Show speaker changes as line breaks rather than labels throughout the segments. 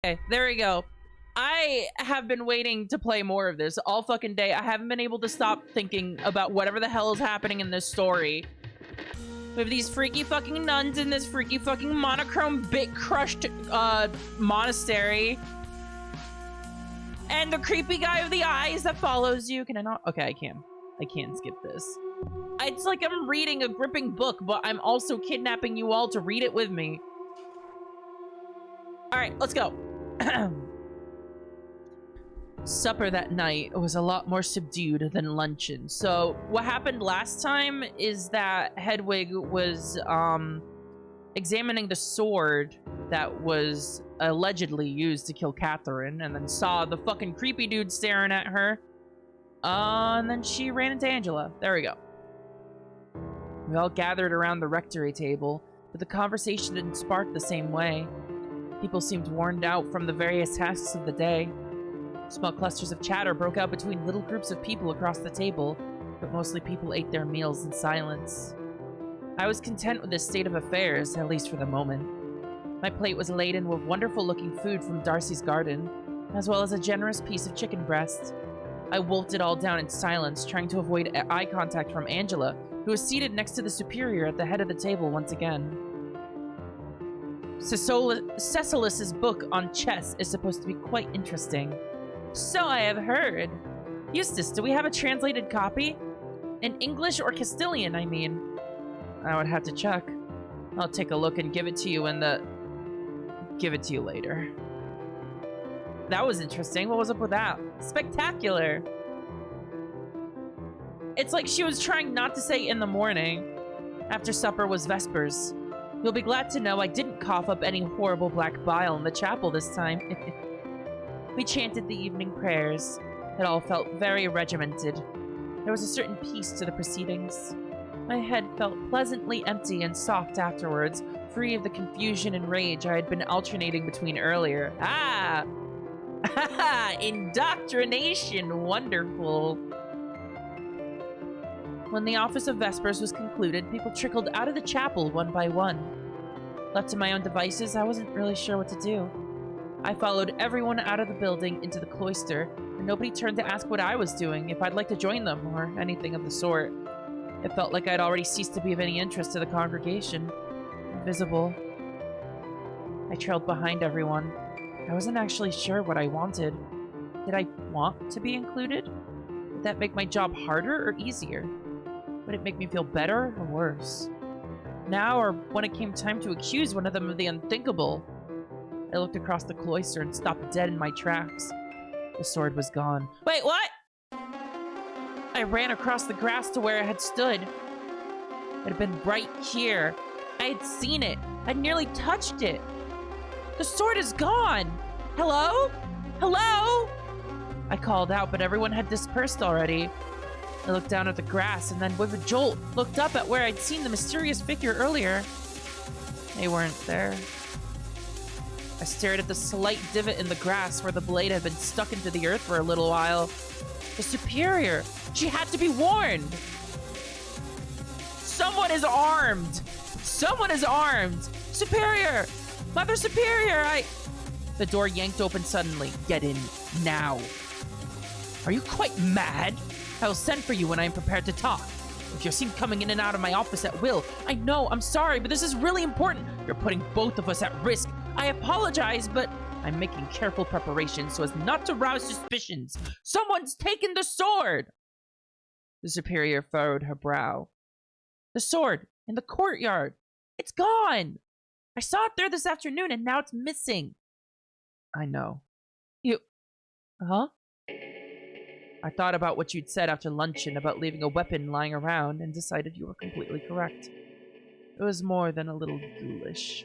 Okay, there we go. I have been waiting to play more of this all fucking day. I haven't been able to stop thinking about whatever the hell is happening in this story. We have these freaky fucking nuns in this freaky fucking monochrome bit crushed monastery. And the creepy guy with the eyes that follows you. Can I not? Okay, I can. I can skip this. It's like I'm reading a gripping book, but I'm also kidnapping you all to read it with me. All right, let's go. Supper that night was a lot more subdued than luncheon. So what happened last time is that Hedwig was examining the sword that was allegedly used to kill Catherine, and then saw the fucking creepy dude staring at her. And then she ran into Angela. There we go. We all gathered around the rectory table, but the conversation didn't spark the same way. People seemed worn out from the various tasks of the day. Small clusters of chatter broke out between little groups of people across the table, but mostly people ate their meals in silence. I was content with this state of affairs, at least for the moment. My plate was laden with wonderful-looking food from Darcy's garden, as well as a generous piece of chicken breast. I wolfed it all down in silence, trying to avoid eye contact from Angela, who was seated next to the superior at the head of the table once again. Cecilus's book on chess is supposed to be quite interesting. So I have heard. Eustace, do we have a translated copy? In English or Castilian, I mean. I would have to check. I'll take a look and give it to you give it to you later. That was interesting. What was up with that? Spectacular. It's like she was trying not to say in the morning. After supper was Vespers. You'll be glad to know I didn't cough up any horrible black bile in the chapel this time. We chanted the evening prayers. It all felt very regimented. There was a certain peace to the proceedings. My head felt pleasantly empty and soft afterwards, free of the confusion and rage I had been alternating between earlier. Ah! Indoctrination! Wonderful! When the office of Vespers was concluded, people trickled out of the chapel one by one. Left to my own devices, I wasn't really sure what to do. I followed everyone out of the building into the cloister, and nobody turned to ask what I was doing, if I'd like to join them, or anything of the sort. It felt like I'd already ceased to be of any interest to the congregation. Invisible. I trailed behind everyone. I wasn't actually sure what I wanted. Did I want to be included? Would that make my job harder or easier? Would it make me feel better or worse? Now, or when it came time to accuse one of them of the unthinkable? I looked across the cloister and stopped dead in my tracks. The sword was gone. Wait, what? I ran across the grass to where it had stood. It had been right here. I had seen it. I'd nearly touched it. The sword is gone! Hello? Hello? I called out, but everyone had dispersed already. I looked down at the grass and then, with a jolt, looked up at where I'd seen the mysterious figure earlier. They weren't there. I stared at the slight divot in the grass where the blade had been stuck into the earth for a little while. The superior! She had to be warned! Someone is armed! Someone is armed! Superior! Mother Superior, The door yanked open suddenly. Get in. Now. Are you quite mad? I will send for you when I am prepared to talk. If you're seen coming in and out of my office at will, I know, I'm sorry, but this is really important. You're putting both of us at risk. I apologize, but I'm making careful preparations so as not to rouse suspicions. Someone's taken the sword! The superior furrowed her brow. The sword, in the courtyard. It's gone! I saw it there this afternoon, and now it's missing. I know. You... Huh? I thought about what you'd said after luncheon about leaving a weapon lying around and decided you were completely correct. It was more than a little ghoulish.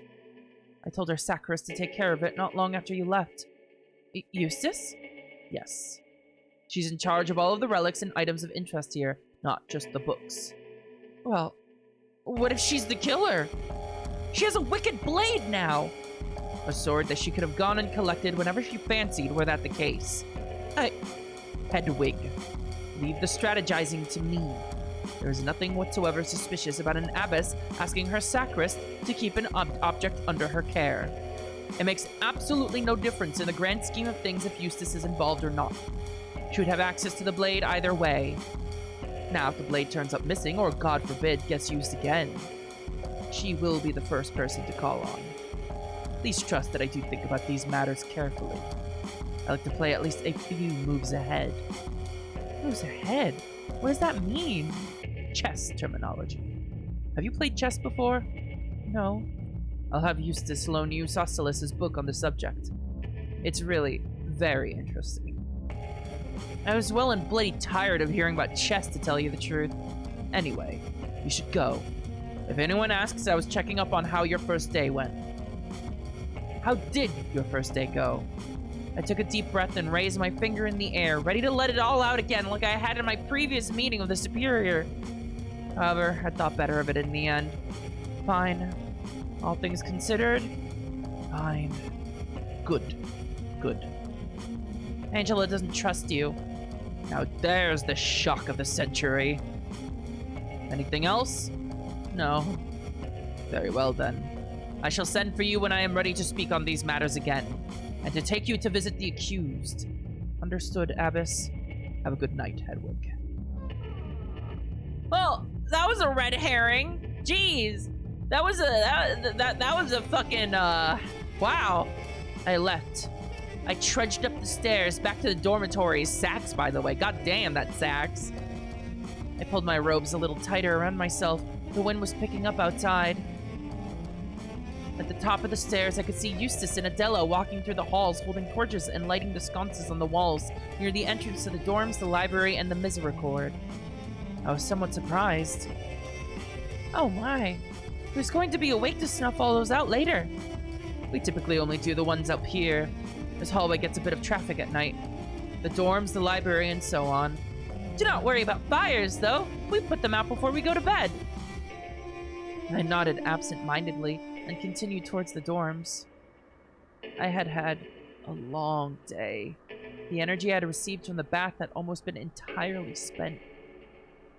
I told our sacrist to take care of it not long after you left. Eustace? Yes. She's in charge of all of the relics and items of interest here, not just the books. Well, what if she's the killer? She has a wicked blade now! A sword that she could have gone and collected whenever she fancied were that the case. Hedwig, leave the strategizing to me. There is nothing whatsoever suspicious about an abbess asking her sacrist to keep an object under her care. It makes absolutely no difference in the grand scheme of things if Eustace is involved or not. She would have access to the blade either way. Now, if the blade turns up missing, or God forbid, gets used again, she will be the first person to call on. Please trust that I do think about these matters carefully. I like to play at least a few moves ahead. Moves ahead? What does that mean? Chess terminology. Have you played chess before? No. I'll have Eustace loan you Sosilus's book on the subject. It's really very interesting. I was well and bloody tired of hearing about chess, to tell you the truth. Anyway, you should go. If anyone asks, I was checking up on how your first day went. How did your first day go? I took a deep breath and raised my finger in the air, ready to let it all out again like I had in my previous meeting with the Superior. However, I thought better of it in the end. Fine. All things considered, fine. Good. Good. Angela doesn't trust you. Now there's the shock of the century. Anything else? No. Very well then. I shall send for you when I am ready to speak on these matters again, and to take you to visit the accused. Understood, Abbess. Have a good night, Hedwig. Well, that was a red herring. Jeez. That was a fucking, wow. I left. I trudged up the stairs, back to the dormitories. Sax, by the way. God damn, that sax. I pulled my robes a little tighter around myself. The wind was picking up outside. At the top of the stairs, I could see Eustace and Adela walking through the halls, holding torches and lighting the sconces on the walls, near the entrance to the dorms, the library, and the Misericorde. I was somewhat surprised. Oh my. Who's going to be awake to snuff all those out later? We typically only do the ones up here. This hallway gets a bit of traffic at night. The dorms, the library, and so on. Do not worry about fires, though. We put them out before we go to bed. I nodded absent-mindedly and continued towards the dorms. I had had a long day. The energy I had received from the bath had almost been entirely spent.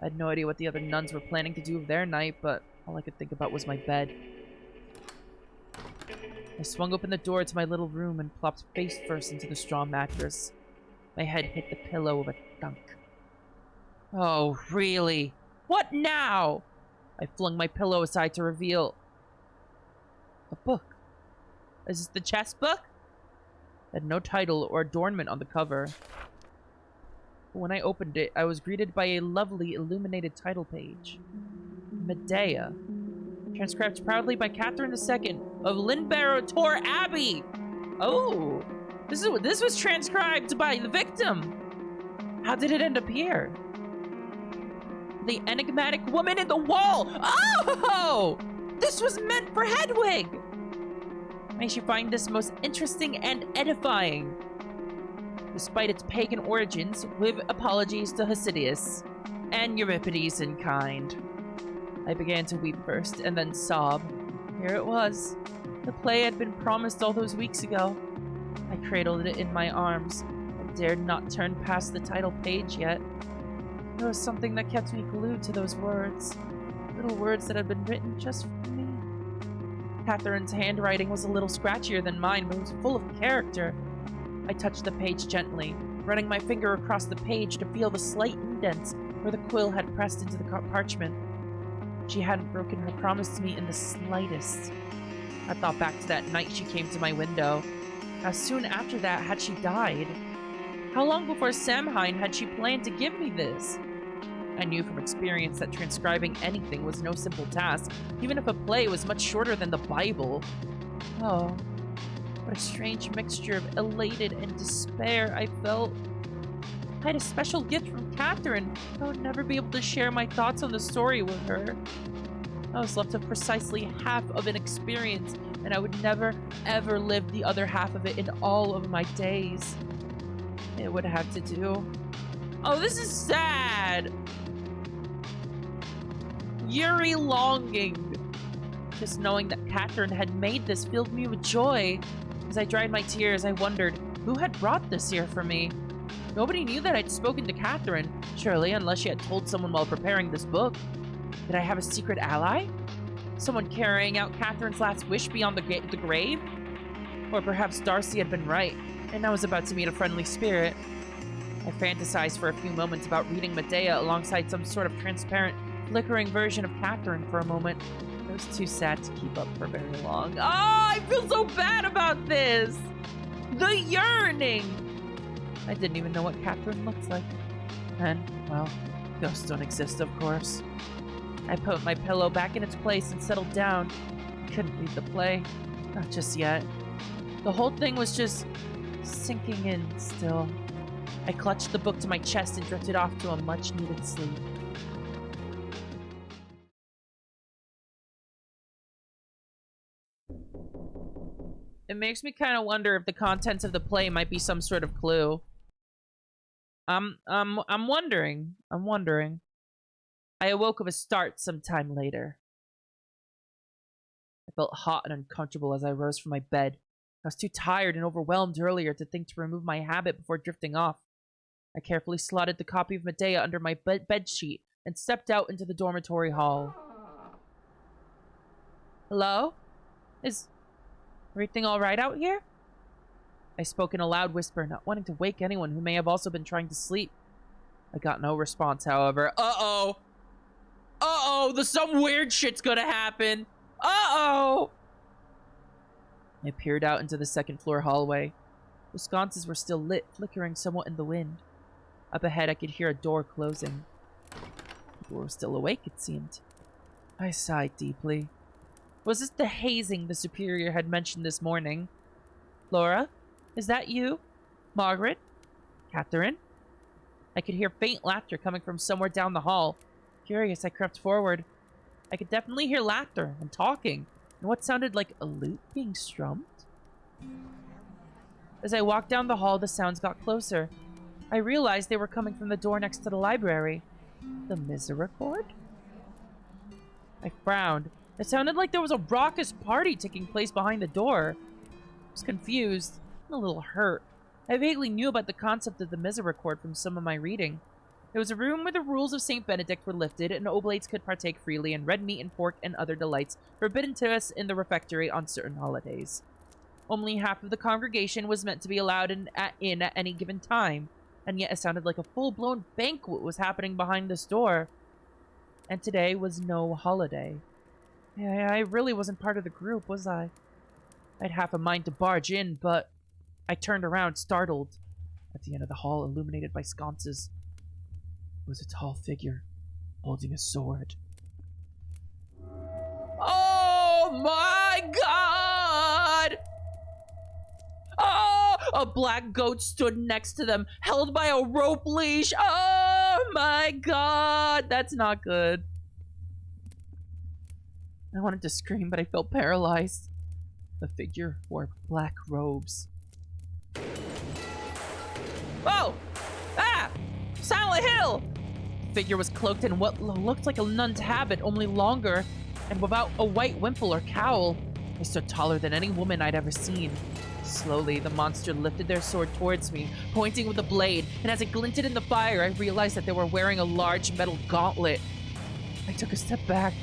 I had no idea what the other nuns were planning to do with their night, but all I could think about was my bed. I swung open the door to my little room and plopped face first into the straw mattress. My head hit the pillow with a thunk. Oh, really? What now? I flung my pillow aside to reveal a book. Is this the chess book? It had no title or adornment on the cover. But when I opened it, I was greeted by a lovely illuminated title page. Medea. Transcribed proudly by Catherine II of Lynbarrow Tor Abbey. Oh, this was transcribed by the victim. How did it end up here? The enigmatic woman in the wall. Oh, this was meant for Hedwig. May she find this most interesting and edifying. Despite its pagan origins, with apologies to Hesidius and Euripides in kind. I began to weep first, and then sob. Here it was. The play had been promised all those weeks ago. I cradled it in my arms, and dared not turn past the title page yet. There was something that kept me glued to those words. Little words that had been written just for me. Catherine's handwriting was a little scratchier than mine, but it was full of character. I touched the page gently, running my finger across the page to feel the slight indents where the quill had pressed into the parchment. She hadn't broken her promise to me in the slightest. I thought back to that night she came to my window. How soon after that had she died? How long before Samhain had she planned to give me this? I knew from experience that transcribing anything was no simple task, even if a play was much shorter than the Bible. Oh, what a strange mixture of elated and despair I felt. I had a special gift from Catherine. I would never be able to share my thoughts on the story with her. I was left with precisely half of an experience, and I would never, ever live the other half of it in all of my days. It would have to do. Oh, this is sad. Eerie longing. Just knowing that Catherine had made this filled me with joy. As I dried my tears, I wondered, who had brought this here for me? Nobody knew that I'd spoken to Catherine, surely, unless she had told someone while preparing this book. Did I have a secret ally? Someone carrying out Catherine's last wish beyond the grave? Or perhaps Darcy had been right, and I was about to meet a friendly spirit. I fantasized for a few moments about reading Medea alongside some sort of transparent, flickering version of Catherine for a moment. It was too sad to keep up for very long. Oh, I feel so bad about this! The yearning! I didn't even know what Catherine looked like. And, well, ghosts don't exist, of course. I put my pillow back in its place and settled down. I couldn't read the play. Not just yet. The whole thing was just sinking in still. I clutched the book to my chest and drifted off to a much-needed sleep. It makes me kind of wonder if the contents of the play might be some sort of clue. I'm wondering. I awoke with a start sometime later. I felt hot and uncomfortable as I rose from my bed. I was too tired and overwhelmed earlier to think to remove my habit before drifting off. I carefully slotted the copy of Medea under my bed sheet and stepped out into the dormitory hall. Hello? Is everything all right out here? I spoke in a loud whisper, not wanting to wake anyone who may have also been trying to sleep. I got no response, however. Uh-oh! Some weird shit's gonna happen! Uh-oh! I peered out into the second-floor hallway. The sconces were still lit, flickering somewhat in the wind. Up ahead, I could hear a door closing. People were still awake, it seemed. I sighed deeply. Was this the hazing the superior had mentioned this morning? Laura? Is that you? Margaret? Catherine? I could hear faint laughter coming from somewhere down the hall. Curious, I crept forward. I could definitely hear laughter and talking, and what sounded like a lute being strummed. As I walked down the hall, the sounds got closer. I realized they were coming from the door next to the library. The Misericorde? I frowned. It sounded like there was a raucous party taking place behind the door. I was confused and a little hurt. I vaguely knew about the concept of the Misericorde from some of my reading. It was a room where the rules of St. Benedict were lifted and oblates could partake freely in red meat and pork and other delights forbidden to us in the refectory on certain holidays. Only half of the congregation was meant to be allowed in at any given time, and yet it sounded like a full-blown banquet was happening behind this door. And today was no holiday. I really wasn't part of the group, was I? I'd half a mind to barge in, but I turned around, startled. At the end of the hall, illuminated by sconces, was a tall figure holding a sword. Oh my god! Oh! A black goat stood next to them, held by a rope leash. Oh my god! That's not good. I wanted to scream, but I felt paralyzed. The figure wore black robes. Oh! Ah! Silent Hill! The figure was cloaked in what looked like a nun's habit, only longer, and without a white wimple or cowl. They stood taller than any woman I'd ever seen. Slowly, the monster lifted their sword towards me, pointing with the blade, and as it glinted in the fire, I realized that they were wearing a large metal gauntlet. I took a step back,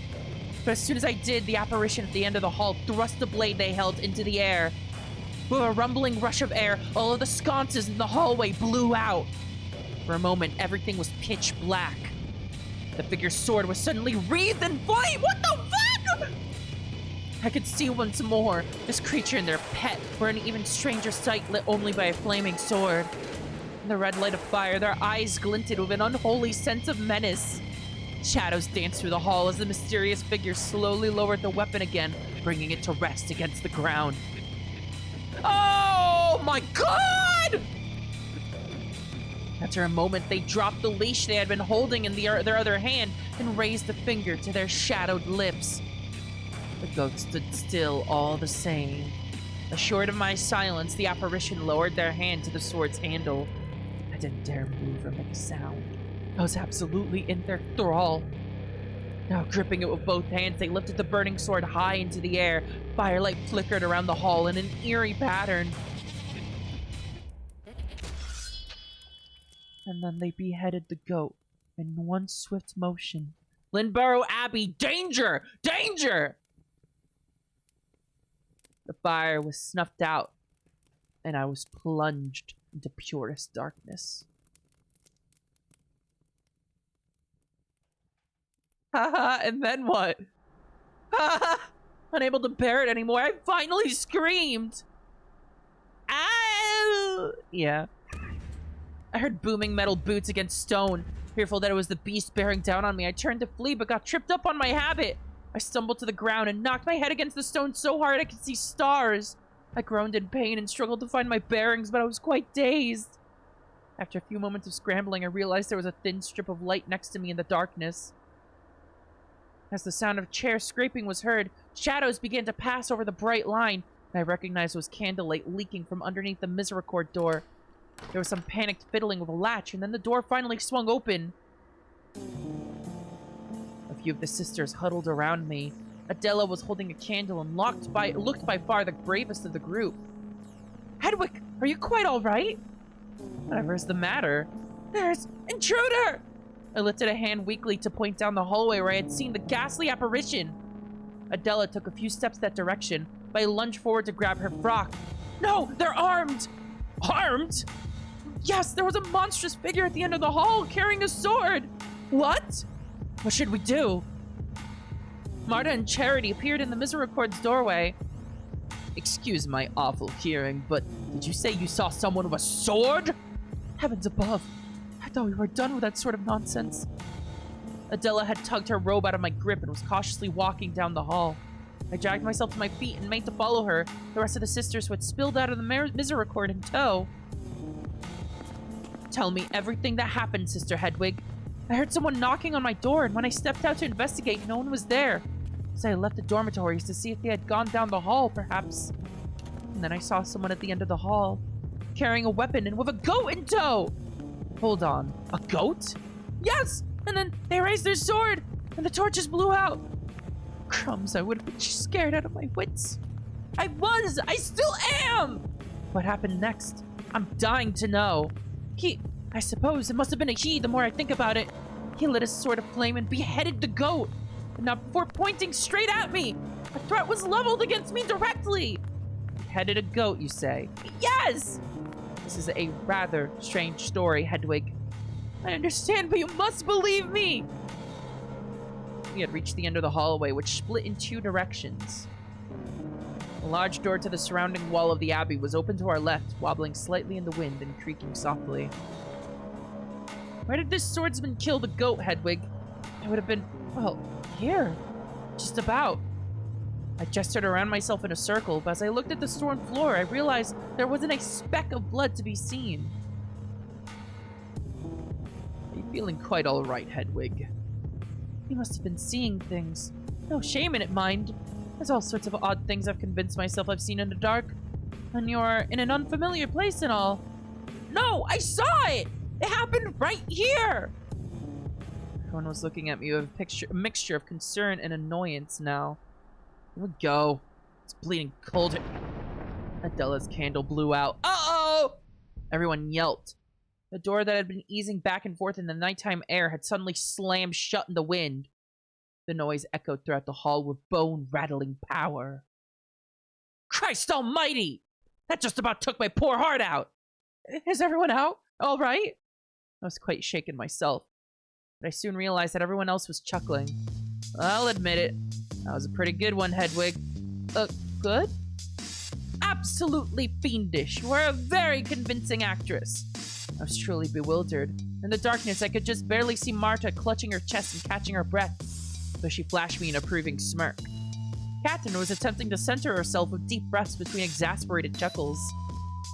but as soon as I did, the apparition at the end of the hall thrust the blade they held into the air. With a rumbling rush of air, all of the sconces in the hallway blew out. For a moment, everything was pitch black. The figure's sword was suddenly wreathed in flame. What the fuck? I could see once more. This creature and their pet were an even stranger sight, lit only by a flaming sword. In the red light of fire, their eyes glinted with an unholy sense of menace. Shadows danced through the hall as the mysterious figure slowly lowered the weapon again, bringing it to rest against the ground. Oh my god! After a moment, they dropped the leash they had been holding in their other hand and raised the finger to their shadowed lips. The goat stood still all the same. Assured of my silence, the apparition lowered their hand to the sword's handle. I didn't dare move or make a sound. I was absolutely in their thrall. Now gripping it with both hands, they lifted the burning sword high into the air. Firelight flickered around the hall in an eerie pattern. And then they beheaded the goat in one swift motion. Lynnborough Abbey, danger! Danger! The fire was snuffed out, and I was plunged into purest darkness. Haha, and then what? Haha! Unable to bear it anymore, I finally screamed! Ow! Yeah. I heard booming metal boots against stone. Fearful that it was the beast bearing down on me, I turned to flee but got tripped up on my habit. I stumbled to the ground and knocked my head against the stone so hard I could see stars. I groaned in pain and struggled to find my bearings, but I was quite dazed. After a few moments of scrambling, I realized there was a thin strip of light next to me in the darkness. As the sound of chair scraping was heard, shadows began to pass over the bright line, and I recognized it was candlelight leaking from underneath the Misericorde door. There was some panicked fiddling with a latch, and then the door finally swung open. A few of the sisters huddled around me. Adela was holding a candle and looked by far the bravest of the group. Hedwig, are you quite all right? Whatever's the matter? There's intruder! I lifted a hand weakly to point down the hallway where I had seen the ghastly apparition. Adela took a few steps that direction, but I lunged forward to grab her frock. No, they're armed! Armed? Yes, there was a monstrous figure at the end of the hall carrying a sword! What? What should we do? Marta and Charity appeared in the Misericorde's doorway. Excuse my awful hearing, but did you say you saw someone with a sword? Heavens above. I thought we were done with that sort of nonsense. Adela had tugged her robe out of my grip and was cautiously walking down the hall. I dragged myself to my feet and made to follow her, the rest of the sisters who had spilled out of the Misericorde in tow. Tell me everything that happened, Sister Hedwig. I heard someone knocking on my door, and when I stepped out to investigate, no one was there. So I left the dormitories to see if they had gone down the hall, perhaps. And then I saw someone at the end of the hall, carrying a weapon and with a goat in tow! Hold on, a goat? Yes! And then they raised their sword, and the torches blew out. Crumbs, I would have been scared out of my wits. I still am! What happened next? I'm dying to know. I suppose it must have been a he the more I think about it. He lit a sword of flame and beheaded the goat. And now before pointing straight at me, a threat was leveled against me directly. Beheaded a goat, you say? Yes! This is a rather strange story, Hedwig. I understand, but you must believe me! We had reached the end of the hallway, which split in two directions. A large door to the surrounding wall of the abbey was open to our left, wobbling slightly in the wind and creaking softly. Where did this swordsman kill the goat, Hedwig? It would have been, well, here. Just about. I gestured around myself in a circle, but as I looked at the stone floor, I realized there wasn't a speck of blood to be seen. Are you feeling quite all right, Hedwig? You must have been seeing things. No shame in it, mind. There's all sorts of odd things I've convinced myself I've seen in the dark. And you're in an unfamiliar place and all. No, I saw it! It happened right here! Everyone was looking at me with a mixture of concern and annoyance now. Here we go. It's bleeding cold. Adela's candle blew out. Uh-oh! Everyone yelped. The door that had been easing back and forth in the nighttime air had suddenly slammed shut in the wind. The noise echoed throughout the hall with bone-rattling power. Christ almighty! That just about took my poor heart out! Is everyone out? All right? I was quite shaken myself, but I soon realized that everyone else was chuckling. I'll admit it. That was a pretty good one, Hedwig. Good? Absolutely fiendish. You are a very convincing actress. I was truly bewildered. In the darkness, I could just barely see Marta clutching her chest and catching her breath, though she flashed me an approving smirk. Catherine was attempting to center herself with deep breaths between exasperated chuckles.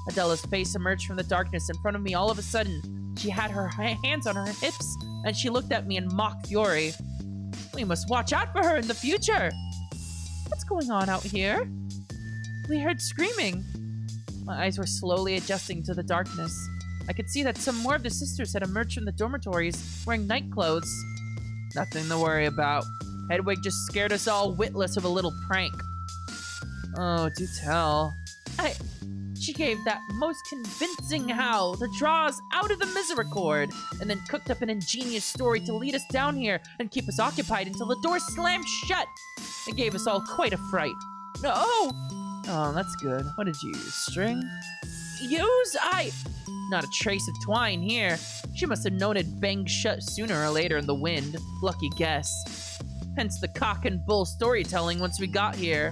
Adela's face emerged from the darkness in front of me all of a sudden. She had her hands on her hips, and she looked at me in mock fury. We must watch out for her in the future. What's going on out here? We heard screaming. My eyes were slowly adjusting to the darkness. I could see that some more of the sisters had emerged from the dormitories wearing night clothes. Nothing to worry about. Hedwig just scared us all witless of a little prank. Oh, do tell. She gave that most convincing howl to draw us out of the Misericorde, and then cooked up an ingenious story to lead us down here and keep us occupied until the door slammed shut. It gave us all quite a fright. No! Oh, that's good. What did you use? String? use? Not a trace of twine here. She must have known it banged shut sooner or later in the wind. Lucky guess. Hence the cock and bull storytelling once we got here.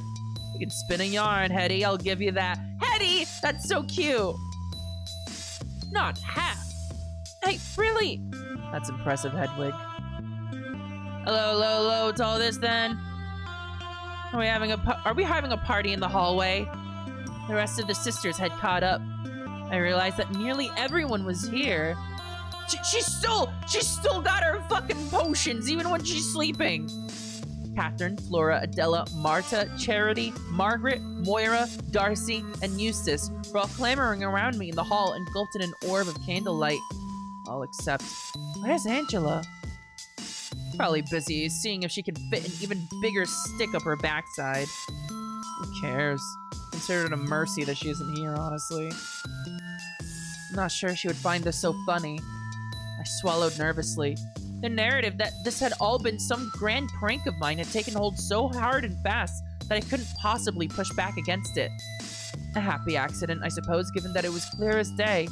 You can spin a yarn, Hetty, I'll give you that. Hetty! That's so cute! Not half. Hey, really? That's impressive, Hedwig. Hello, to all this then? Are we having a party in the hallway? The rest of the sisters had caught up. I realized that nearly everyone was here. She still got her fucking potions even when she's sleeping. Catherine, Flora, Adela, Marta, Charity, Margaret, Moira, Darcy, and Eustace were all clamoring around me in the hall, engulfed in an orb of candlelight. All except, where's Angela? Probably busy seeing if she can fit an even bigger stick up her backside. Who cares? Consider it a mercy that she isn't here, honestly. I'm not sure she would find this so funny. I swallowed nervously. The narrative that this had all been some grand prank of mine had taken hold so hard and fast that I couldn't possibly push back against it. A happy accident, I suppose, given that it was clear as day.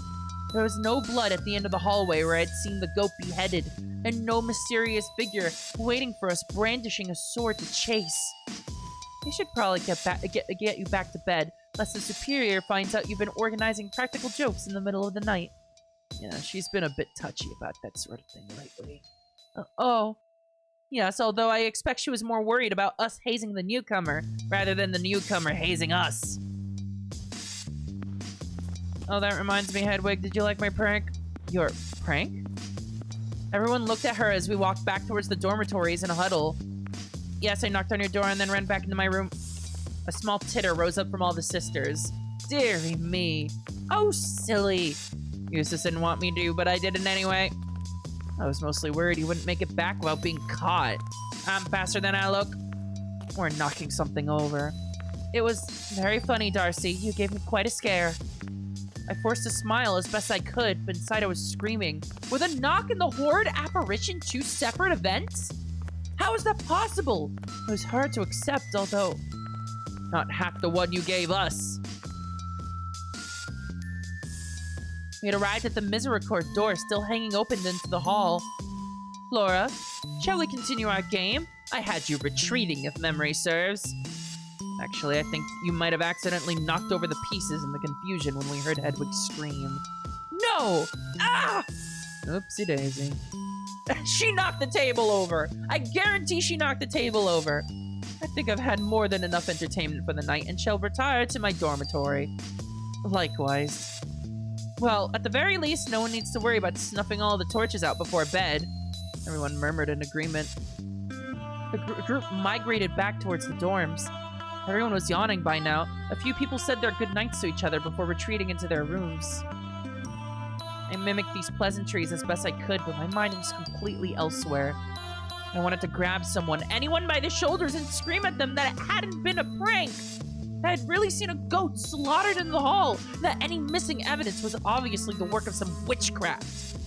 There was no blood at the end of the hallway where I'd seen the goat beheaded, and no mysterious figure waiting for us brandishing a sword to chase. We should probably get you back to bed, lest the superior finds out you've been organizing practical jokes in the middle of the night. Yeah, she's been a bit touchy about that sort of thing lately. Oh. Yes, although I expect she was more worried about us hazing the newcomer, rather than the newcomer hazing us. Oh, that reminds me, Hedwig, did you like my prank? Your prank? Everyone looked at her as we walked back towards the dormitories in a huddle. Yes, I knocked on your door and then ran back into my room. A small titter rose up from all the sisters. Dearie me. Oh, silly. Eustace didn't want me to, but I did it anyway. I was mostly worried he wouldn't make it back without being caught. I'm faster than I look. Or knocking something over. It was very funny, Darcy. You gave me quite a scare. I forced a smile as best I could, but inside I was screaming. Were the knock and the horrid apparition two separate events? How is that possible? It was hard to accept, although not half the one you gave us. We had arrived at the Misericorde door, still hanging open into the hall. Flora, shall we continue our game? I had you retreating, if memory serves. Actually, I think you might have accidentally knocked over the pieces in the confusion when we heard Hedwig scream. No! Ah! Oopsie daisy. She knocked the table over! I guarantee she knocked the table over! I think I've had more than enough entertainment for the night and shall retire to my dormitory. Likewise. Well, at the very least, no one needs to worry about snuffing all the torches out before bed. Everyone murmured in agreement. The group migrated back towards the dorms. Everyone was yawning by now. A few people said their goodnights to each other before retreating into their rooms. I mimicked these pleasantries as best I could, but my mind was completely elsewhere. I wanted to grab someone, anyone by the shoulders, and scream at them that it hadn't been a prank. I had really seen a goat slaughtered in the hall, that any missing evidence was obviously the work of some witchcraft.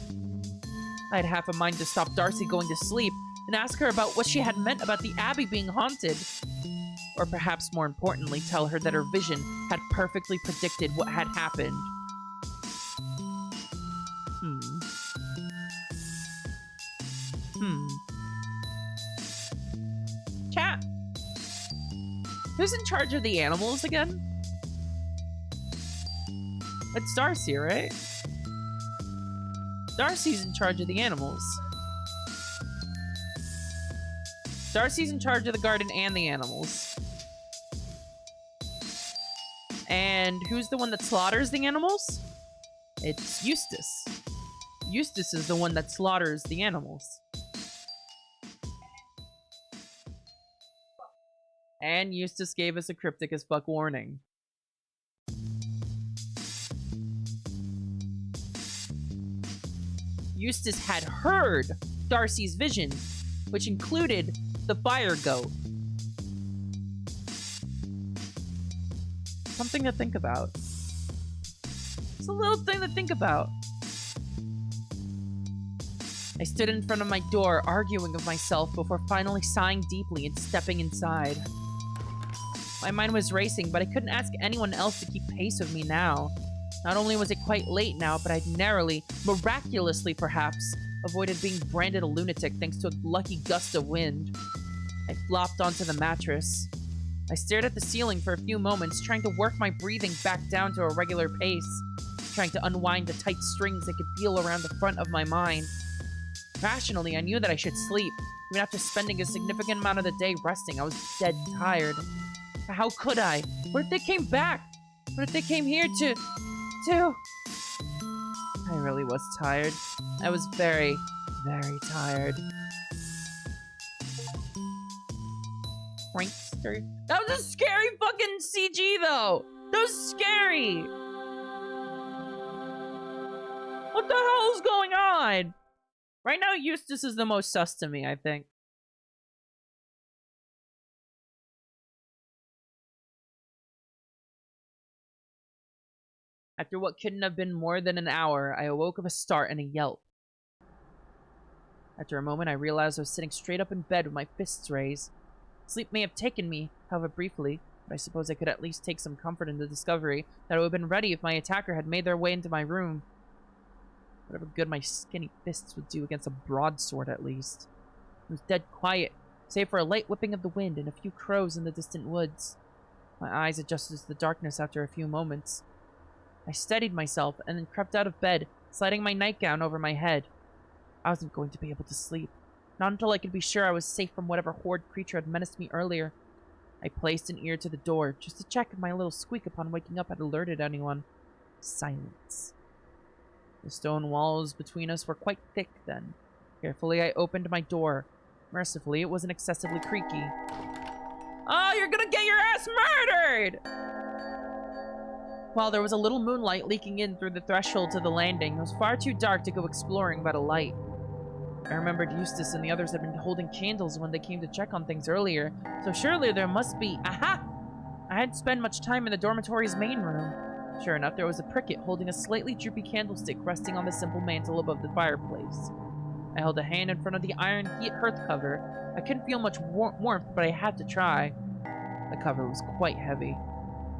I had half a mind to stop Darcy going to sleep and ask her about what she had meant about the Abbey being haunted. Or perhaps more importantly, tell her that her vision had perfectly predicted what had happened. Chat. Who's in charge of the animals again? It's Darcy, right? Darcy's in charge of the animals. Darcy's in charge of the garden and the animals. And who's the one that slaughters the animals? It's Eustace. Eustace is the one that slaughters the animals. And Eustace gave us a cryptic as fuck warning. Eustace had heard Darcy's vision, which included the fire goat. Something to think about. It's a little thing to think about. I stood in front of my door, arguing with myself before finally sighing deeply and stepping inside. My mind was racing, but I couldn't ask anyone else to keep pace with me now. Not only was it quite late now, but I'd narrowly, miraculously perhaps, avoided being branded a lunatic thanks to a lucky gust of wind. I flopped onto the mattress. I stared at the ceiling for a few moments, trying to work my breathing back down to a regular pace, trying to unwind the tight strings I could feel around the front of my mind. Rationally, I knew that I should sleep. Even after spending a significant amount of the day resting, I was dead tired. But how could I? What if they came back? What if they came here to... I really was tired. I was very, very tired. Prankster. That was a scary fucking CG, though! That was scary! What the hell is going on? Right now, Eustace is the most sus to me, I think. After what couldn't have been more than an hour, I awoke of a start and a yelp. After a moment, I realized I was sitting straight up in bed with my fists raised. Sleep may have taken me, however briefly, but I suppose I could at least take some comfort in the discovery that I would have been ready if my attacker had made their way into my room. Whatever good my skinny fists would do against a broadsword, at least. It was dead quiet, save for a light whipping of the wind and a few crows in the distant woods. My eyes adjusted to the darkness after a few moments. I steadied myself and then crept out of bed, sliding my nightgown over my head. I wasn't going to be able to sleep, not until I could be sure I was safe from whatever horrid creature had menaced me earlier. I placed an ear to the door, just to check if my little squeak upon waking up had alerted anyone. Silence. The stone walls between us were quite thick then. Carefully, I opened my door. Mercifully, it wasn't excessively creaky. Oh, you're gonna get your ass murdered! While there was a little moonlight leaking in through the threshold to the landing, it was far too dark to go exploring without a light. I remembered Eustace and the others had been holding candles when they came to check on things earlier, so surely there must be... Aha! I hadn't spent much time in the dormitory's main room. Sure enough, there was a pricket holding a slightly droopy candlestick resting on the simple mantel above the fireplace. I held a hand in front of the iron hearth cover. I couldn't feel much warmth, but I had to try. The cover was quite heavy.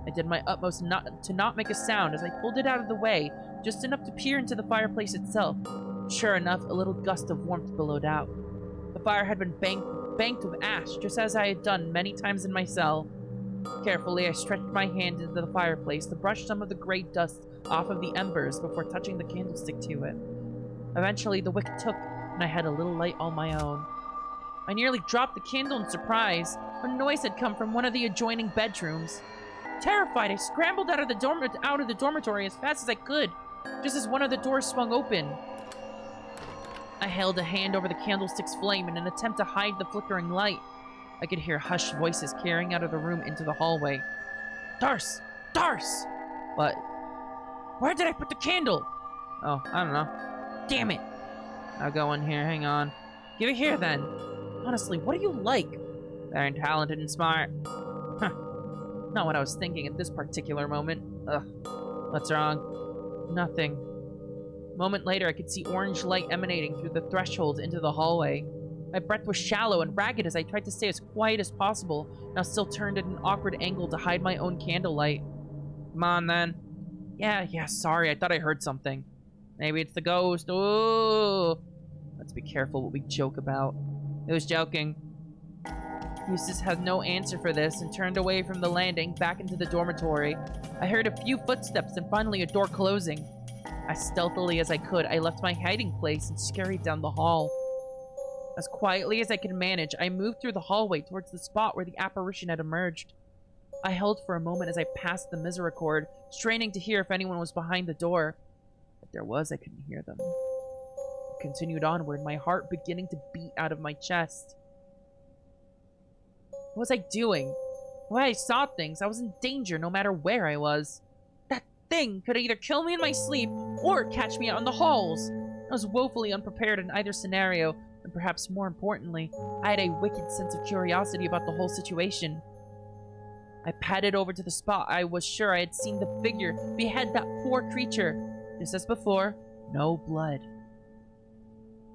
I did my utmost to not make a sound as I pulled it out of the way, just enough to peer into the fireplace itself. Sure enough, a little gust of warmth billowed out. The fire had been banked with ash, just as I had done many times in my cell. Carefully, I stretched my hand into the fireplace to brush some of the gray dust off of the embers before touching the candlestick to it. Eventually, the wick took, and I had a little light all my own. I nearly dropped the candle in surprise, when a noise had come from one of the adjoining bedrooms. Terrified, I scrambled out of the dormitory as fast as I could, just as one of the doors swung open. I held a hand over the candlestick's flame in an attempt to hide the flickering light. I could hear hushed voices carrying out of the room into the hallway. Darce! Darce! What? Where did I put the candle? Oh, I don't know. Damn it! I'll go in here, hang on. Give it here, then. Honestly, what are you like? Very talented and smart. Huh. Not what I was thinking at this particular moment. Ugh. What's wrong? Nothing. A moment later, I could see orange light emanating through the threshold into the hallway. My breath was shallow and ragged as I tried to stay as quiet as possible, now still turned at an awkward angle to hide my own candlelight. Come on, then. Yeah, sorry, I thought I heard something. Maybe it's the ghost. Ooh. Let's be careful what we joke about. It was joking. Eustace had no answer for this and turned away from the landing back into the dormitory. I heard a few footsteps and finally a door closing. As stealthily as I could, I left my hiding place and scurried down the hall. As quietly as I could manage, I moved through the hallway towards the spot where the apparition had emerged. I held for a moment as I passed the Misericorde, straining to hear if anyone was behind the door. If there was, I couldn't hear them. I continued onward, my heart beginning to beat out of my chest. What was I doing? The way I saw things, I was in danger no matter where I was. That thing could either kill me in my sleep or catch me out in the halls. I was woefully unprepared in either scenario, and perhaps more importantly, I had a wicked sense of curiosity about the whole situation. I padded over to the spot I was sure I had seen the figure behead that poor creature. Just as before, no blood.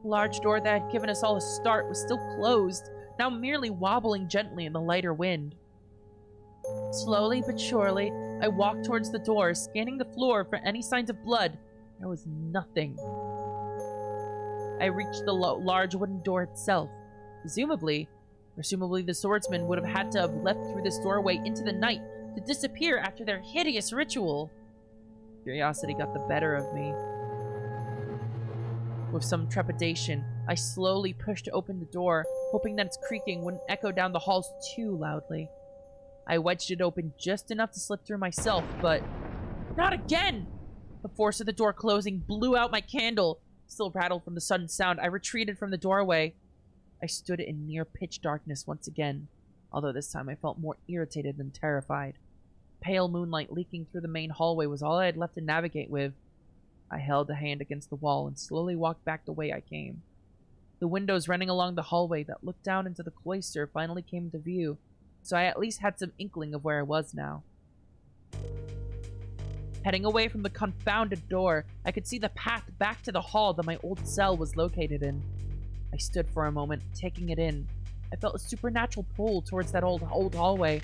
The large door that had given us all a start was still closed, now merely wobbling gently in the lighter wind. Slowly but surely, I walked towards the door, scanning the floor for any signs of blood. There was nothing. I reached the large wooden door itself. Presumably the swordsman would have had to have leapt through this doorway into the night to disappear after their hideous ritual. Curiosity got the better of me. With some trepidation, I slowly pushed open the door, hoping that its creaking wouldn't echo down the halls too loudly. I wedged it open just enough to slip through myself, but not again! The force of the door closing blew out my candle. Still rattled from the sudden sound, I retreated from the doorway. I stood in near pitch darkness once again, although this time I felt more irritated than terrified. Pale moonlight leaking through the main hallway was all I had left to navigate with. I held a hand against the wall and slowly walked back the way I came. The windows running along the hallway that looked down into the cloister finally came into view, so I at least had some inkling of where I was now. Heading away from the confounded door, I could see the path back to the hall that my old cell was located in. I stood for a moment, taking it in. I felt a supernatural pull towards that old hallway.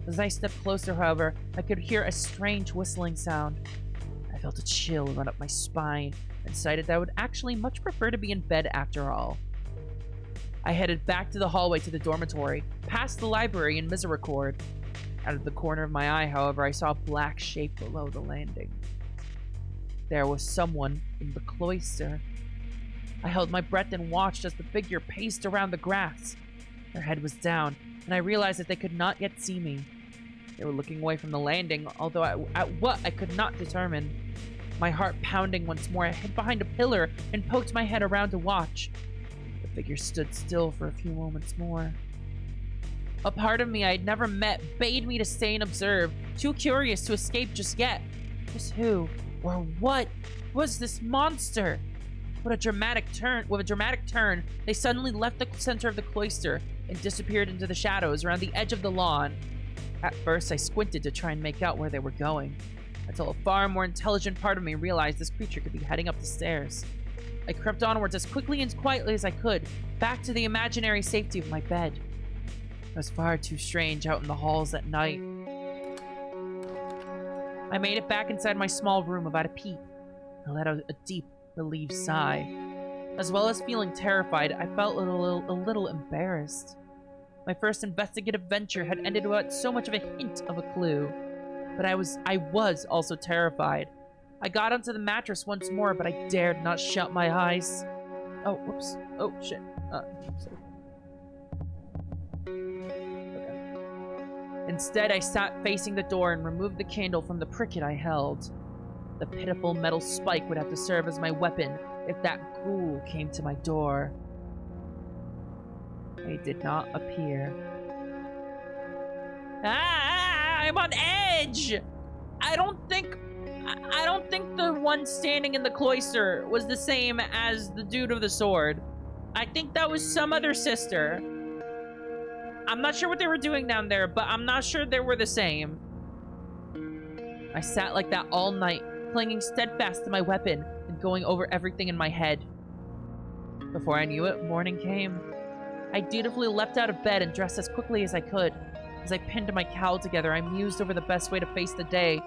As I stepped closer, however, I could hear a strange whistling sound. I felt a chill run up my spine and decided that I would actually much prefer to be in bed after all. I headed back to the hallway to the dormitory, past the library and Misericorde. Out of the corner of my eye, however, I saw a black shape below the landing. There was someone in the cloister. I held my breath and watched as the figure paced around the grass. Their head was down, and I realized that they could not yet see me. They were looking away from the landing, although at what I could not determine. My heart pounding once more, I hid behind a pillar and poked my head around to watch. The figure stood still for a few moments more. A part of me I had never met bade me to stay and observe, too curious to escape just yet. Just who, or what, was this monster? With a dramatic turn, they suddenly left the center of the cloister and disappeared into the shadows around the edge of the lawn. At first, I squinted to try and make out where they were going, until a far more intelligent part of me realized this creature could be heading up the stairs. I crept onwards as quickly and quietly as I could, back to the imaginary safety of my bed. It was far too strange out in the halls at night. I made it back inside my small room about a peep. I let out a deep, relieved sigh. As well as feeling terrified, I felt a little embarrassed. My first investigative venture had ended without so much of a hint of a clue. But I was also terrified. I got onto the mattress once more, but I dared not shut my eyes. Oh, whoops. Oh, shit. Sorry. Okay. Instead, I sat facing the door and removed the candle from the pricket I held. The pitiful metal spike would have to serve as my weapon if that ghoul came to my door. They did not appear. I'm on edge! I don't think the one standing in the cloister was the same as the dude of the sword. I think that was some other sister. I'm not sure what they were doing down there, but I'm not sure they were the same. I sat like that all night, clinging steadfast to my weapon and going over everything in my head. Before I knew it, morning came. I dutifully leapt out of bed and dressed as quickly as I could. As I pinned my cowl together, I mused over the best way to face the days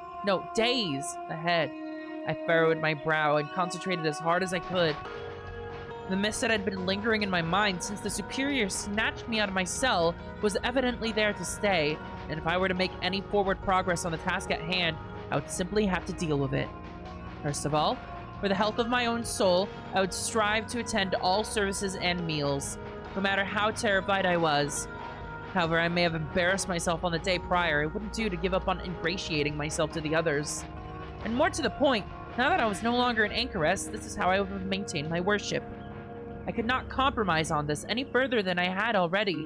ahead. I furrowed my brow and concentrated as hard as I could. The mist that had been lingering in my mind since the superior snatched me out of my cell was evidently there to stay, and if I were to make any forward progress on the task at hand, I would simply have to deal with it. First of all, for the health of my own soul, I would strive to attend all services and meals, no matter how terrified I was. However, I may have embarrassed myself on the day prior. It wouldn't do to give up on ingratiating myself to the others. And more to the point, now that I was no longer an anchoress, this is how I would maintain my worship. I could not compromise on this any further than I had already.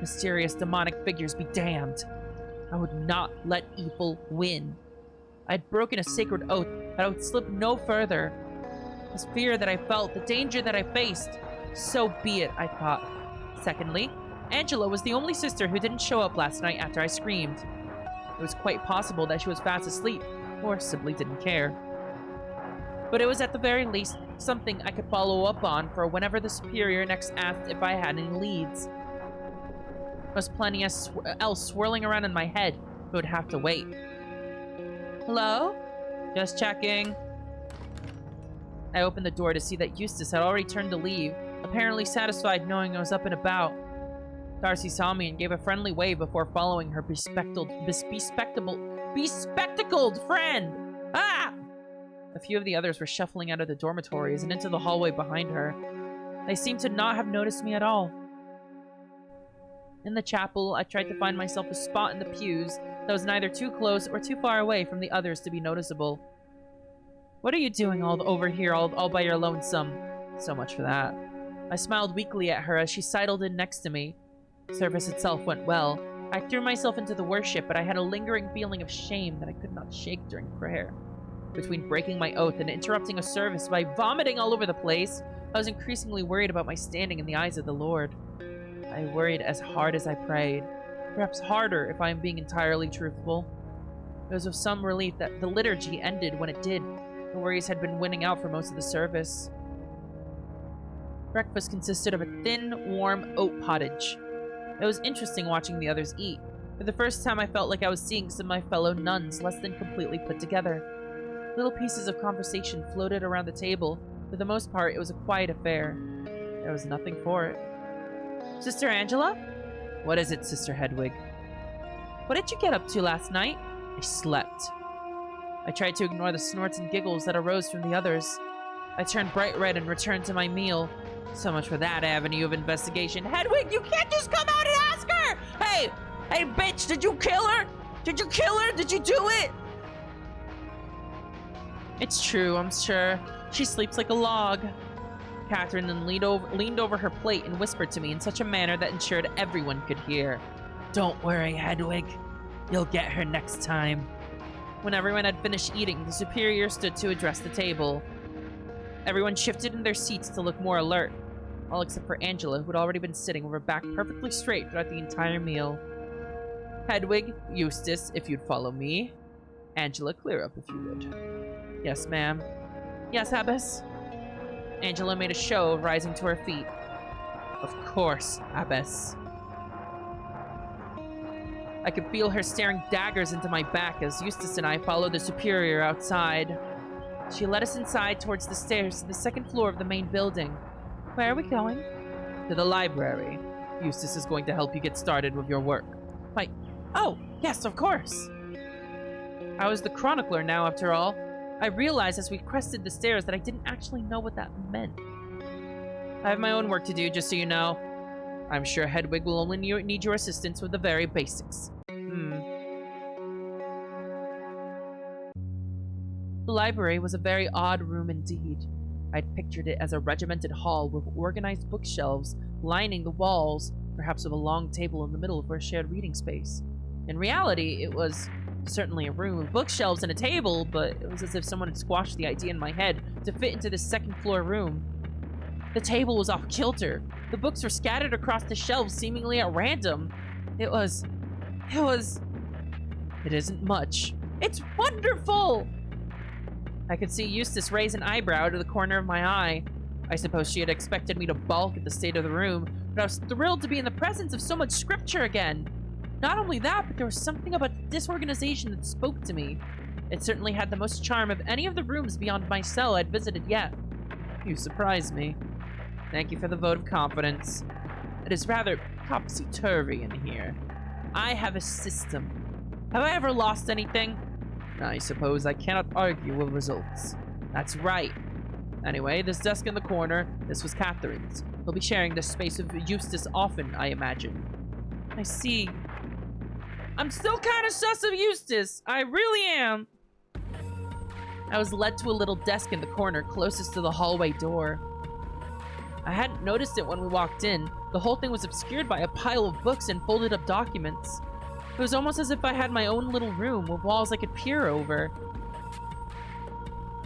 Mysterious demonic figures be damned. I would not let evil win. I had broken a sacred oath that I would slip no further. This fear that I felt, the danger that I faced, so be it, I thought. Secondly, Angela was the only sister who didn't show up last night after I screamed. It was quite possible that she was fast asleep, or simply didn't care. But it was at the very least something I could follow up on for whenever the superior next asked if I had any leads. There was plenty else swirling around in my head, but would have to wait. Hello? Just checking. I opened the door to see that Eustace had already turned to leave, apparently satisfied knowing I was up and about. Darcy saw me and gave a friendly wave before following her bespectacled friend! Ah! A few of the others were shuffling out of the dormitories and into the hallway behind her. They seemed to not have noticed me at all. In the chapel, I tried to find myself a spot in the pews that was neither too close or too far away from the others to be noticeable. What are you doing over here all by your lonesome? So much for that. I smiled weakly at her as she sidled in next to me. Service itself went well. I threw myself into the worship, but I had a lingering feeling of shame that I could not shake during prayer. Between breaking my oath and interrupting a service by vomiting all over the place, I was increasingly worried about my standing in the eyes of the Lord. I worried as hard as I prayed. Perhaps harder, if I am being entirely truthful. It was with some relief that the liturgy ended when it did. The worries had been winning out for most of the service. Breakfast consisted of a thin, warm oat pottage. It was interesting watching the others eat. For the first time, I felt like I was seeing some of my fellow nuns less than completely put together. Little pieces of conversation floated around the table. For the most part, it was a quiet affair. There was nothing for it. Sister Angela? What is it, Sister Hedwig? What did you get up to last night? I slept. I tried to ignore the snorts and giggles that arose from the others. I turned bright red and returned to my meal. So much for that avenue of investigation. Hedwig, you can't just come out and ask her! Hey! Hey, bitch, did you kill her? Did you kill her? Did you do it? It's true, I'm sure. She sleeps like a log. Catherine then leaned over her plate and whispered to me in such a manner that ensured everyone could hear. Don't worry, Hedwig. You'll get her next time. When everyone had finished eating, the superior stood to address the table. Everyone shifted in their seats to look more alert, all except for Angela, who had already been sitting with her back perfectly straight throughout the entire meal. Hedwig, Eustace, if you'd follow me. Angela, clear up if you would. Yes, ma'am. Yes, Abbess. Angela made a show of rising to her feet. Of course, Abbess. I could feel her staring daggers into my back as Eustace and I followed the superior outside. She led us inside towards the stairs to the second floor of the main building. Where are we going? To the library. Eustace is going to help you get started with your work. Wait. Oh, yes, of course. I was the chronicler now, after all. I realized as we crested the stairs that I didn't actually know what that meant. I have my own work to do, just so you know. I'm sure Hedwig will only need your assistance with the very basics. The library was a very odd room indeed. I'd pictured it as a regimented hall with organized bookshelves lining the walls, perhaps with a long table in the middle for a shared reading space. In reality, it was certainly a room with bookshelves and a table, but it was as if someone had squashed the idea in my head to fit into this second-floor room. The table was off kilter. The books were scattered across the shelves seemingly at random. It isn't much. It's wonderful! I could see Eustace raise an eyebrow out of the corner of my eye. I suppose she had expected me to balk at the state of the room, but I was thrilled to be in the presence of so much scripture again. Not only that, but there was something about the disorganization that spoke to me. It certainly had the most charm of any of the rooms beyond my cell I'd visited yet. You surprised me. Thank you for the vote of confidence. It is rather topsy-turvy in here. I have a system. Have I ever lost anything? I suppose I cannot argue with results. That's right. Anyway, this desk in the corner, this was Catherine's. We'll be sharing this space with Eustace often, I imagine. I see. I'm still kind of sus of Eustace. I really am. I was led to a little desk in the corner closest to the hallway door. I hadn't noticed it when we walked in. The whole thing was obscured by a pile of books and folded up documents. It was almost as if I had my own little room with walls I could peer over.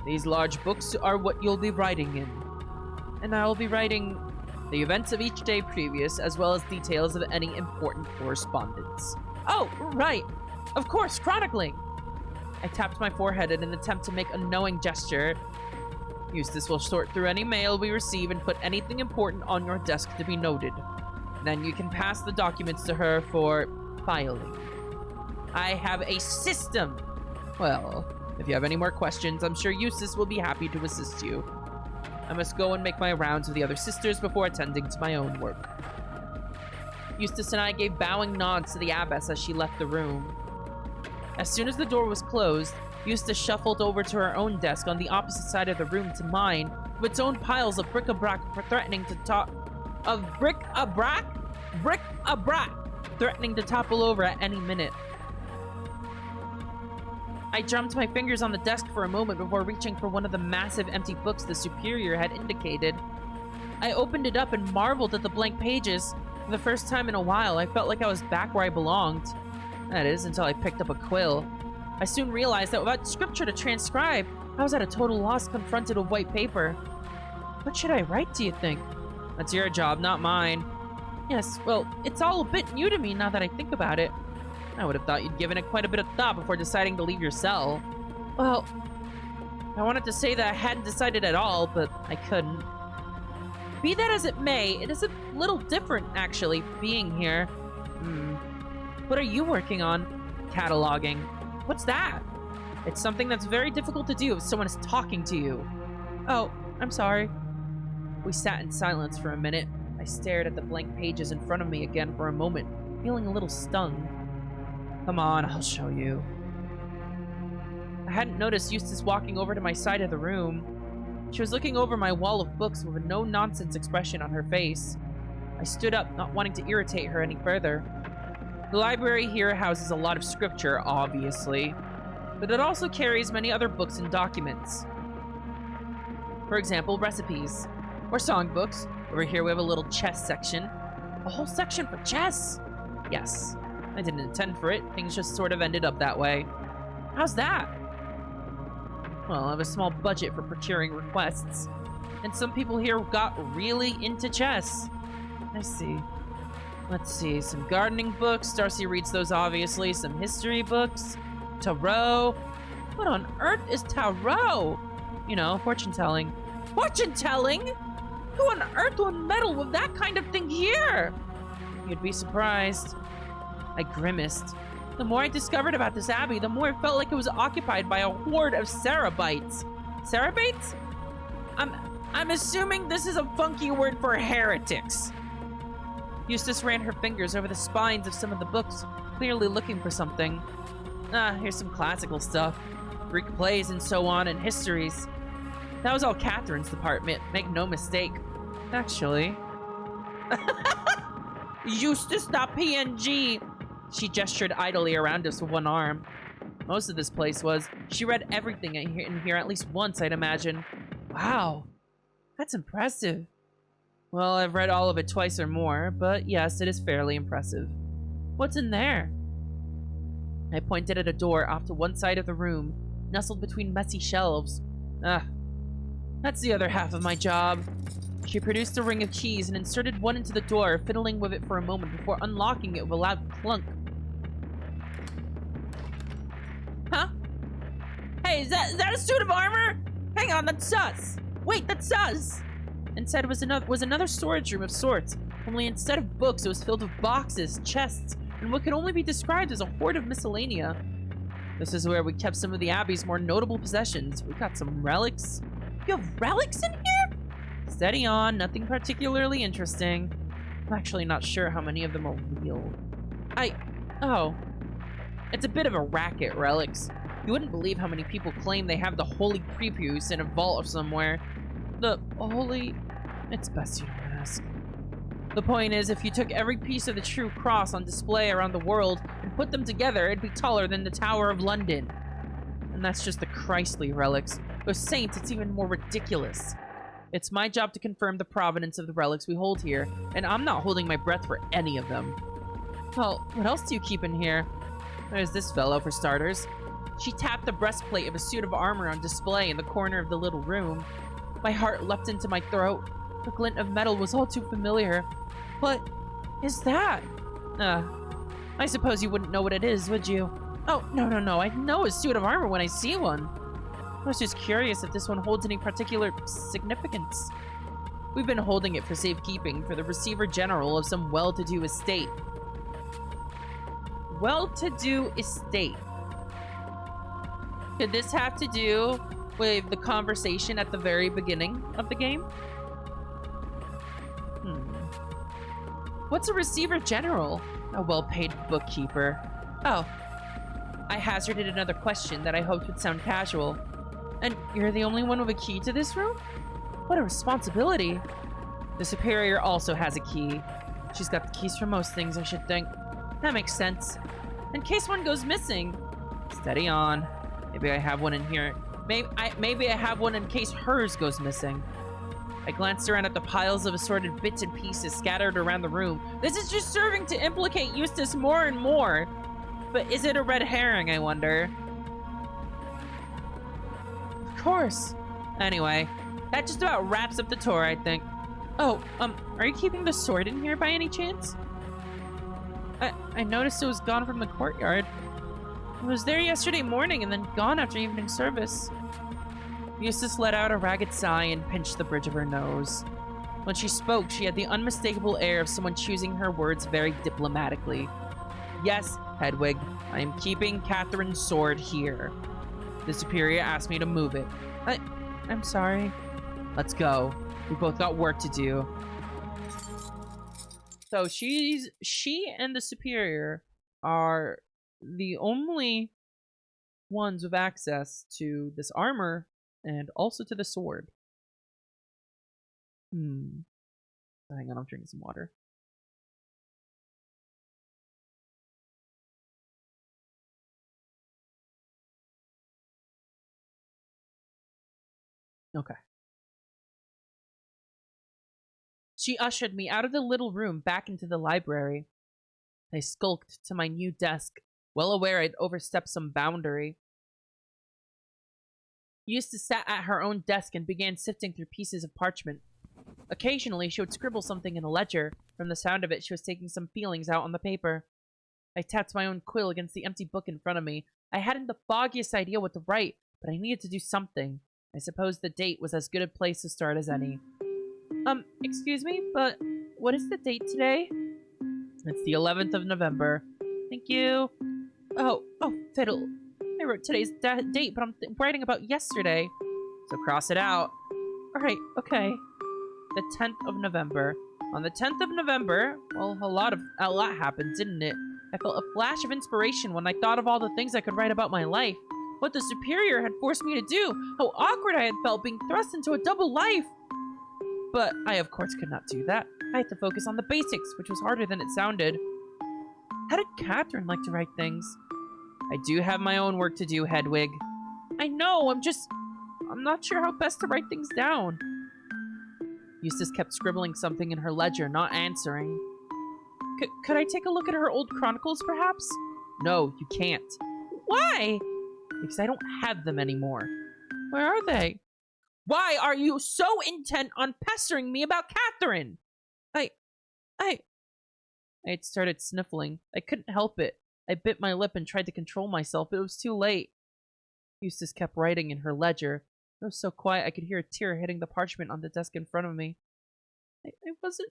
These large books are what you'll be writing in. And I will be writing the events of each day previous, as well as details of any important correspondence. Oh, right. Of course, chronicling. I tapped my forehead in an attempt to make a knowing gesture. Eustace will sort through any mail we receive and put anything important on your desk to be noted. Then you can pass the documents to her for filing. I have a system. Well, if you have any more questions, I'm sure Eustace will be happy to assist you. I must go and make my rounds with the other sisters before attending to my own work. Eustace and I gave bowing nods to the abbess as she left the room. As soon as the door was closed, Eustace shuffled over to her own desk on the opposite side of the room to mine, with its own piles of bric-a-brac threatening to threatening to topple over at any minute. I drummed my fingers on the desk for a moment before reaching for one of the massive empty books the superior had indicated. I opened it up and marveled at the blank pages. For the first time in a while, I felt like I was back where I belonged. That is, until I picked up a quill. I soon realized that without scripture to transcribe, I was at a total loss confronted with white paper. What should I write, do you think? That's your job, not mine. Yes, well, it's all a bit new to me now that I think about it. I would have thought you'd given it quite a bit of thought before deciding to leave your cell. Well, I wanted to say that I hadn't decided at all, but I couldn't. Be that as it may, it is a little different, actually, being here. What are you working on? Cataloging. What's that? It's something that's very difficult to do if someone is talking to you. Oh, I'm sorry. We sat in silence for a minute. I stared at the blank pages in front of me again for a moment, feeling a little stung. Come on, I'll show you. I hadn't noticed Eustace walking over to my side of the room. She was looking over my wall of books with a no-nonsense expression on her face. I stood up, not wanting to irritate her any further. The library here houses a lot of scripture, obviously, but it also carries many other books and documents. For example, recipes, or songbooks. Over here we have a little chess section. A whole section for chess? Yes. I didn't intend for it. Things just sort of ended up that way. How's that? Well, I have a small budget for procuring requests, and some people here got really into chess. I see. Let's see, some gardening books. Darcy reads those, obviously. Some history books. Tarot. What on earth is tarot? You know, fortune-telling. Fortune-telling? Who on earth would meddle with that kind of thing here? You'd be surprised. I grimaced. The more I discovered about this abbey, the more it felt like it was occupied by a horde of Cerabites. Cerabites? I'm assuming this is a funky word for heretics. Eustace ran her fingers over the spines of some of the books, clearly looking for something. Here's some classical stuff. Greek plays and so on, and histories. That was all Catherine's department, make no mistake. Actually... Eustace.png! She gestured idly around us with one arm. Most of this place was. She read everything in here at least once, I'd imagine. Wow. That's impressive. Well, I've read all of it twice or more, but yes, it is fairly impressive. What's in there? I pointed at a door off to one side of the room, nestled between messy shelves. That's the other half of my job. She produced a ring of keys and inserted one into the door, fiddling with it for a moment before unlocking it with a loud clunk. Huh? Hey, is that a suit of armor? Hang on, that's sus. Wait, that's sus. Inside was another storage room of sorts, only instead of books, it was filled with boxes, chests, and what could only be described as a hoard of miscellanea. This is where we kept some of the Abbey's more notable possessions. We got some relics. You have relics in here? Steady on, nothing particularly interesting. I'm actually not sure how many of them are real. Oh. It's a bit of a racket, relics. You wouldn't believe how many people claim they have the Holy Prepuce in a vault somewhere. The Holy... It's best you don't ask. The point is, if you took every piece of the true cross on display around the world and put them together, it'd be taller than the Tower of London. And that's just the Christly relics. Those saints, it's even more ridiculous. It's my job to confirm the provenance of the relics we hold here, and I'm not holding my breath for any of them. Well, what else do you keep in here? There's this fellow, for starters. She tapped the breastplate of a suit of armor on display in the corner of the little room. My heart leapt into my throat. The glint of metal was all too familiar. What is that? I suppose you wouldn't know what it is, would you? Oh, no. I know a suit of armor when I see one. I was just curious if this one holds any particular significance. We've been holding it for safekeeping for the Receiver General of some well-to-do estate. Well-to-do estate. Could this have to do with the conversation at the very beginning of the game? What's a receiver general? A well-paid bookkeeper. Oh. I hazarded another question that I hoped would sound casual. And you're the only one with a key to this room? What a responsibility. The superior also has a key. She's got the keys for most things, I should think. That makes sense. In case one goes missing. Steady on. Maybe I have one in here. Maybe I have one in case hers goes missing. I glanced around at the piles of assorted bits and pieces scattered around the room. This is just serving to implicate Eustace more and more. But is it a red herring, I wonder? Of course. Anyway, that just about wraps up the tour, I think. Oh, are you keeping the sword in here by any chance? I noticed it was gone from the courtyard. It was there yesterday morning and then gone after evening service. Eustace let out a ragged sigh and pinched the bridge of her nose. When she spoke, she had the unmistakable air of someone choosing her words very diplomatically. Yes, Hedwig, I am keeping Catherine's sword here. The superior asked me to move it. I'm sorry. Let's go. We both got work to do. So she and the superior are the only ones with access to this armor and also to the sword. Hang on, I'm drinking some water. Okay. She ushered me out of the little room back into the library. I skulked to my new desk, well aware I'd overstepped some boundary. Eustace sat at her own desk and began sifting through pieces of parchment. Occasionally, she would scribble something in a ledger. From the sound of it, she was taking some feelings out on the paper. I tapped my own quill against the empty book in front of me. I hadn't the foggiest idea what to write, but I needed to do something. I suppose the date was as good a place to start as any. Excuse me, but what is the date today? It's the 11th of November. Thank you. Oh, fiddle. I wrote today's date, but I'm writing about yesterday. So cross it out. Alright, okay. The 10th of November. On the 10th of November, well, a lot happened, didn't it? I felt a flash of inspiration when I thought of all the things I could write about my life. What the superior had forced me to do. How awkward I had felt being thrust into a double life. But I, of course, could not do that. I had to focus on the basics, which was harder than it sounded. How did Catherine like to write things? I do have my own work to do, Hedwig. I know, I'm not sure how best to write things down. Eustace kept scribbling something in her ledger, not answering. Could I take a look at her old chronicles, perhaps? No, you can't. Why? Because I don't have them anymore. Where are they? Why are you so intent on pestering me about Catherine? I had started sniffling. I couldn't help it. I bit my lip and tried to control myself, but it was too late. Eustace kept writing in her ledger. It was so quiet I could hear a tear hitting the parchment on the desk in front of me. I wasn't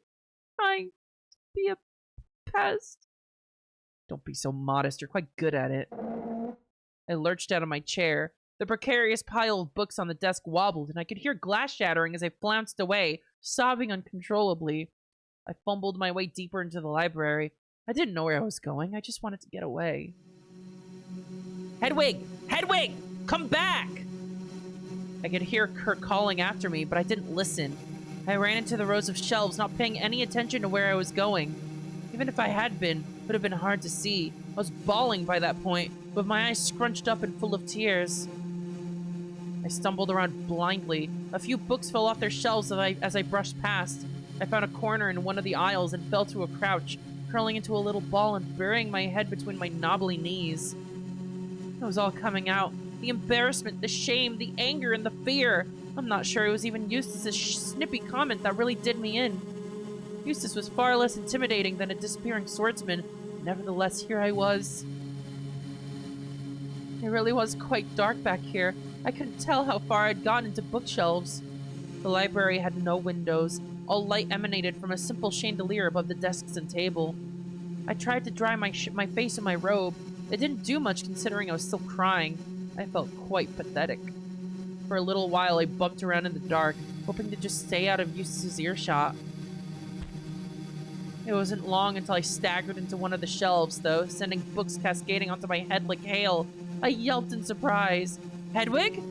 trying to be a pest. Don't be so modest. You're quite good at it. I lurched out of my chair. The precarious pile of books on the desk wobbled, and I could hear glass shattering as I flounced away, sobbing uncontrollably. I fumbled my way deeper into the library. I didn't know where I was going. I just wanted to get away. Hedwig! Hedwig! Come back! I could hear her calling after me, but I didn't listen. I ran into the rows of shelves, not paying any attention to where I was going. Even if I had been, it would have been hard to see. I was bawling by that point, with my eyes scrunched up and full of tears. I stumbled around blindly. A few books fell off their shelves as I brushed past. I found a corner in one of the aisles and fell to a crouch, curling into a little ball and burying my head between my knobbly knees. It was all coming out. The embarrassment, the shame, the anger, and the fear. I'm not sure it was even Eustace's snippy comment that really did me in. Eustace was far less intimidating than a disappearing swordsman. Nevertheless, here I was. It really was quite dark back here. I couldn't tell how far I'd gotten into bookshelves. The library had no windows. All light emanated from a simple chandelier above the desks and table. I tried to dry my face in my robe. It didn't do much considering I was still crying. I felt quite pathetic. For a little while, I bumped around in the dark, hoping to just stay out of Eustace's earshot. It wasn't long until I staggered into one of the shelves, though, sending books cascading onto my head like hail. I yelped in surprise. Hedwig?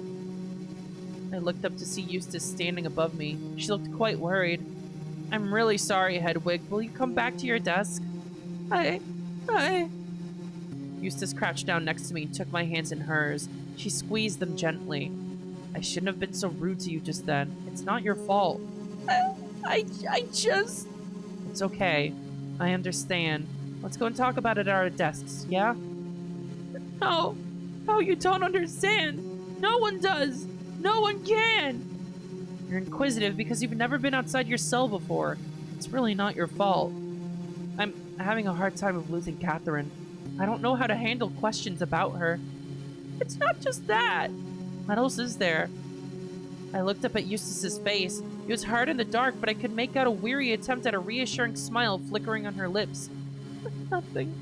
I looked up to see Eustace standing above me. She looked quite worried. I'm really sorry, Hedwig. Will you come back to your desk? I... Eustace crouched down next to me and took my hands in hers. She squeezed them gently. I shouldn't have been so rude to you just then. It's not your fault. I just... It's okay. I understand. Let's go and talk about it at our desks, yeah? No. No, you don't understand. No one does. No one can. You're inquisitive because you've never been outside your cell before. It's really not your fault. I'm having a hard time of losing Catherine. I don't know how to handle questions about her. It's not just that. What else is there? I looked up at Eustace's face. It was hard in the dark, but I could make out a weary attempt at a reassuring smile flickering on her lips. Nothing.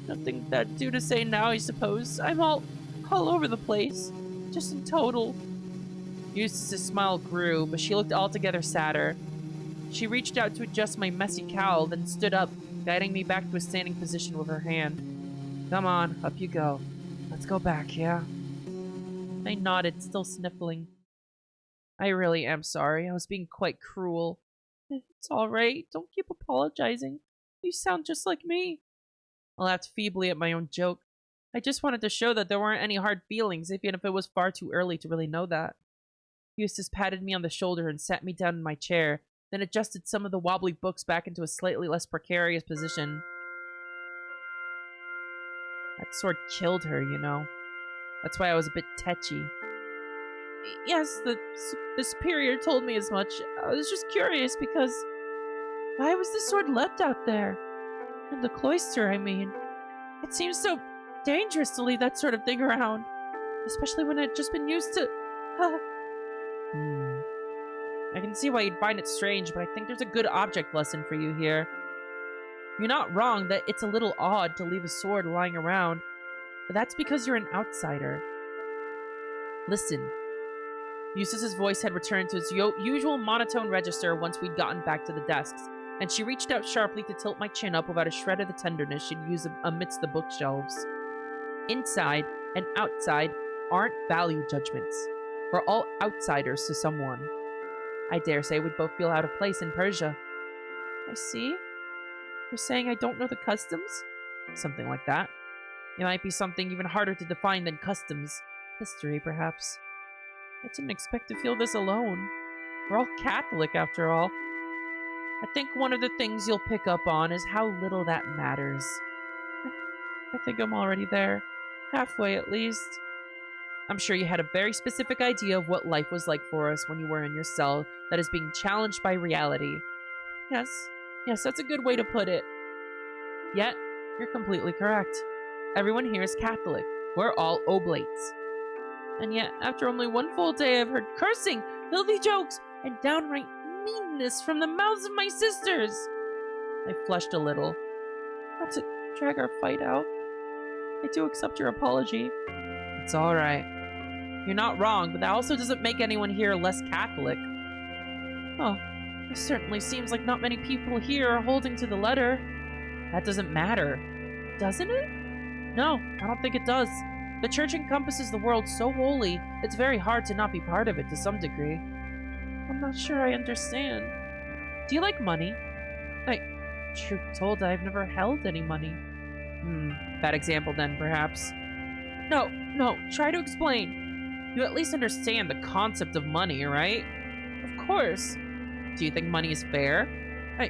Nothing that due to say now, I suppose. I'm all over the place. Just in total. Eustace's smile grew, but she looked altogether sadder. She reached out to adjust my messy cowl, then stood up, guiding me back to a standing position with her hand. Come on, up you go. Let's go back, yeah? I nodded, still sniffling. I really am sorry. I was being quite cruel. It's all right. Don't keep apologizing. You sound just like me. I laughed feebly at my own joke. I just wanted to show that there weren't any hard feelings, even if it was far too early to really know that. Eustace patted me on the shoulder and sat me down in my chair, then adjusted some of the wobbly books back into a slightly less precarious position. That sword killed her, you know. That's why I was a bit tetchy. Yes, the superior told me as much. I was just curious because... Why was the sword left out there? In the cloister, I mean. It seems so dangerous to leave that sort of thing around. Especially when it had just been used to... I can see why you'd find it strange, but I think there's a good object lesson for you here. You're not wrong that it's a little odd to leave a sword lying around, but that's because you're an outsider. Listen. Eustace's voice had returned to its usual monotone register once we'd gotten back to the desks, and she reached out sharply to tilt my chin up without a shred of the tenderness she'd used amidst the bookshelves. Inside and outside aren't value judgments. We're all outsiders to someone. I dare say we'd both feel out of place in Persia. I see. You're saying I don't know the customs? Something like that. It might be something even harder to define than customs. History, perhaps. I didn't expect to feel this alone. We're all Catholic, after all. I think one of the things you'll pick up on is how little that matters. I think I'm already there. Halfway, at least. I'm sure you had a very specific idea of what life was like for us when you were in your cell that is being challenged by reality. Yes, that's a good way to put it. Yet, you're completely correct. Everyone here is Catholic. We're all oblates. And yet, after only one full day, I've heard cursing, filthy jokes, and downright meanness from the mouths of my sisters. I flushed a little. Not to drag our fight out. I do accept your apology. It's all right. You're not wrong, but that also doesn't make anyone here less Catholic. Oh, it certainly seems like not many people here are holding to the letter. That doesn't matter. Doesn't it? No, I don't think it does. The church encompasses the world so wholly, it's very hard to not be part of it to some degree. I'm not sure I understand. Do you like money? Truth told, I've never held any money. Bad example then, perhaps. No, try to explain. You at least understand the concept of money, right? Of course. Do you think money is fair? I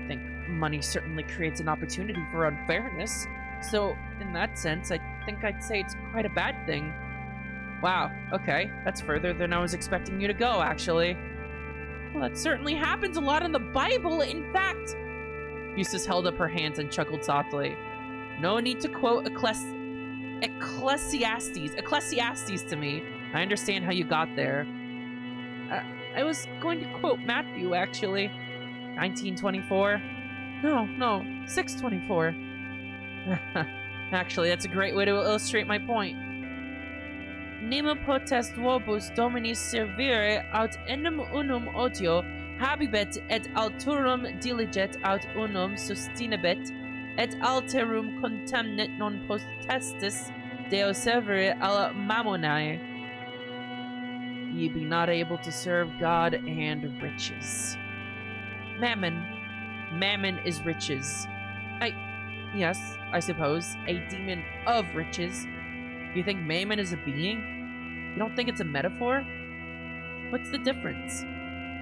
think money certainly creates an opportunity for unfairness. So, in that sense, I think I'd say it's quite a bad thing. Wow, okay. That's further than I was expecting you to go, actually. Well, that certainly happens a lot in the Bible, in fact. Eustace held up her hands and chuckled softly. No need to quote Ecclesiastes to me. I understand how you got there. I was going to quote Matthew, actually. 1924? No, 624. Actually, that's a great way to illustrate my point. nemo potest vobus Dominis servire aut enim unum otio habibet et alturum diliget aut unum sustinebet et alterum contemnet non potestis Deo servire alla mammonae. Ye be not able to serve God and riches. Mammon. Mammon is riches. Yes, I suppose. A demon of riches. You think Mammon is a being? You don't think it's a metaphor? What's the difference?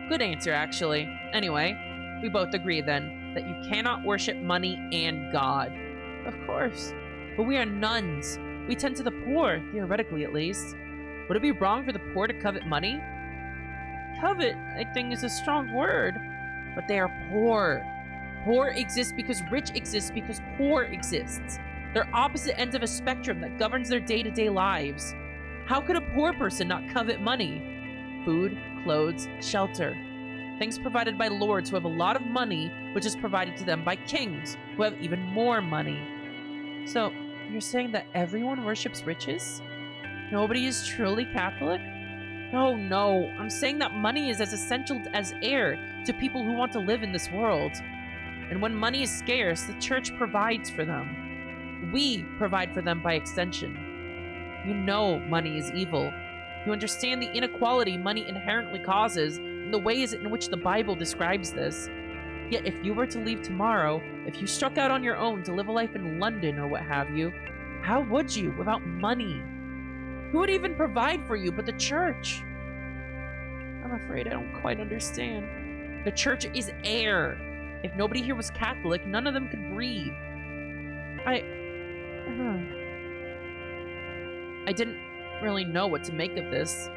Good answer, actually. Anyway, we both agree then that you cannot worship money and God. Of course. But we are nuns. We tend to the poor, theoretically at least. Would it be wrong for the poor to covet money? Covet, I think, is a strong word. But they are poor. Poor exists because rich exists because poor exists. They're opposite ends of a spectrum that governs their day-to-day lives. How could a poor person not covet money? Food, clothes, shelter. Things provided by lords who have a lot of money, which is provided to them by kings who have even more money. So, you're saying that everyone worships riches? Nobody is truly Catholic? No. I'm saying that money is as essential as air to people who want to live in this world. And when money is scarce, the church provides for them. We provide for them by extension. You know money is evil. You understand the inequality money inherently causes and the ways in which the Bible describes this. Yet if you were to leave tomorrow, if you struck out on your own to live a life in London or what have you, how would you without money? Who would even provide for you but the church? I'm afraid I don't quite understand. The church is air. If nobody here was Catholic, none of them could breathe. I didn't really know what to make of this.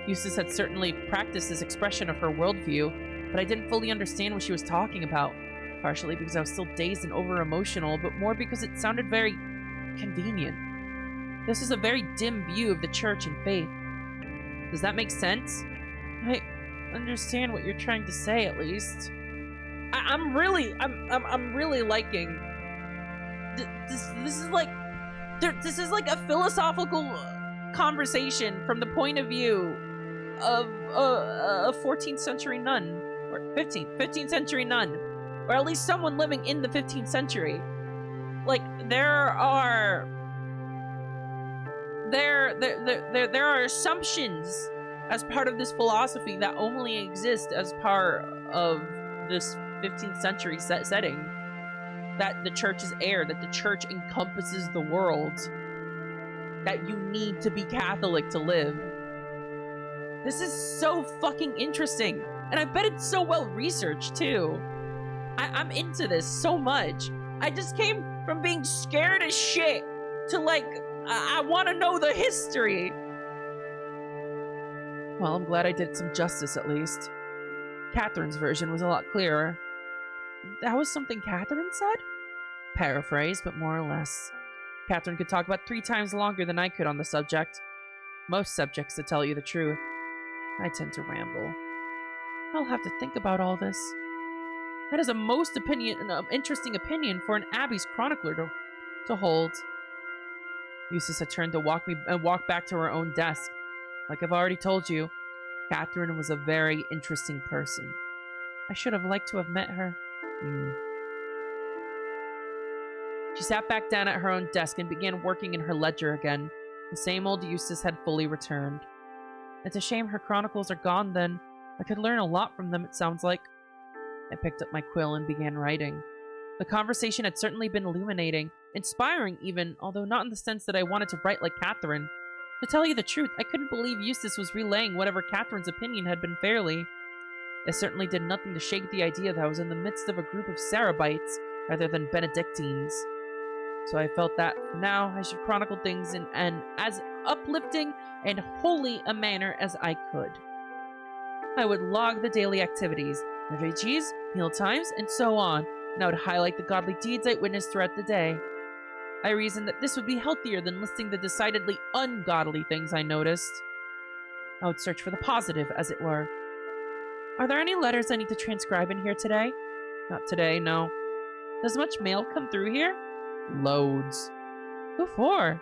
Eustace had certainly practiced this expression of her worldview, but I didn't fully understand what she was talking about. Partially because I was still dazed and over-emotional, but more because it sounded very convenient. This is a very dim view of the church and faith. Does that make sense? I understand what you're trying to say, at least. I'm really liking this is like a philosophical conversation from the point of view of a 14th century nun, or 15th century nun, or at least someone living in the 15th century. Like there are assumptions as part of this philosophy that only exist as part of this 15th century setting. That the church is air, that the church encompasses the world, that you need to be Catholic to live. This is so fucking interesting, and I bet it's so well researched too. I'm into this so much. I just came from being scared as shit to like, I want to know the history. Well, I'm glad I did some justice at least. Catherine's version was a lot clearer. That was something Catherine said? Paraphrase, but more or less. Catherine could talk about 3 times longer than I could on the subject. Most subjects, to tell you the truth. I tend to ramble. I'll have to think about all this. That is a most interesting opinion for an Abbey's chronicler to hold. Eustace had turned to walk back to her own desk. Like I've already told you, Catherine was a very interesting person. I should have liked to have met her. She sat back down at her own desk and began working in her ledger again. The same old Eustace had fully returned. It's a shame her chronicles are gone then. I could learn a lot from them, it sounds like. I picked up my quill and began writing. The conversation had certainly been illuminating, inspiring even, although not in the sense that I wanted to write like Catherine. To tell you the truth, I couldn't believe Eustace was relaying whatever Catherine's opinion had been fairly. It certainly did nothing to shake the idea that I was in the midst of a group of Sarabites rather than Benedictines. So I felt that, for now, I should chronicle things in an as uplifting and holy a manner as I could. I would log the daily activities, liturgies, meal times, and so on, and I would highlight the godly deeds I witnessed throughout the day. I reasoned that this would be healthier than listing the decidedly ungodly things I noticed. I would search for the positive, as it were. Are there any letters I need to transcribe in here today? Not today, no. Does much mail come through here? Loads. Who for?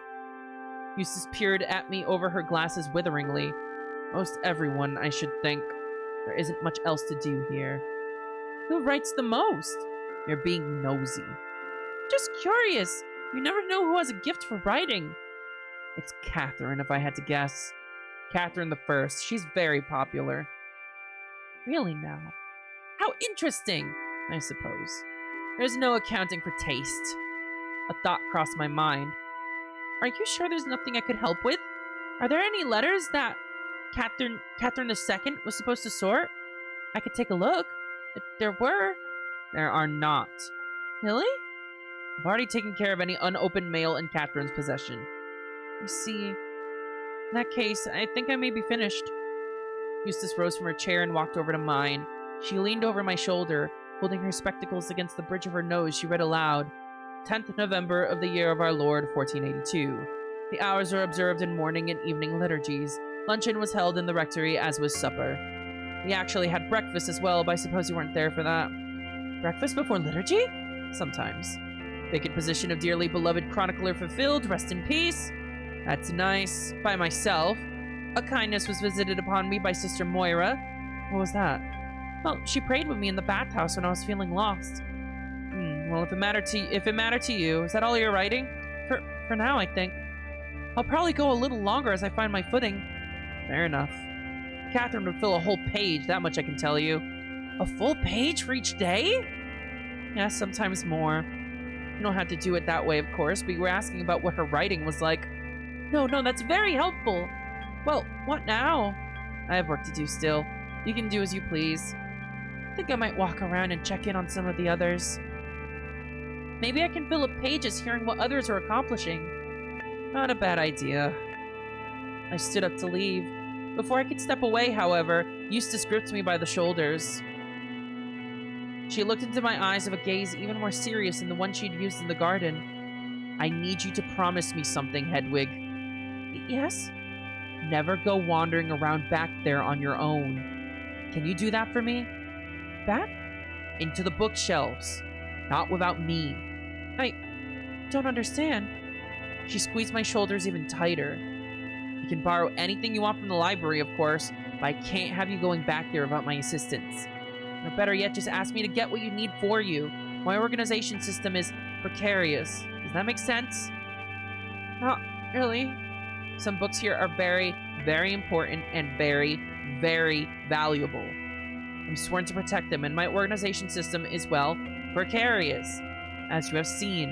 Eustace peered at me over her glasses witheringly. Most everyone, I should think. There isn't much else to do here. Who writes the most? You're being nosy. Just curious. You never know who has a gift for writing. It's Catherine, if I had to guess. Catherine the First. She's very popular. Really now? How interesting, I suppose. There's no accounting for taste. A thought crossed my mind. Are you sure there's nothing I could help with? Are there any letters that Catherine II was supposed to sort? I could take a look. If there were. There are not. Really? I've already taken care of any unopened mail in Catherine's possession. You see, in that case, I think I may be finished. Eustace rose from her chair and walked over to mine. She leaned over my shoulder. Holding her spectacles against the bridge of her nose, she read aloud, 10th November of the year of our Lord, 1482. The hours are observed in morning and evening liturgies. Luncheon was held in the rectory, as was supper. We actually had breakfast as well, but I suppose you weren't there for that. Breakfast before liturgy? Sometimes. Vacant position of dearly beloved chronicler fulfilled, rest in peace. That's nice. By myself. A kindness was visited upon me by Sister Moira. What was that? Well, she prayed with me in the bathhouse when I was feeling lost. Well, if it mattered to you, is that all you're writing? For now, I think. I'll probably go a little longer as I find my footing. Fair enough. Catherine would fill a whole page, that much I can tell you. A full page for each day? Yeah, sometimes more. You don't have to do it that way, of course, but you were asking about what her writing was like. No, that's very helpful. Well, what now? I have work to do still. You can do as you please. I think I might walk around and check in on some of the others. Maybe I can fill up pages hearing what others are accomplishing. Not a bad idea. I stood up to leave. Before I could step away, however, Eustace gripped me by the shoulders. She looked into my eyes with a gaze even more serious than the one she'd used in the garden. I need you to promise me something, Hedwig. Yes? Never go wandering around back there on your own. Can you do that for me? Back? Into the bookshelves. Not without me. I don't understand. She squeezed my shoulders even tighter. You can borrow anything you want from the library, of course, but I can't have you going back there without my assistance. Or better yet, just ask me to get what you need for you. My organization system is precarious. Does that make sense? Not really. Some books here are very, very important and very, very valuable. I'm sworn to protect them, and my organization system is, well, precarious, as you have seen.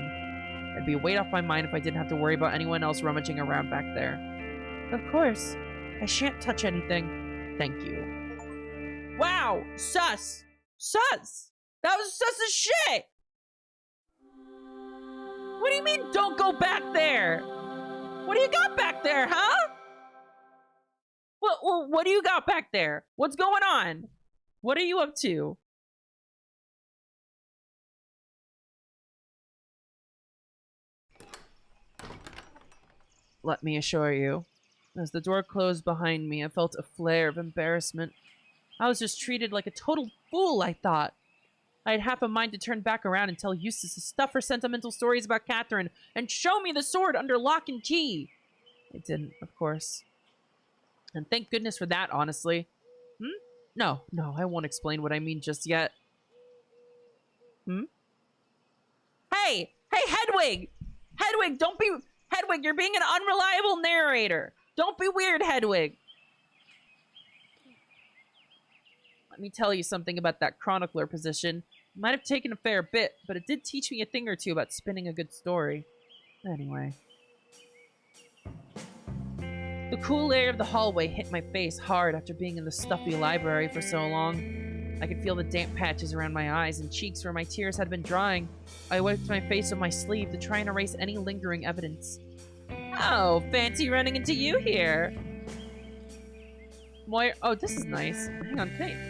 It'd be a weight off my mind if I didn't have to worry about anyone else rummaging around back there. Of course. I shan't touch anything. Thank you. Wow! Sus! Sus! That was sus as shit! What do you mean, don't go back there? What do you got back there, huh? What do you got back there? What's going on? What are you up to? Let me assure you. As the door closed behind me, I felt a flare of embarrassment. I was just treated like a total fool, I thought. I had half a mind to turn back around and tell Eustace to stuff her sentimental stories about Catherine and show me the sword under lock and key. I didn't, of course. And thank goodness for that, honestly. No, I won't explain what I mean just yet. Hey, Hedwig! Hedwig, don't be... Hedwig, you're being an unreliable narrator. Don't be weird, Hedwig. Let me tell you something about that chronicler position. It might have taken a fair bit, but it did teach me a thing or two about spinning a good story. Anyway. The cool air of the hallway hit my face hard after being in the stuffy library for so long. I could feel the damp patches around my eyes and cheeks where my tears had been drying. I wiped my face with my sleeve to try and erase any lingering evidence. Oh, fancy running into you here. Moira, oh, this is nice. Hang on, thanks.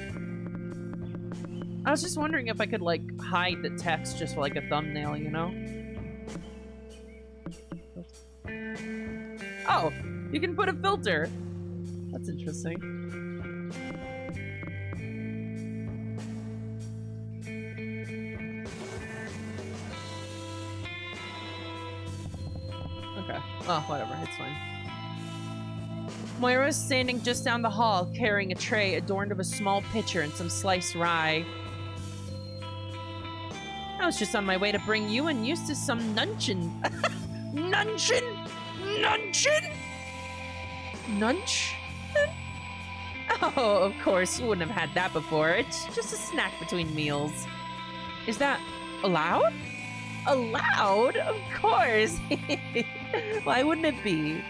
I was just wondering if I could, like, hide the text just for, like, a thumbnail, you know? Oh, you can put a filter. That's interesting. Okay. Oh, whatever. It's fine. Moira was standing just down the hall, carrying a tray adorned with a small pitcher and some sliced rye. I was just on my way to bring you and Eustace some nunchin. Nunchin? Nunchin? Nunch? Oh, of course, you wouldn't have had that before. It's just a snack between meals. Is that allowed? Allowed? Of course. Why wouldn't it be?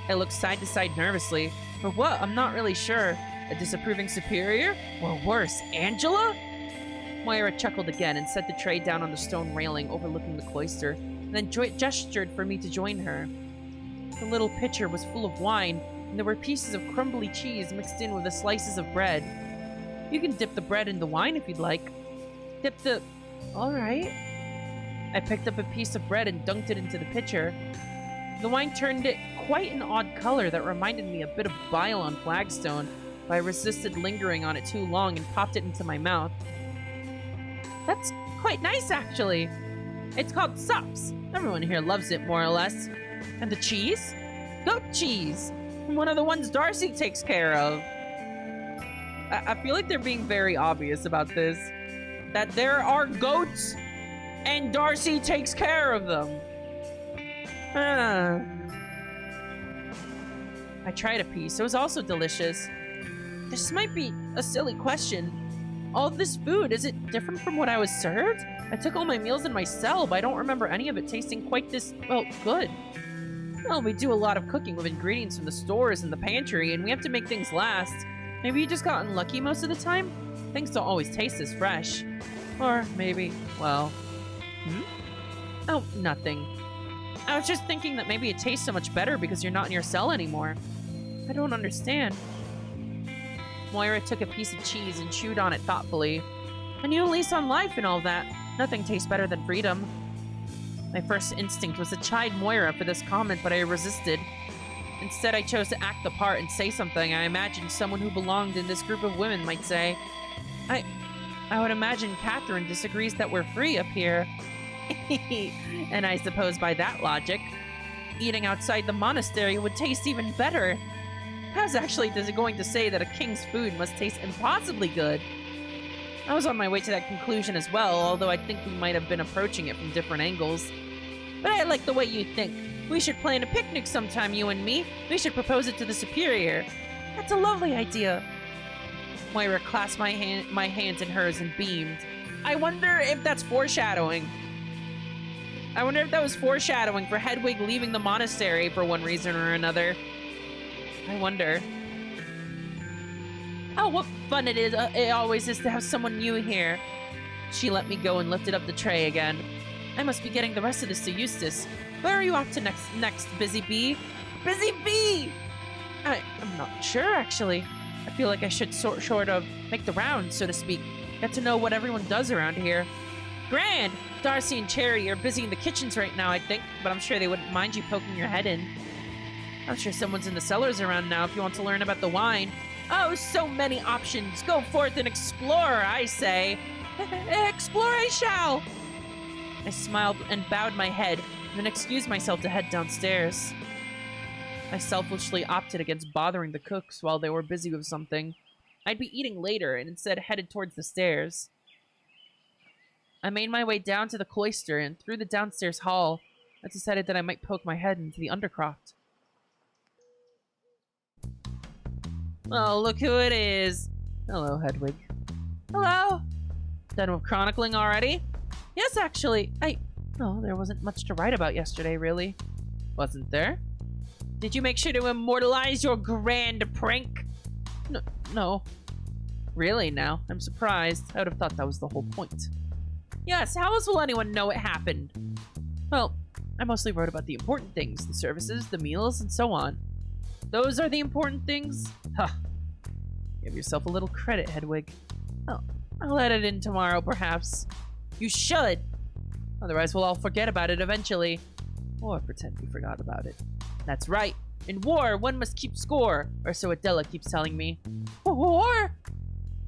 I looked side to side nervously. For what? I'm not really sure. A disapproving superior? Or worse, Angela? Moira chuckled again and set the tray down on the stone railing overlooking the cloister, and then gestured for me to join her. The little pitcher was full of wine, and there were pieces of crumbly cheese mixed in with the slices of bread. You can dip the bread in the wine if you'd like. Dip the... All right. I picked up a piece of bread and dunked it into the pitcher. The wine turned it quite an odd color that reminded me a bit of bile on flagstone, but I resisted lingering on it too long and popped it into my mouth. That's quite nice, actually. It's called sops. Everyone here loves it, more or less. And the cheese? Goat cheese. One of the ones Darcy takes care of. I feel like they're being very obvious about this. That there are goats, and Darcy takes care of them. I tried a piece. It was also delicious. This might be a silly question. All this food, is it different from what I was served? I took all my meals in my cell, but I don't remember any of it tasting quite this, well, good. Well, we do a lot of cooking with ingredients from the stores and the pantry, and we have to make things last. Maybe you just got unlucky most of the time? Things don't always taste as fresh. Or maybe, well... Oh, nothing. I was just thinking that maybe it tastes so much better because you're not in your cell anymore. I don't understand. Moira took a piece of cheese and chewed on it thoughtfully. A new lease on life and all that. Nothing tastes better than freedom. My first instinct was to chide Moira for this comment, but I resisted. Instead, I chose to act the part and say something I imagined someone who belonged in this group of women might say. I would imagine Catherine disagrees that we're free up here. And I suppose by that logic, eating outside the monastery would taste even better. I was actually going to say that a king's food must taste impossibly good. I was on my way to that conclusion as well, although I think we might have been approaching it from different angles. But I like the way you think. We should plan a picnic sometime, you and me. We should propose it to the superior. That's a lovely idea. Moira clasped my hands in hers and beamed. I wonder if that's foreshadowing. I wonder if that was foreshadowing for Hedwig leaving the monastery for one reason or another. I wonder. Oh, what fun it always is to have someone new here. She let me go and lifted up the tray again. I must be getting the rest of this to Eustace. Where are you off to next, Busy Bee? Busy Bee! I'm not sure, actually. I feel like I should sort of make the rounds, so to speak. Get to know what everyone does around here. Grand! Darcy and Charity are busy in the kitchens right now, I think, but I'm sure they wouldn't mind you poking your head in. I'm sure someone's in the cellars around now if you want to learn about the wine. Oh, so many options. Go forth and explore, I say. Explore I shall. I smiled and bowed my head, and then excused myself to head downstairs. I selfishly opted against bothering the cooks while they were busy with something. I'd be eating later, and instead headed towards the stairs. I made my way down to the cloister, and through the downstairs hall, I decided that I might poke my head into the undercroft. Oh, look who it is. Hello, Hedwig. Hello. Done with chronicling already? Yes, actually. Oh, there wasn't much to write about yesterday, really. Wasn't there? Did you make sure to immortalize your grand prank? No. Really now? I'm surprised. I would have thought that was the whole point. Yes, how else will anyone know it happened? Well, I mostly wrote about the important things. The services, the meals, and so on. Those are the important things? Huh. Give yourself a little credit, Hedwig. Oh, I'll add it in tomorrow, perhaps. You should! Otherwise, we'll all forget about it eventually. Or pretend we forgot about it. That's right. In war, one must keep score, or so Adela keeps telling me. War?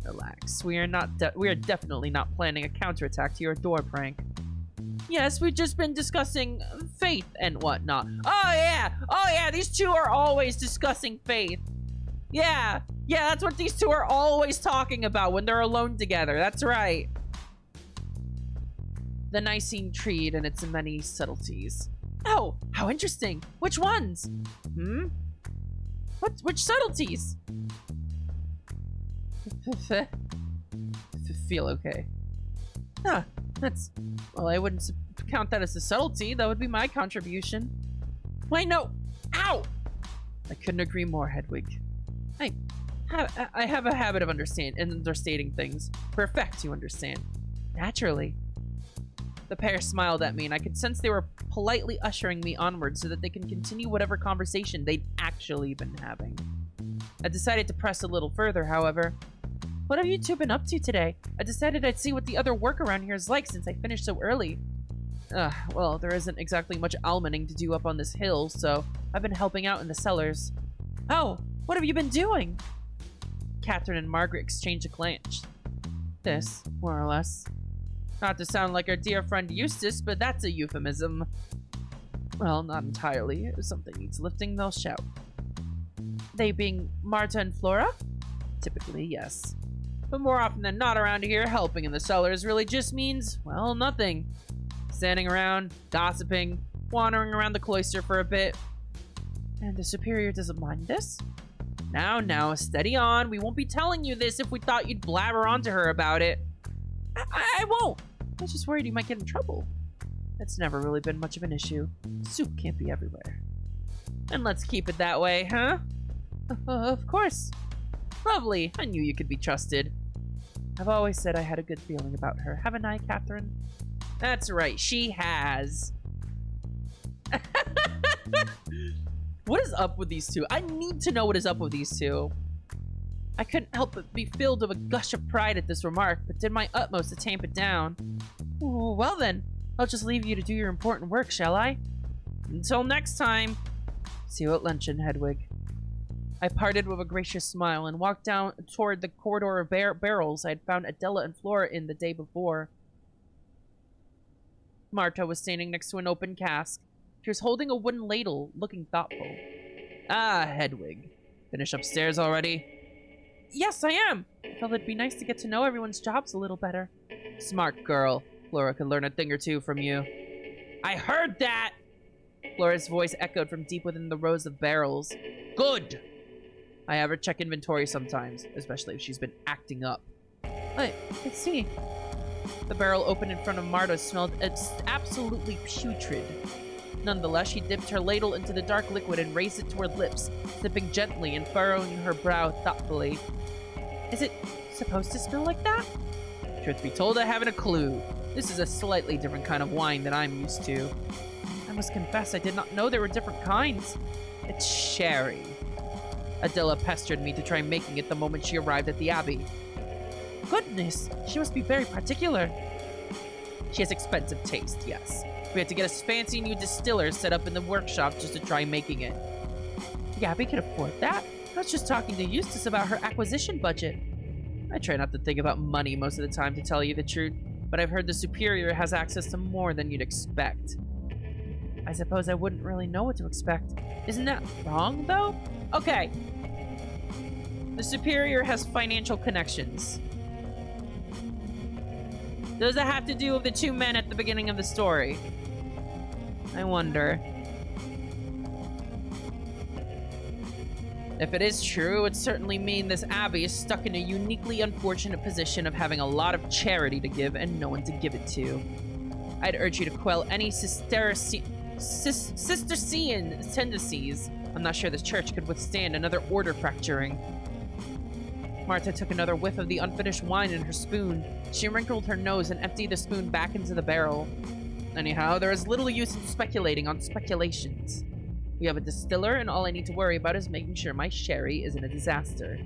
Relax. We are definitely not planning a counterattack to your door prank. Yes, we've just been discussing faith and whatnot. Oh yeah, these two are always discussing faith. Yeah, that's what these two are always talking about when they're alone together. That's right. The Nicene Creed and its many subtleties. Oh, how interesting. Which ones? Which subtleties? Feel okay. Well, I wouldn't count that as a subtlety. That would be my contribution. Wait, no. Ow! I couldn't agree more, Hedwig. I have a habit of understating things. For effect, you understand. Naturally. The pair smiled at me, and I could sense they were politely ushering me onward so that they can continue whatever conversation they'd actually been having. I decided to press a little further, however. What have you two been up to today? I decided I'd see what the other work around here is like since I finished so early. Well, there isn't exactly much almoning to do up on this hill, so I've been helping out in the cellars. Oh, what have you been doing? Catherine and Margaret exchanged a glance. This, more or less. Not to sound like our dear friend Eustace, but that's a euphemism. Well, not entirely. If something needs lifting, they'll shout. They being Marta and Flora? Typically, yes. But more often than not around here, helping in the cellars really just means, well, nothing. Standing around, gossiping, wandering around the cloister for a bit. And the Superior doesn't mind this? Now, steady on. We won't be telling you this if we thought you'd blabber onto her about it. I won't. I was just worried you might get in trouble. That's never really been much of an issue. Soup can't be everywhere. And let's keep it that way, huh? Of course. Lovely. I knew you could be trusted. I've always said I had a good feeling about her. Haven't I, Catherine? That's right. She has. What is up with these two? I need to know what is up with these two. I couldn't help but be filled with a gush of pride at this remark, but did my utmost to tamp it down. Well then, I'll just leave you to do your important work, shall I? Until next time. See you at luncheon, Hedwig. I parted with a gracious smile and walked down toward the corridor of barrels I had found Adela and Flora in the day before. Marta was standing next to an open cask. She was holding a wooden ladle, looking thoughtful. Ah, Hedwig. Finish upstairs already? Yes, I am. I felt it'd be nice to get to know everyone's jobs a little better. Smart girl. Flora could learn a thing or two from you. I heard that! Flora's voice echoed from deep within the rows of barrels. Good! I have her check inventory sometimes, especially if she's been acting up. I see. The barrel opened in front of Marta smelled absolutely putrid. Nonetheless, she dipped her ladle into the dark liquid and raised it to her lips, sipping gently and furrowing her brow thoughtfully. Is it supposed to smell like that? Truth be told, I haven't a clue. This is a slightly different kind of wine than I'm used to. I must confess, I did not know there were different kinds. It's sherry. Adela pestered me to try making it the moment she arrived at the Abbey. Goodness, she must be very particular. She has expensive taste, yes. We had to get a fancy new distiller set up in the workshop just to try making it. The Abbey could afford that? I was just talking to Eustace about her acquisition budget. I try not to think about money most of the time, to tell you the truth, but I've heard the Superior has access to more than you'd expect. I suppose I wouldn't really know what to expect. Isn't that wrong, though? Okay. The Superior has financial connections. Does that have to do with the two men at the beginning of the story? I wonder. If it is true, it would certainly mean this Abbey is stuck in a uniquely unfortunate position of having a lot of charity to give and no one to give it to. I'd urge you to quell any Cistercian tendencies. I'm not sure this church could withstand another order fracturing. Marta took another whiff of the unfinished wine in her spoon. She wrinkled her nose and emptied the spoon back into the barrel. Anyhow, there is little use in speculating on speculations. We have a distiller, and all I need to worry about is making sure my sherry isn't a disaster.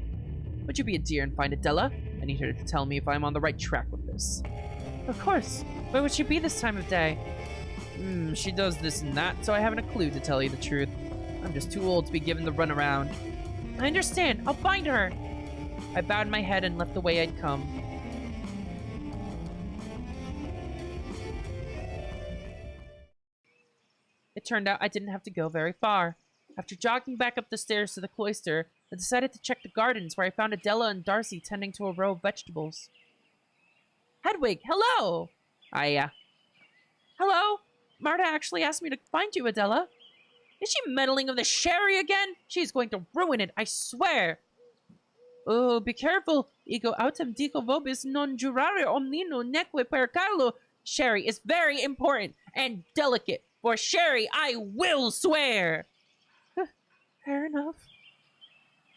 Would you be a dear and find Adela? I need her to tell me if I'm on the right track with this. Of course. Where would she be this time of day? She does this and that, so I haven't a clue, to tell you the truth. I'm just too old to be given the runaround. I understand. I'll find her. I bowed my head and left the way I'd come. It turned out I didn't have to go very far. After jogging back up the stairs to the cloister, I decided to check the gardens, where I found Adela and Darcy tending to a row of vegetables. Hedwig, hello! Hello? Marta actually asked me to find you, Adela. Is she meddling with the sherry again? She's going to ruin it, I swear. Oh, be careful. Ego autem dico vobis non jurare omnino neque per Carlo. Sherry is very important and delicate. For sherry, I will swear. Fair enough.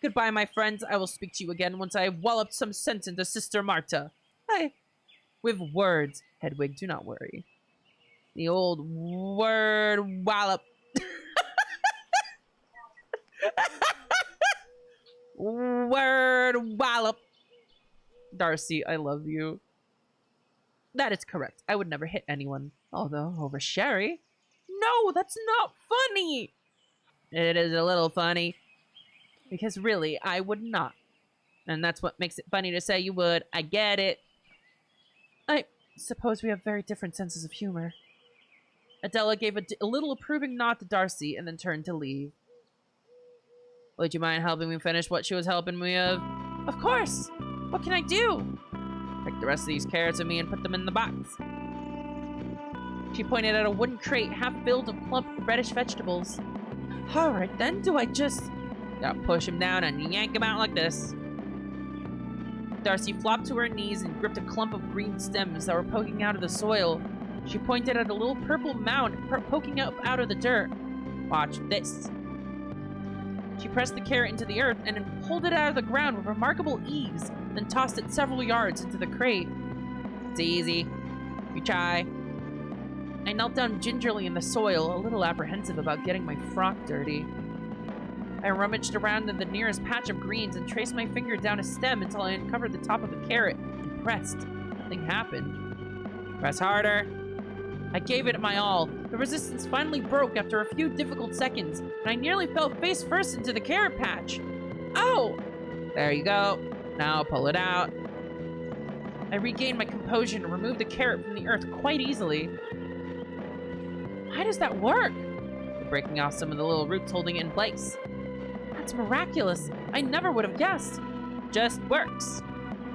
Goodbye, my friends. I will speak to you again once I have walloped some sense into Sister Marta. With words, Hedwig, do not worry. The old word wallop. Word wallop. Darcy, I love you. That is correct. I would never hit anyone. Although, over sherry? No, that's not funny. It is a little funny. Because really, I would not. And that's what makes it funny to say you would. I get it. I suppose we have very different senses of humor. Adela gave a little approving nod to Darcy and then turned to leave. Would you mind helping me finish what she was helping me with? Of course! What can I do? Take the rest of these carrots with me and put them in the box. She pointed at a wooden crate half filled with plump reddish vegetables. Alright then, do I just... Gotta push him down and yank him out like this. Darcy flopped to her knees and gripped a clump of green stems that were poking out of the soil. She pointed at a little purple mound poking up out of the dirt. Watch this. She pressed the carrot into the earth and then pulled it out of the ground with remarkable ease, then tossed it several yards into the crate. It's easy. You try. I knelt down gingerly in the soil, a little apprehensive about getting my frock dirty. I rummaged around in the nearest patch of greens and traced my finger down a stem until I uncovered the top of the carrot and pressed. Nothing happened. Press harder. I gave it my all. The resistance finally broke after a few difficult seconds, and I nearly fell face first into the carrot patch. Oh! There you go. Now pull it out. I regained my composure and removed the carrot from the earth quite easily. How does that work? You're breaking off some of the little roots holding it in place. That's miraculous. I never would have guessed. Just works.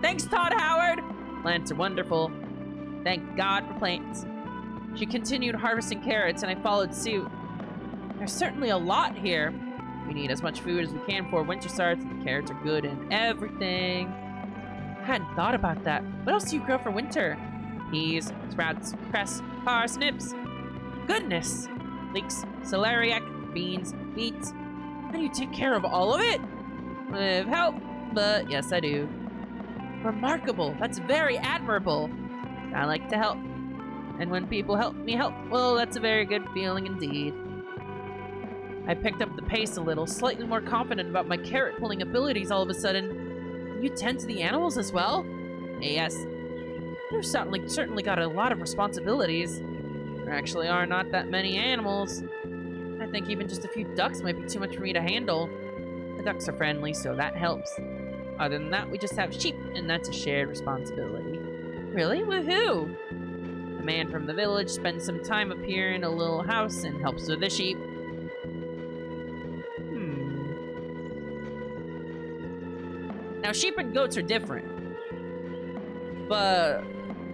Thanks, Todd Howard! Plants are wonderful. Thank God for plants. She continued harvesting carrots, and I followed suit. There's certainly a lot here. We need as much food as we can before winter starts, and the carrots are good and everything. I hadn't thought about that. What else do you grow for winter? Peas, sprouts, cress, parsnips. Goodness! Leeks, celeriac, beans, beets. How do you take care of all of it? With help, but yes, I do. Remarkable. That's very admirable. I like to help. And when people help me help, well, that's a very good feeling indeed. I picked up the pace a little, slightly more confident about my carrot-pulling abilities all of a sudden. You tend to the animals as well? Yes. You've certainly got a lot of responsibilities. There actually are not that many animals. I think even just a few ducks might be too much for me to handle. The ducks are friendly, so that helps. Other than that, we just have sheep, and that's a shared responsibility. Really? With who? A man from the village spends some time up here in a little house and helps with the sheep. Now, sheep and goats are different. But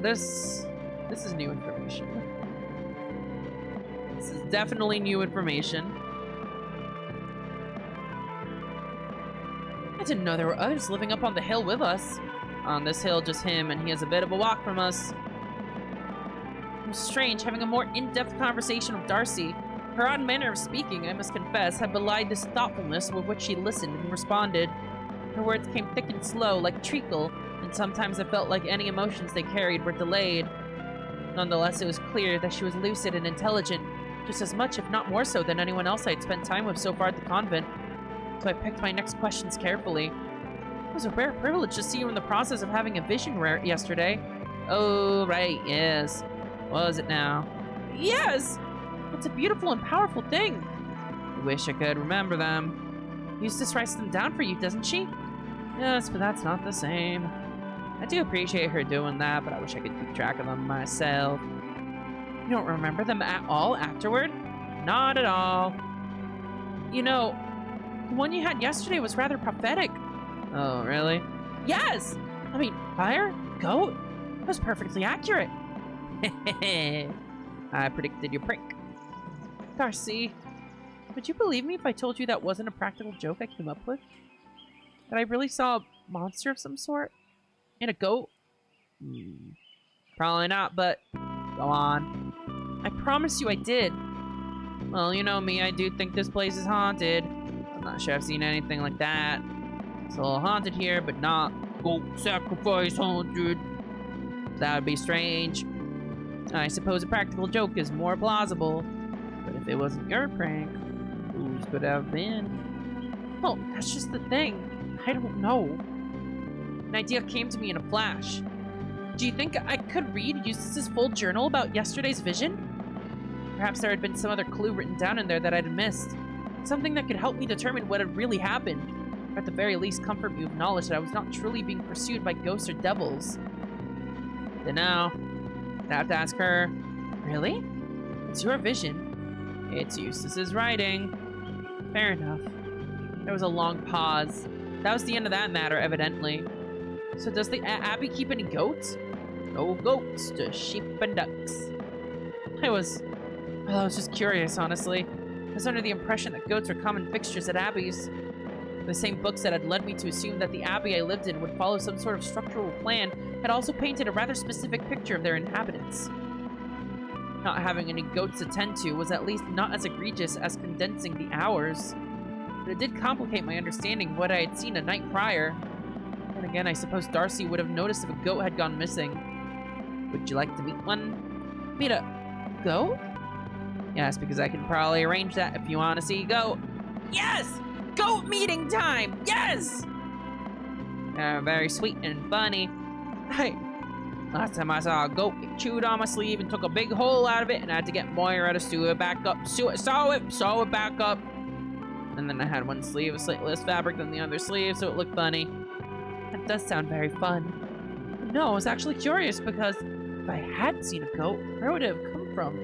this is new information. This is definitely new information. I didn't know there were others living up on the hill with us. On this hill, just him, and he has a bit of a walk from us. It was strange having a more in-depth conversation with Darcy. Her odd manner of speaking, I must confess, had belied this thoughtfulness with which she listened and responded. Her words came thick and slow, like treacle, and sometimes I felt like any emotions they carried were delayed. Nonetheless, it was clear that she was lucid and intelligent, just as much, if not more so, than anyone else I had spent time with so far at the convent. So I picked my next questions carefully. It was a rare privilege to see you in the process of having a vision yesterday. Oh, right, yes. Was it now? Yes! It's a beautiful and powerful thing. I wish I could remember them. Eustace writes them down for you, doesn't she? Yes, but that's not the same. I do appreciate her doing that, but I wish I could keep track of them myself. You don't remember them at all afterward? not at all. You know, the one you had yesterday was rather prophetic. Oh, really? Yes! I mean, fire? Goat? That was perfectly accurate. I predicted your prank. Darcy, would you believe me if I told you that wasn't a practical joke I came up with? That I really saw a monster of some sort? And a goat? Probably not, but go on. I promise you I did. Well, you know me, I do think this place is haunted. I'm not sure I've seen anything like that. It's a little haunted here, but not goat sacrifice haunted. That would be strange. I suppose a practical joke is more plausible. But if it wasn't your prank, whose could have been? Well, that's just the thing. I don't know. An idea came to me in a flash. Do you think I could read Eustace's full journal about yesterday's vision? Perhaps there had been some other clue written down in there that I'd missed. Something that could help me determine what had really happened. Or at the very least, comfort me with knowledge that I was not truly being pursued by ghosts or devils. Then now, I have to ask her, really? It's your vision. It's Eustace's writing. Fair enough. There was a long pause. That was the end of that matter, evidently. So does the Abbey keep any goats? No goats, just sheep and ducks. I was just curious, honestly. I was under the impression that goats were common fixtures at abbeys. The same books that had led me to assume that the abbey I lived in would follow some sort of structural plan had also painted a rather specific picture of their inhabitants. Not having any goats to tend to was at least not as egregious as condensing the hours. But it did complicate my understanding of what I had seen a night prior. And again, I suppose Darcy would have noticed if a goat had gone missing. Would you like to meet one? Meet a goat? Yes, because I can probably arrange that if you want to see a goat. Yes! Goat meeting time! Yes! Very sweet and funny. Hey, last time I saw a goat, it chewed on my sleeve and took a big hole out of it, and I had to get Moira to sew it back up. Sew it back up. And then I had one sleeve of slitless fabric than the other sleeve, so it looked funny. That does sound very fun. No, I was actually curious because if I had seen a goat, where would it have come from?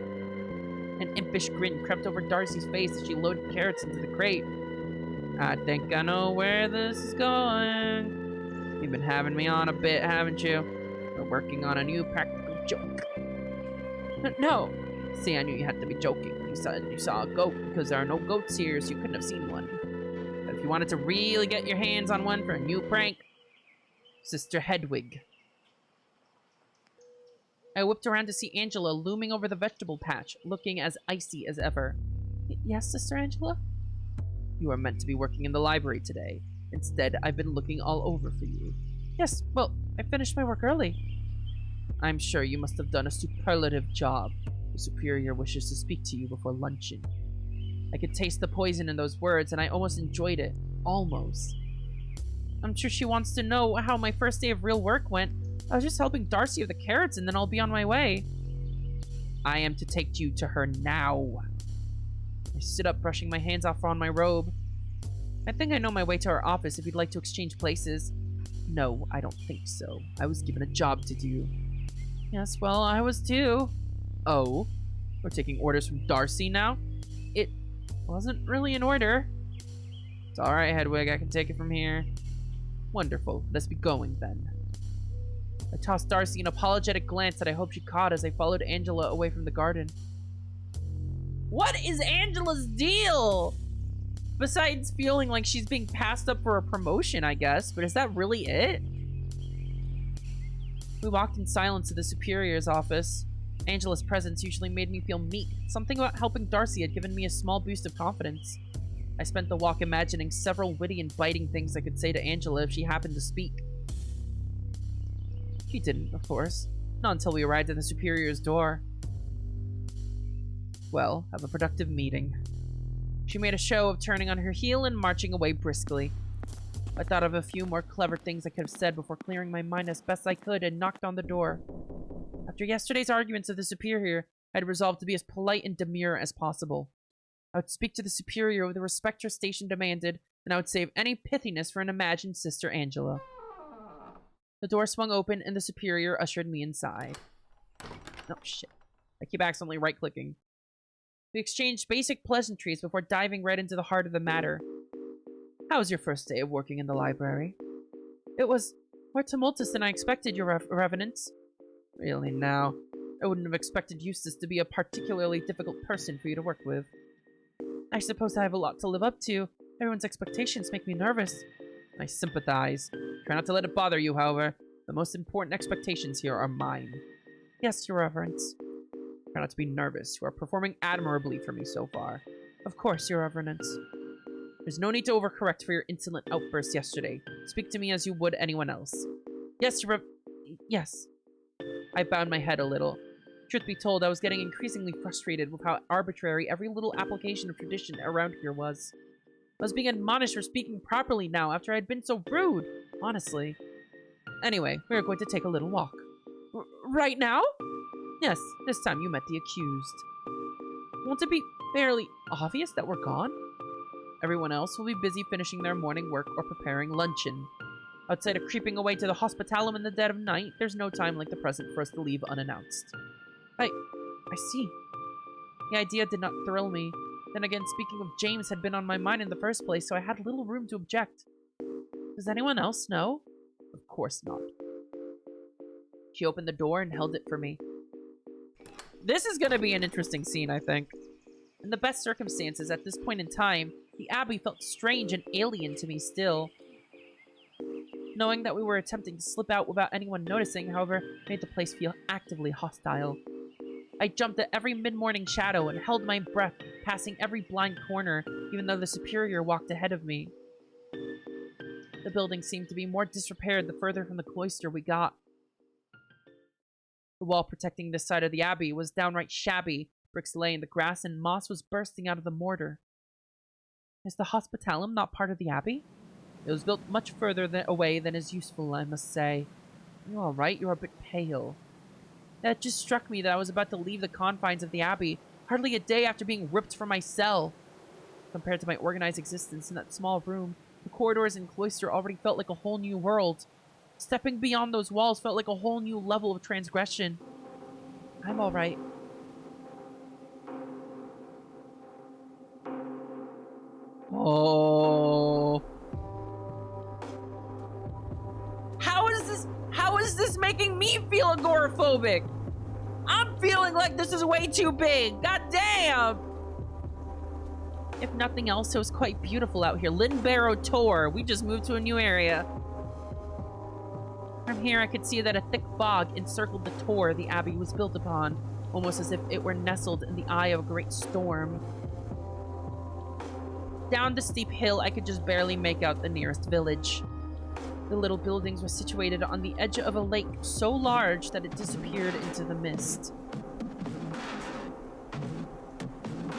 An impish grin crept over Darcy's face as she loaded carrots into the crate. I think I know where this is going. You've been having me on a bit, haven't you? We're working on a new practical joke. No. See, I knew you had to be joking when you said you saw a goat, because there are no goats here, so you couldn't have seen one. But if you wanted to really get your hands on one for a new prank, Sister Hedwig. I whipped around to see Angela looming over the vegetable patch, looking as icy as ever. Yes, Sister Angela? You are meant to be working in the library today. Instead, I've been looking all over for you. Yes, well, I finished my work early. I'm sure you must have done a superlative job. The Superior wishes to speak to you before luncheon. I could taste the poison in those words, and I almost enjoyed it. Almost. I'm sure she wants to know how my first day of real work went. I was just helping Darcy with the carrots, and then I'll be on my way. I am to take you to her now. I stood up, brushing my hands off on my robe. I think I know my way to her office if you'd like to exchange places. No, I don't think so. I was given a job to do. Yes, well, I was too. Oh? We're taking orders from Darcy now? It wasn't really an order. It's alright, Hedwig. I can take it from here. Wonderful. Let's be going, then. I tossed Darcy an apologetic glance that I hoped she caught as I followed Angela away from the garden. What is Angela's deal? Besides feeling like she's being passed up for a promotion, I guess. But is that really it? We walked in silence to the Superior's office. Angela's presence usually made me feel meek. Something about helping Darcy had given me a small boost of confidence. I spent the walk imagining several witty and biting things I could say to Angela if she happened to speak. She didn't, of course. Not until we arrived at the Superior's door. Well, have a productive meeting. She made a show of turning on her heel and marching away briskly. I thought of a few more clever things I could have said before clearing my mind as best I could and knocked on the door. After yesterday's arguments with the Superior, I had resolved to be as polite and demure as possible. I would speak to the Superior with the respect her station demanded, and I would save any pithiness for an imagined Sister Angela. The door swung open, and the Superior ushered me inside. Oh, shit. I keep accidentally right-clicking. We exchanged basic pleasantries before diving right into the heart of the matter. How was your first day of working in the library? It was more tumultuous than I expected, Your Revenance. Really, now? I wouldn't have expected Eustace to be a particularly difficult person for you to work with. I suppose I have a lot to live up to. Everyone's expectations make me nervous. I sympathize. Try not to let it bother you, however. The most important expectations here are mine. Yes, Your Reverence. Try not to be nervous. You are performing admirably for me so far. Of course, Your Reverence. There's no need to overcorrect for your insolent outburst yesterday. Speak to me as you would anyone else. Yes, Yes. I bowed my head a little. Truth be told, I was getting increasingly frustrated with how arbitrary every little application of tradition around here was. I was being admonished for speaking properly now after I had been so rude, honestly. Anyway, we are going to take a little walk. Right now? Yes, this time you met the accused. Won't it be fairly obvious that we're gone? Everyone else will be busy finishing their morning work or preparing luncheon. Outside of creeping away to the hospitalum in the dead of night, there's no time like the present for us to leave unannounced. I see. The idea did not thrill me. Then again, speaking of James had been on my mind in the first place, so I had little room to object. Does anyone else know? Of course not. She opened the door and held it for me. This is going to be an interesting scene, I think. In the best circumstances, at this point in time, the Abbey felt strange and alien to me still. Knowing that we were attempting to slip out without anyone noticing, however, made the place feel actively hostile. I jumped at every mid-morning shadow and held my breath, passing every blind corner, even though the Superior walked ahead of me. The building seemed to be more disrepaired the further from the cloister we got. The wall protecting this side of the Abbey was downright shabby. Bricks lay in the grass and moss was bursting out of the mortar. Is the hospitalum not part of the Abbey? It was built much further away than is useful, I must say. You all right? You're a bit pale. That just struck me that I was about to leave the confines of the Abbey, hardly a day after being ripped from my cell. Compared to my organized existence in that small room, the corridors and cloister already felt like a whole new world. Stepping beyond those walls felt like a whole new level of transgression. I'm all right. Oh. How is this making me feel agoraphobic? I'm feeling like this is way too big. God damn. If nothing else, it was quite beautiful out here. Lyra Tor. We just moved to a new area. From here, I could see that a thick fog encircled the tor the Abbey was built upon, almost as if it were nestled in the eye of a great storm. Down the steep hill, I could just barely make out the nearest village. The little buildings were situated on the edge of a lake so large that it disappeared into the mist.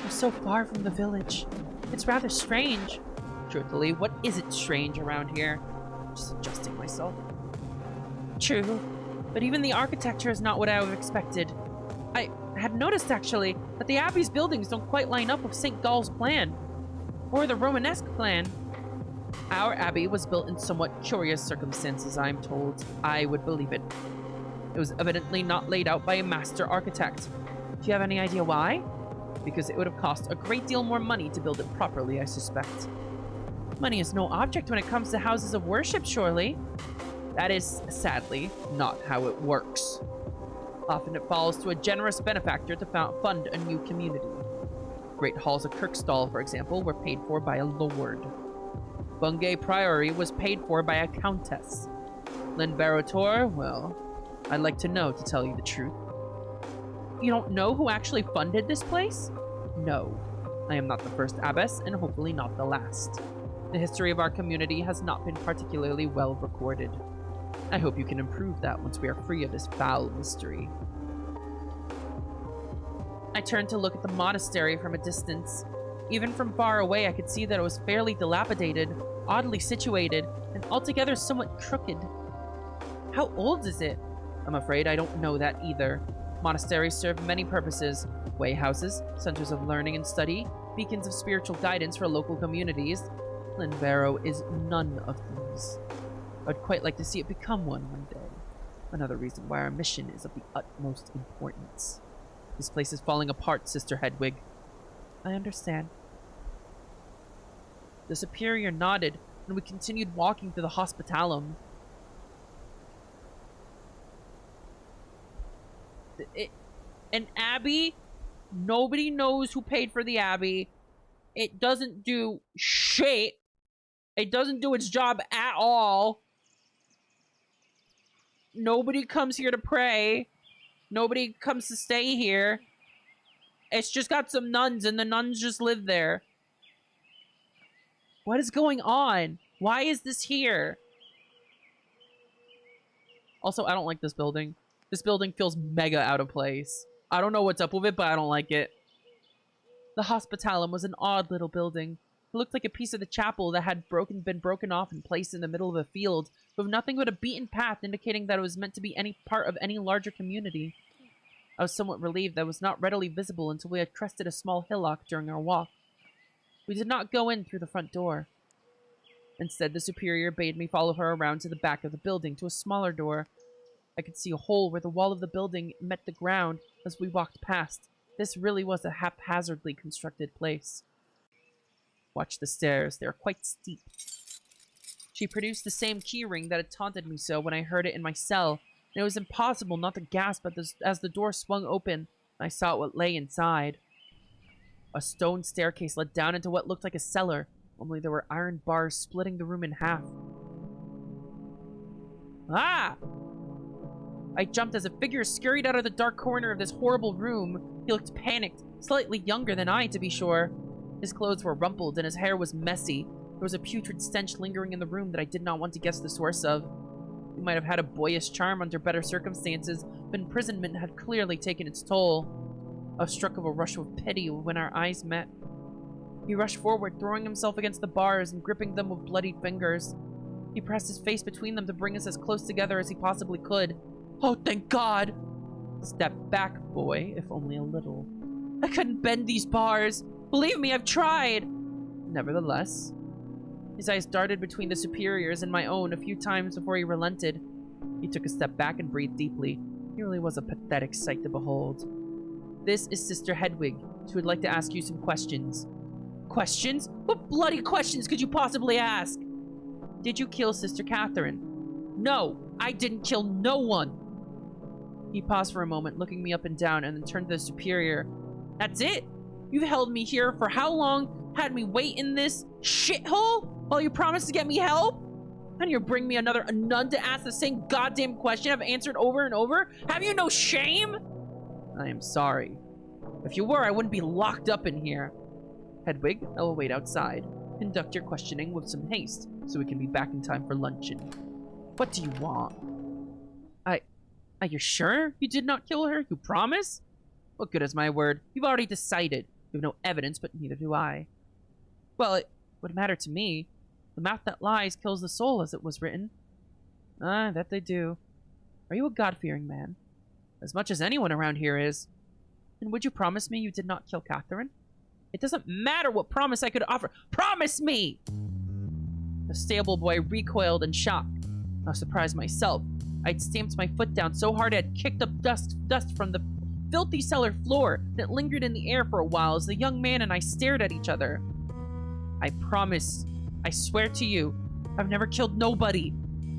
We're so far from the village. It's rather strange. Truthfully, what isn't strange around here? Just adjusting myself. True, but even the architecture is not what I would have expected. I had noticed, actually, that the Abbey's buildings don't quite line up with St. Gall's plan, or the Romanesque plan. Our Abbey was built in somewhat curious circumstances, I'm told. I would believe it. It was evidently not laid out by a master architect. Do you have any idea why? Because it would have cost a great deal more money to build it properly, I suspect. Money is no object when it comes to houses of worship, surely. That is, sadly, not how it works. Often it falls to a generous benefactor to fund a new community. Great halls of Kirkstall, for example, were paid for by a lord. Bungay Priory was paid for by a countess. Lyra Tor, well, I'd like to know, to tell you the truth. You don't know who actually funded this place? No. I am not the first abbess, and hopefully not the last. The history of our community has not been particularly well recorded. I hope you can improve that once we are free of this foul mystery. I turned to look at the monastery from a distance. Even from far away, I could see that it was fairly dilapidated, oddly situated, and altogether somewhat crooked. How old is it? I'm afraid I don't know that either. Monasteries serve many purposes: way houses, centers of learning and study, beacons of spiritual guidance for local communities. Lyra is none of these. I'd quite like to see it become one day. Another reason why our mission is of the utmost importance. This place is falling apart, Sister Hedwig. I understand. The superior nodded, and we continued walking through the hospitalum. An abbey? Nobody knows who paid for the abbey. It doesn't do shit. It doesn't do its job at all. Nobody comes here to pray. Nobody comes to stay here. It's just got some nuns, and the nuns just live there. What is going on? Why is this here? Also, I don't like this building. This building feels mega out of place. I don't know what's up with it, but I don't like it. The hospitalum was an odd little building. It looked like a piece of the chapel that had been broken off and placed in the middle of a field, with nothing but a beaten path indicating that it was meant to be any part of any larger community. I was somewhat relieved that it was not readily visible until we had crested a small hillock during our walk. We did not go in through the front door. Instead, the superior bade me follow her around to the back of the building to a smaller door. I could see a hole where the wall of the building met the ground as we walked past. This really was a haphazardly constructed place. Watch the stairs. They are quite steep. She produced the same keyring that had taunted me so when I heard it in my cell, and it was impossible not to gasp as the door swung open and I saw what lay inside. A stone staircase led down into what looked like a cellar, only there were iron bars splitting the room in half. Ah! I jumped as a figure scurried out of the dark corner of this horrible room. He looked panicked, slightly younger than I, to be sure. His clothes were rumpled and his hair was messy. There was a putrid stench lingering in the room that I did not want to guess the source of. He might have had a boyish charm under better circumstances, but imprisonment had clearly taken its toll. I was struck with a rush of pity when our eyes met. He rushed forward, throwing himself against the bars and gripping them with bloodied fingers. He pressed his face between them to bring us as close together as he possibly could. Oh, thank God! Step back, boy, if only a little. I couldn't bend these bars. Believe me, I've tried. Nevertheless, his eyes darted between the superior's and my own a few times before he relented. He took a step back and breathed deeply. He really was a pathetic sight to behold. This is Sister Hedwig. She would like to ask you some questions. Questions? What bloody questions could you possibly ask? Did you kill Sister Catherine? No, I didn't kill no one. He paused for a moment, looking me up and down, and then turned to the superior. That's it? You've held me here for how long? Had me wait in this shithole while you promised to get me help? And you're bringing me a nun to ask the same goddamn question I've answered over and over? Have you no shame? I am sorry. If you were, I wouldn't be locked up in here. Hedwig, I will wait outside. Conduct your questioning with some haste, so we can be back in time for luncheon. What do you want? Are you sure you did not kill her? You promise? What good is my word? You've already decided. You have no evidence, but neither do I. Well, it would matter to me. The mouth that lies kills the soul, as it was written. Ah, that they do. Are you a God-fearing man? As much as anyone around here is. And would you promise me you did not kill Catherine? It doesn't matter what promise I could offer. Promise me! The stable boy recoiled in shock. I was surprised myself. I'd stamped my foot down so hard I had kicked up dust from the filthy cellar floor, and it lingered in the air for a while as the young man and I stared at each other. I promise, I swear to you, I've never killed nobody.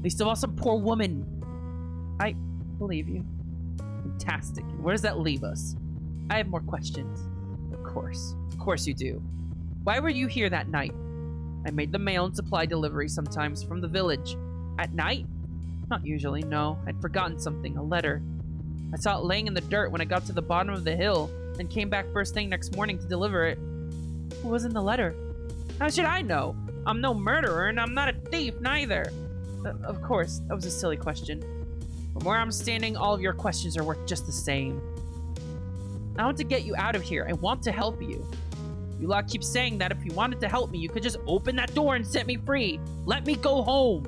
Least of all some poor woman. I believe you. Fantastic. Where does that leave us? I have more questions. Of course you do. Why were you here that night? I made the mail and supply delivery sometimes from the village. At night? Not usually, no. I'd forgotten something, a letter. I saw it laying in the dirt when I got to the bottom of the hill, and came back first thing next morning to deliver it. What was in the letter? How should I know? I'm no murderer, and I'm not a thief, neither. Of course, that was a silly question. From where I'm standing, all of your questions are worth just the same. I want to get you out of here. I want to help you. You lot keep saying that if you wanted to help me, you could just open that door and set me free. Let me go home.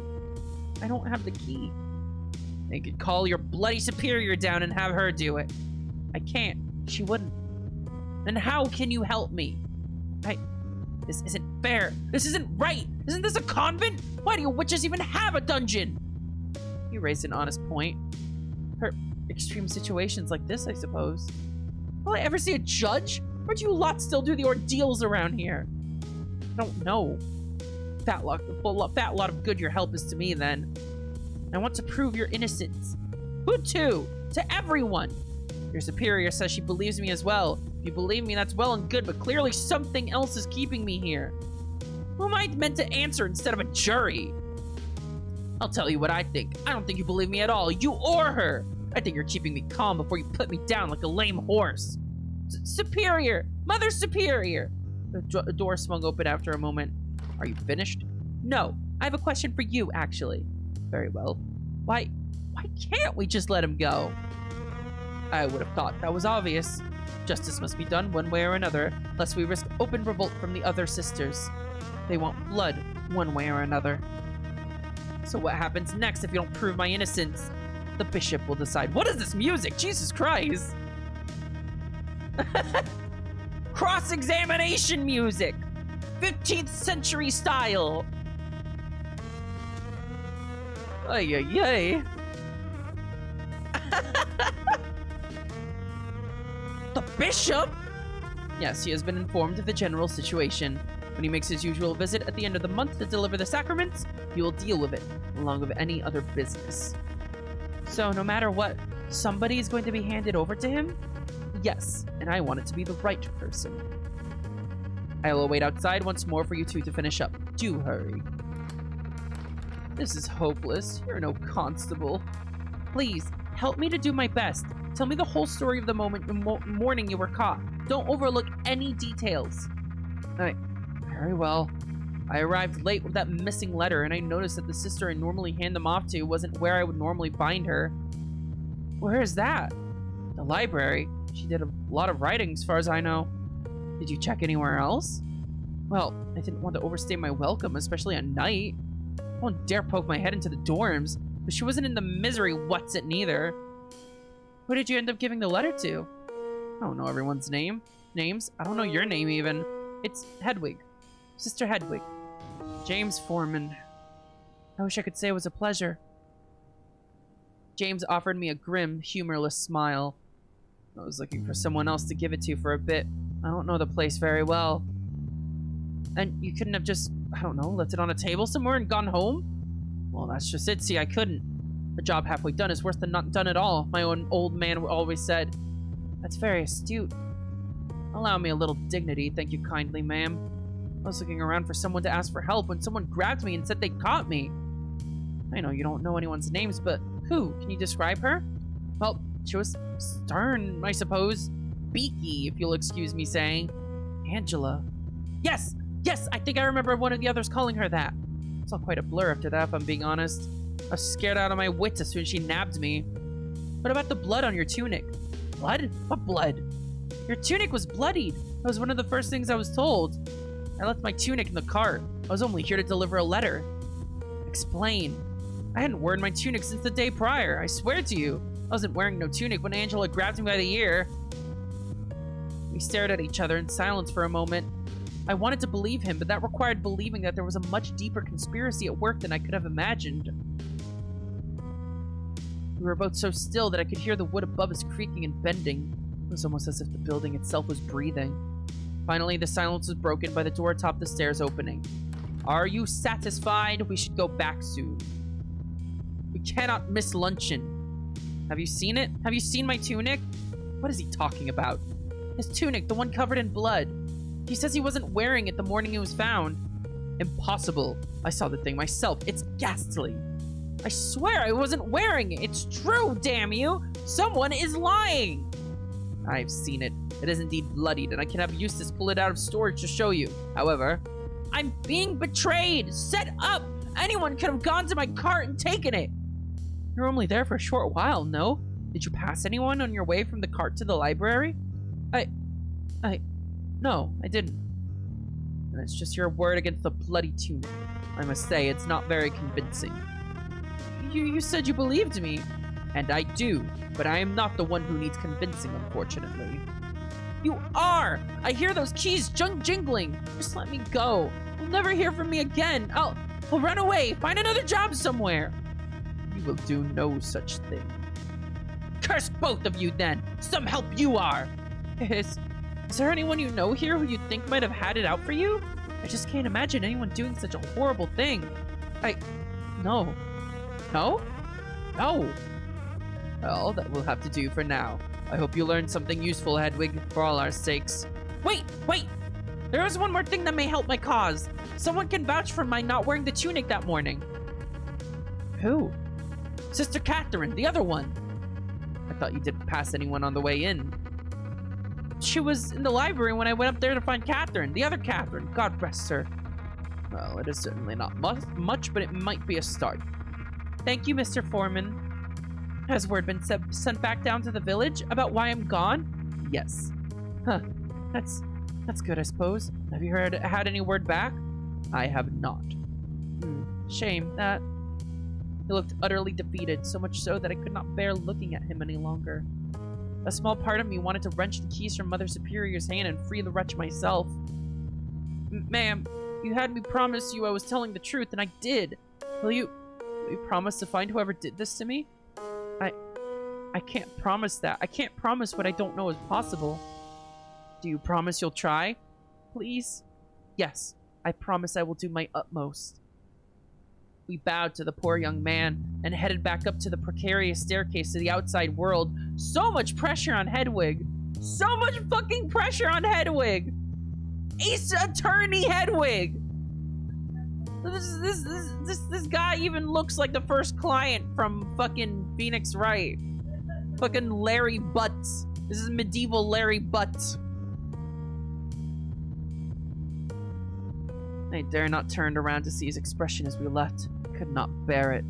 I don't have the key. You could call your bloody superior down and have her do it. I can't. She wouldn't. Then how can you help me? This isn't fair. This isn't right. Isn't this a convent? Why do you witches even have a dungeon? You raised an honest point. For extreme situations like this, I suppose. Will I ever see a judge? Why do you lot still do the ordeals around here? I don't know. Fat lot of good your help is to me, then. I want to prove your innocence. Who to? To everyone! Your superior says she believes me as well. If you believe me, that's well and good, but clearly something else is keeping me here. Who am I meant to answer instead of a jury? I'll tell you what I think. I don't think you believe me at all, you or her. I think you're keeping me calm before you put me down like a lame horse. Superior! Mother Superior! The door swung open after a moment. Are you finished? No. I have a question for you, actually. Very well. Why can't we just let him go? I would have thought that was obvious. Justice must be done one way or another, lest we risk open revolt from the other sisters. They want blood one way or another. So what happens next if you don't prove my innocence? The bishop will decide. What is this music? Jesus Christ! Cross-examination music! 15th century style! Ay, ay, ay. The bishop? Yes, he has been informed of the general situation. When he makes his usual visit at the end of the month to deliver the sacraments, he will deal with it, along with any other business. So no matter what, somebody is going to be handed over to him? Yes, and I want it to be the right person. I will wait outside once more for you two to finish up. Do hurry. This is hopeless. You're no constable. Please, help me to do my best. Tell me the whole story of the morning you were caught. Don't overlook any details. Very well. I arrived late with that missing letter, and I noticed that the sister I normally hand them off to wasn't where I would normally find her. Where is that? The library. She did a lot of writing, as far as I know. Did you check anywhere else? Well, I didn't want to overstay my welcome, especially at night. I won't dare poke my head into the dorms, but she wasn't in the misery what's-it neither. Who did you end up giving the letter to? I don't know everyone's names. I don't know your name, even. It's Hedwig. Sister Hedwig. James Foreman. I wish I could say it was a pleasure. James offered me a grim, humorless smile. I was looking for someone else to give it to for a bit. I don't know the place very well. And you couldn't have just, I don't know, left it on a table somewhere and gone home? Well, that's just it. See, I couldn't. A job halfway done is worse than not done at all, my own old man always said. That's very astute. Allow me a little dignity, thank you kindly, ma'am. I was looking around for someone to ask for help when someone grabbed me and said they caught me. I know you don't know anyone's names, but who? Can you describe her? Well, she was stern, I suppose. Beaky, if you'll excuse me saying. Angela. Yes, I think I remember one of the others calling her that. It's all quite a blur after that, if I'm being honest. I was scared out of my wits as soon as she nabbed me. What about the blood on your tunic? Blood? What blood? Your tunic was bloodied. That was one of the first things I was told. I left my tunic in the cart. I was only here to deliver a letter. Explain. I hadn't worn my tunic since the day prior. I swear to you. I wasn't wearing no tunic when Angela grabbed me by the ear. We stared at each other in silence for a moment. I wanted to believe him, but that required believing that there was a much deeper conspiracy at work than I could have imagined. We were both so still that I could hear the wood above us creaking and bending. It was almost as if the building itself was breathing. Finally, the silence was broken by the door atop the stairs opening. Are you satisfied? We should go back soon. We cannot miss luncheon. Have you seen it? Have you seen my tunic? What is he talking about? His tunic, the one covered in blood. He says he wasn't wearing it the morning it was found. Impossible. I saw the thing myself. It's ghastly. I swear I wasn't wearing it. It's true, damn you. Someone is lying. I've seen it. It is indeed bloodied, and I can have Eustace pull it out of storage to show you. However, I'm being betrayed. Set up. Anyone could have gone to my cart and taken it. You were only there for a short while, no? Did you pass anyone on your way from the cart to the library? No, I didn't. And it's just your word against the bloody tunic. I must say, it's not very convincing. You said you believed me. And I do, but I am not the one who needs convincing, unfortunately. You are! I hear those keys jingling. Just let me go. You'll never hear from me again. I'll run away. Find another job somewhere. You will do no such thing. Curse both of you, then. Some help you are. Is Is there anyone you know here who you think might have had it out for you? I just can't imagine anyone doing such a horrible thing. No. No? No. Well, that will have to do for now. I hope you learned something useful, Hedwig, for all our sakes. Wait! There is one more thing that may help my cause. Someone can vouch for my not wearing the tunic that morning. Who? Sister Catherine, the other one. I thought you didn't pass anyone on the way in. She was in the library when I went up there to find Catherine, the other Catherine. God rest her. Well, it is certainly not much, but it might be a start. Thank you, Mr. Foreman. Has word been sent back down to the village about why I'm gone? Yes. Huh. That's good, I suppose. Have you had any word back? I have not. Shame. He looked utterly defeated, so much so that I could not bear looking at him any longer. A small part of me wanted to wrench the keys from Mother Superior's hand and free the wretch myself. Ma'am, you had me promise you I was telling the truth, and I did. Will you promise to find whoever did this to me? I can't promise that. I can't promise what I don't know is possible. Do you promise you'll try? Please? Yes, I promise I will do my utmost. We bowed to the poor young man and headed back up to the precarious staircase to the outside world. So much pressure on Hedwig. So much fucking pressure on Hedwig. Ace Attorney Hedwig. This guy even looks like the first client from fucking Phoenix Wright. Fucking Larry Butts. This is medieval Larry Butts. I dare not turn around to see his expression as we left. Could not bear it.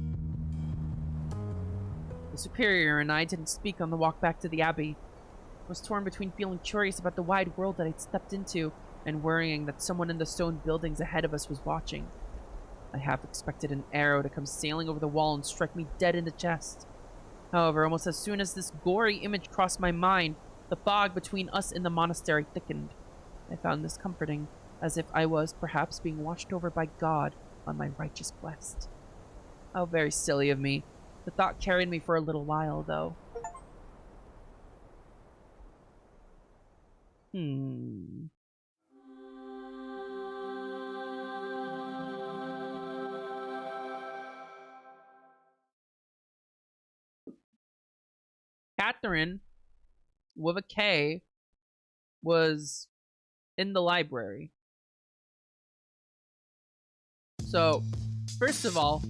The Superior and I didn't speak on the walk back to the Abbey. I was torn between feeling curious about the wide world that I'd stepped into and worrying that someone in the stone buildings ahead of us was watching. I half expected an arrow to come sailing over the wall and strike me dead in the chest. However, almost as soon as this gory image crossed my mind, the fog between us and the monastery thickened. I found this comforting, as if I was, perhaps, being watched over by God on my righteous quest. How very silly of me. The thought carried me for a little while, though. Catherine, with a K, was in the library. So, first of all,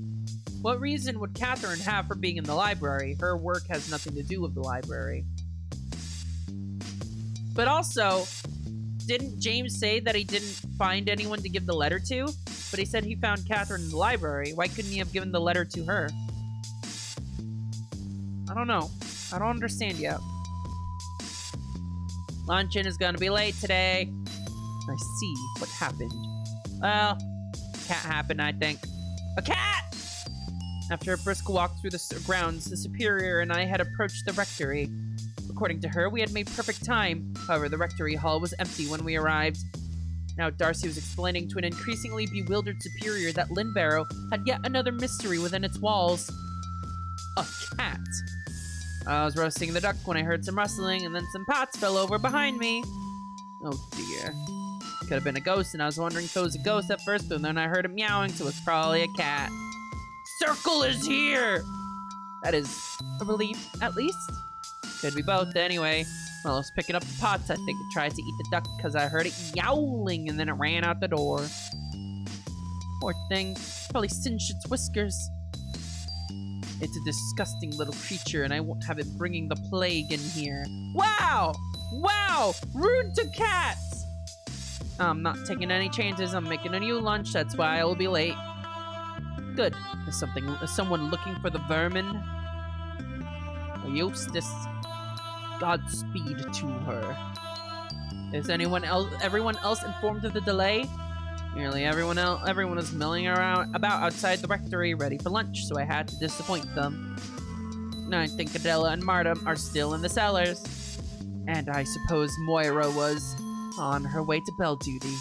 what reason would Catherine have for being in the library? Her work has nothing to do with the library. But also, didn't James say that he didn't find anyone to give the letter to? But he said he found Catherine in the library. Why couldn't he have given the letter to her? I don't know. I don't understand yet. Luncheon is gonna be late today. I see what happened. Well, cat happened, I think. A cat! After a brisk walk through the grounds, the Superior and I had approached the rectory. According to her, we had made perfect time. However, the rectory hall was empty when we arrived. Now, Darcy was explaining to an increasingly bewildered Superior that Lynbarrow had yet another mystery within its walls. A cat. I was roasting the duck when I heard some rustling, and then some pots fell over behind me. Oh dear. Could have been a ghost, and I was wondering if it was a ghost at first, but then I heard it meowing, so it's probably a cat. Circle is here! That is a relief, at least. Could be both, anyway. While I was picking up the pots, I think it tried to eat the duck because I heard it yowling, and then it ran out the door. Poor thing. Probably singed its whiskers. It's a disgusting little creature, and I won't have it bringing the plague in here. Wow! Wow! Rude to cats! I'm not taking any chances. I'm making a new lunch. That's why I will be late. Good. Is someone looking for the vermin? Eustace. Godspeed to her. Is everyone else informed of the delay? Nearly everyone was milling around about outside the rectory ready for lunch, so I had to disappoint them. I think Adela and Marta are still in the cellars. And I suppose Moira was on her way to bell duty.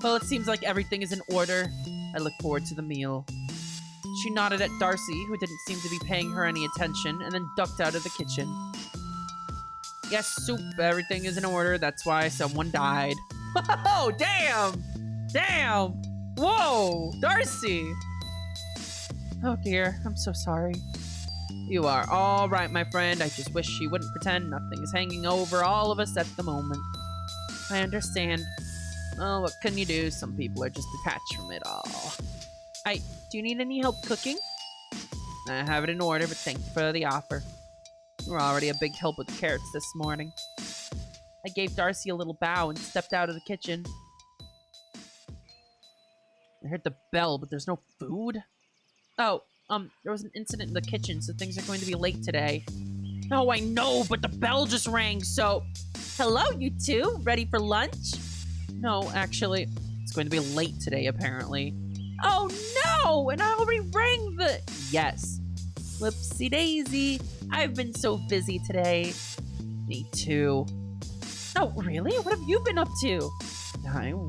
Well, it seems like everything is in order. I look forward to the meal. She nodded at Darcy, who didn't seem to be paying her any attention, and then ducked out of the kitchen. Yes, soup. Everything is in order. That's why someone died. Oh, damn! Damn! Whoa! Darcy! Oh, dear. I'm so sorry. You are all right, my friend. I just wish she wouldn't pretend nothing is hanging over all of us at the moment. I understand. Oh, what can you do? Some people are just detached from it all. Do you need any help cooking? I have it in order, but thank you for the offer. You were already a big help with the carrots this morning. I gave Darcy a little bow and stepped out of the kitchen. I heard the bell, but there's no food. Oh, there was an incident in the kitchen, so things are going to be late today. Oh, I know, but the bell just rang, so... Hello, you two? Ready for lunch? No, actually, it's going to be late today, apparently. Oh, no! And I already rang the... Yes. Whoopsie daisy. I've been so busy today. Me too. Oh, really? What have you been up to?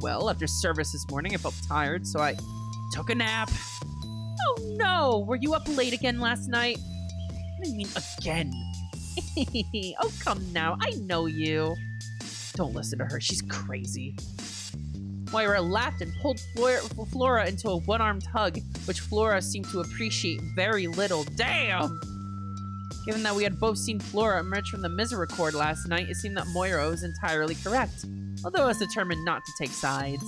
Well, after service this morning, I felt tired, so I took a nap. Oh, no! Were you up late again last night? What do you mean, again? Oh, come now. I know you. Don't listen to her. She's crazy. Moira laughed and pulled Flora into a one-armed hug, which Flora seemed to appreciate very little. Damn! Given that we had both seen Flora emerge from the Misericorde last night, it seemed that Moira was entirely correct, although I was determined not to take sides.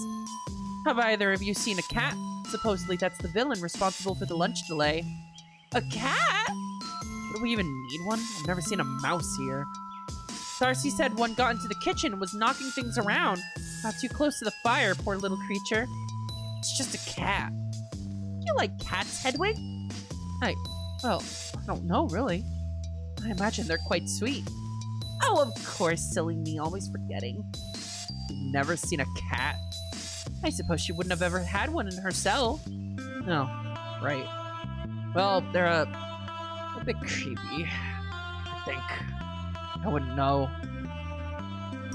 Have either of you seen a cat? Supposedly that's the villain responsible for the lunch delay. A cat? Do we even need one? I've never seen a mouse here. Darcy said one got into the kitchen and was knocking things around. Not too close to the fire, poor little creature. It's just a cat. You like cats, Hedwig? Well, I don't know, really. I imagine they're quite sweet. Oh, of course, silly me, always forgetting. You've never seen a cat? I suppose she wouldn't have ever had one in her cell. No, right. Well, they're a bit creepy, I think. I wouldn't know.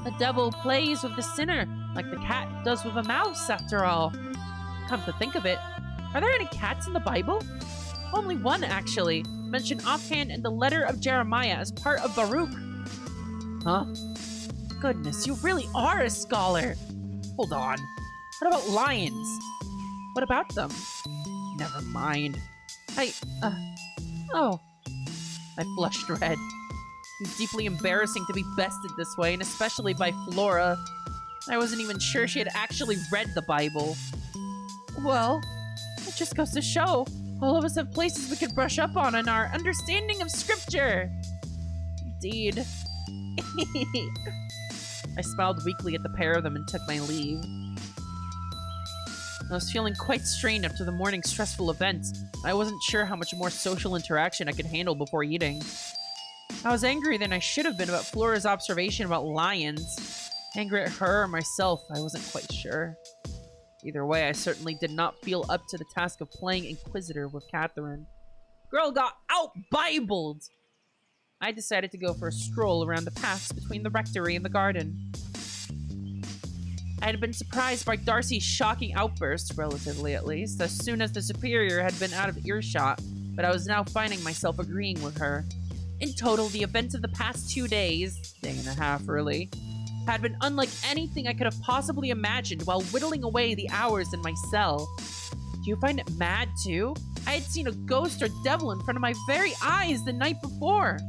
The devil plays with the sinner, like the cat does with a mouse, after all. Come to think of it, are there any cats in the Bible? Only one, actually, mentioned offhand in the letter of Jeremiah as part of Baruch. Huh? Goodness, you really are a scholar. Hold on. What about lions? What about them? Never mind. Oh. I flushed red. It was deeply embarrassing to be bested this way, and especially by Flora. I wasn't even sure she had actually read the Bible. Well, it just goes to show, all of us have places we could brush up on in our understanding of scripture. Indeed. I smiled weakly at the pair of them and took my leave. I was feeling quite strained after the morning's stressful events. I wasn't sure how much more social interaction I could handle before eating. I was angrier than I should have been about Flora's observation about lions. Angry at her or myself, I wasn't quite sure. Either way, I certainly did not feel up to the task of playing Inquisitor with Catherine. Girl got out-Bibled! I decided to go for a stroll around the paths between the rectory and the garden. I had been surprised by Darcy's shocking outbursts, relatively at least, as soon as the Superior had been out of earshot, but I was now finding myself agreeing with her. In total, the events of the past 2 days, day and a half really, had been unlike anything I could have possibly imagined while whittling away the hours in my cell. Do you find it mad, too? I had seen a ghost or devil in front of my very eyes the night before.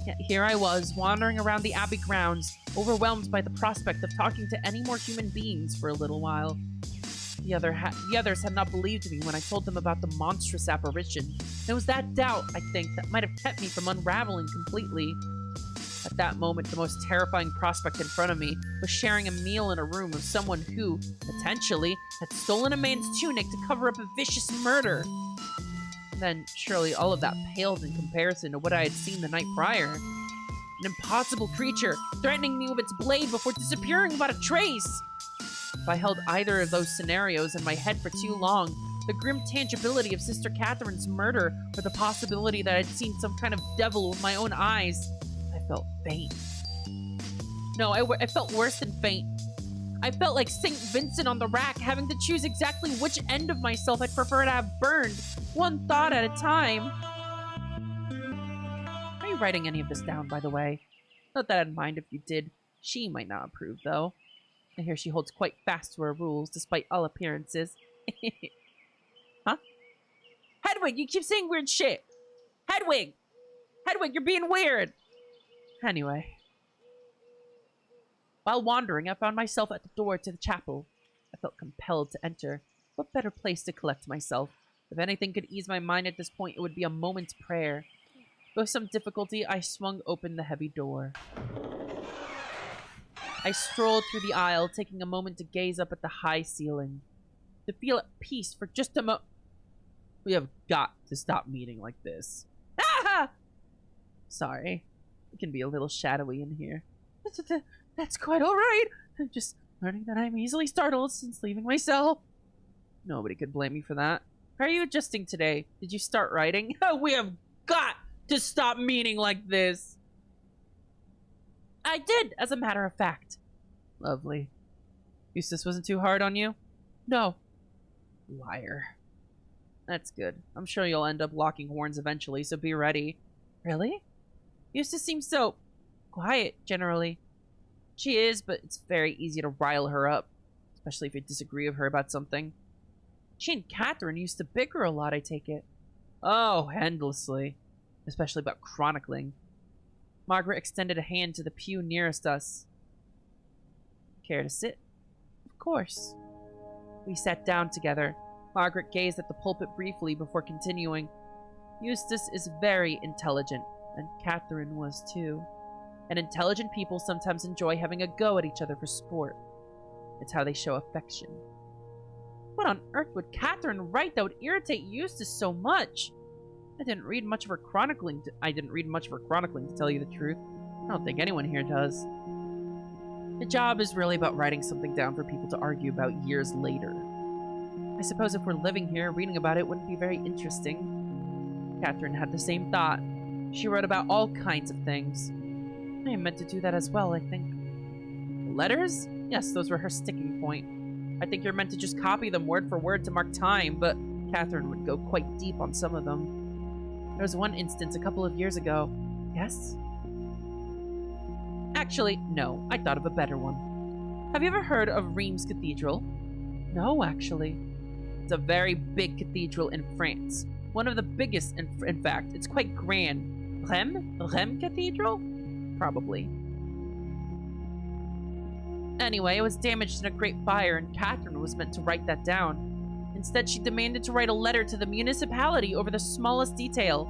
Yet here I was, wandering around the Abbey grounds, overwhelmed by the prospect of talking to any more human beings for a little while. The others had not believed me when I told them about the monstrous apparition. It was that doubt, I think, that might have kept me from unraveling completely. At that moment, the most terrifying prospect in front of me was sharing a meal in a room with someone who, potentially, had stolen a man's tunic to cover up a vicious murder. Then, surely all of that paled in comparison to what I had seen the night prior. An impossible creature, threatening me with its blade before disappearing without a trace. If I held either of those scenarios in my head for too long, the grim tangibility of Sister Catherine's murder, or the possibility that I'd seen some kind of devil with my own eyes, I felt faint. No, I felt worse than faint. I felt like St. Vincent on the rack, having to choose exactly which end of myself I'd prefer to have burned, one thought at a time. Are you writing any of this down, by the way. Not that I'd mind if you did. She might not approve, though. I hear she holds quite fast to her rules, despite all appearances. Huh? Hedwig, you keep saying weird shit! Hedwig! Hedwig, you're being weird! Anyway. While wandering, I found myself at the door to the chapel. I felt compelled to enter. What better place to collect myself? If anything could ease my mind at this point, it would be a moment's prayer. With some difficulty, I swung open the heavy door. I strolled through the aisle, taking a moment to gaze up at the high ceiling. To feel at peace for just a moment. We have got to stop meeting like this. Ah! Sorry. It can be a little shadowy in here. That's quite alright. I'm just learning that I'm easily startled since leaving my cell. Nobody could blame me for that. How are you adjusting today? Did you start writing? We have got to stop meeting like this. I did, as a matter of fact. Lovely. Eustace wasn't too hard on you? No. Liar. That's good. I'm sure you'll end up locking horns eventually, so be ready. Really? Eustace seems so quiet, generally. She is, but it's very easy to rile her up, especially if you disagree with her about something. She and Catherine used to bicker a lot, I take it. Oh, endlessly. Especially about chronicling. Margaret extended a hand to the pew nearest us. Care to sit? Of course. We sat down together. Margaret gazed at the pulpit briefly before continuing. Eustace is very intelligent, and Catherine was too. And intelligent people sometimes enjoy having a go at each other for sport. It's how they show affection. What on earth would Catherine write that would irritate Eustace so much? I didn't read much of her chronicling, to tell you the truth. I don't think anyone here does. The job is really about writing something down for people to argue about years later. I suppose if we're living here, reading about it wouldn't be very interesting. Catherine had the same thought. She wrote about all kinds of things. I meant to do that as well, I think. Letters? Yes, those were her sticking point. I think you're meant to just copy them word for word to mark time, but Catherine would go quite deep on some of them. There was one instance a couple of years ago. Yes? Actually, no. I thought of a better one. Have you ever heard of Reims Cathedral? No, actually. It's a very big cathedral in France. One of the biggest, in fact. It's quite grand. Reims Cathedral? Probably. Anyway, it was damaged in a great fire, and Catherine was meant to write that down. Instead, she demanded to write a letter to the municipality over the smallest detail.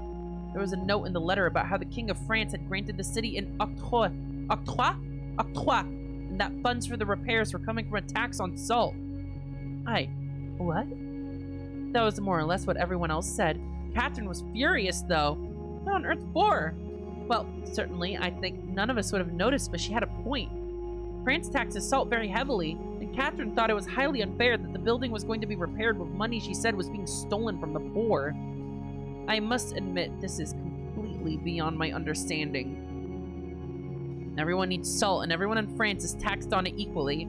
There was a note in the letter about how the King of France had granted the city an octroi, and that funds for the repairs were coming from a tax on salt. What? That was more or less what everyone else said. Catherine was furious, though. What on earth for? Well, certainly, I think none of us would have noticed, but she had a point. France taxes salt very heavily, and Catherine thought it was highly unfair that the building was going to be repaired with money she said was being stolen from the poor. I must admit, this is completely beyond my understanding. Everyone needs salt, and everyone in France is taxed on it equally.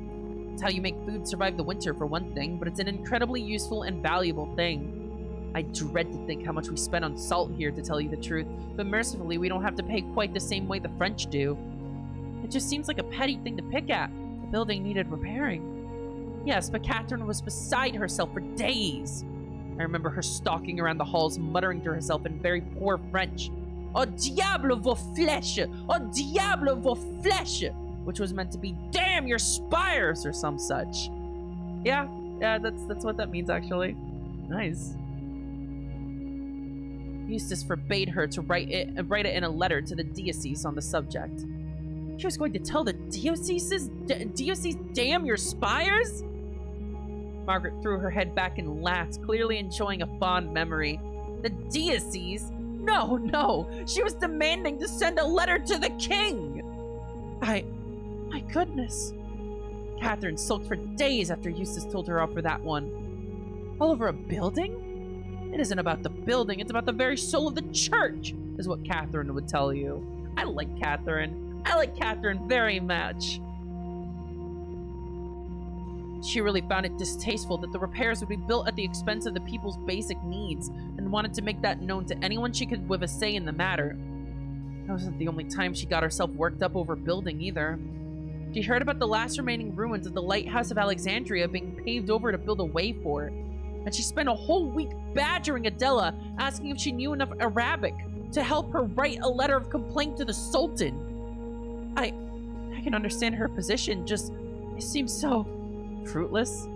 It's how you make food survive the winter, for one thing, but it's an incredibly useful and valuable thing. I dread to think how much we spend on salt here, to tell you the truth, but mercifully we don't have to pay quite the same way the French do. It just seems like a petty thing to pick at. The building needed repairing. Yes, but Catherine was beside herself for days. I remember her stalking around the halls, muttering to herself in very poor French, "Au diable vos flèches! Au diable vos flèches!" which was meant to be, "Damn your spires!" or some such. Yeah, that's what that means, actually. Nice. Eustace forbade her to write it in a letter to the diocese on the subject. She was going to tell the diocese, "Damn your spires?" Margaret threw her head back and laughed, clearly enjoying a fond memory. The diocese? No, she was demanding to send a letter to the king! My goodness. Catherine sulked for days after Eustace told her off for that one. All over a building? It isn't about the building, it's about the very soul of the church, is what Catherine would tell you. I like Catherine. I like Catherine very much. She really found it distasteful that the repairs would be built at the expense of the people's basic needs, and wanted to make that known to anyone she could with a say in the matter. That wasn't the only time she got herself worked up over building either. She heard about the last remaining ruins of the Lighthouse of Alexandria being paved over to build a way for it. And she spent a whole week badgering Adela, asking if she knew enough Arabic to help her write a letter of complaint to the Sultan. I can understand her position, just it seems so fruitless.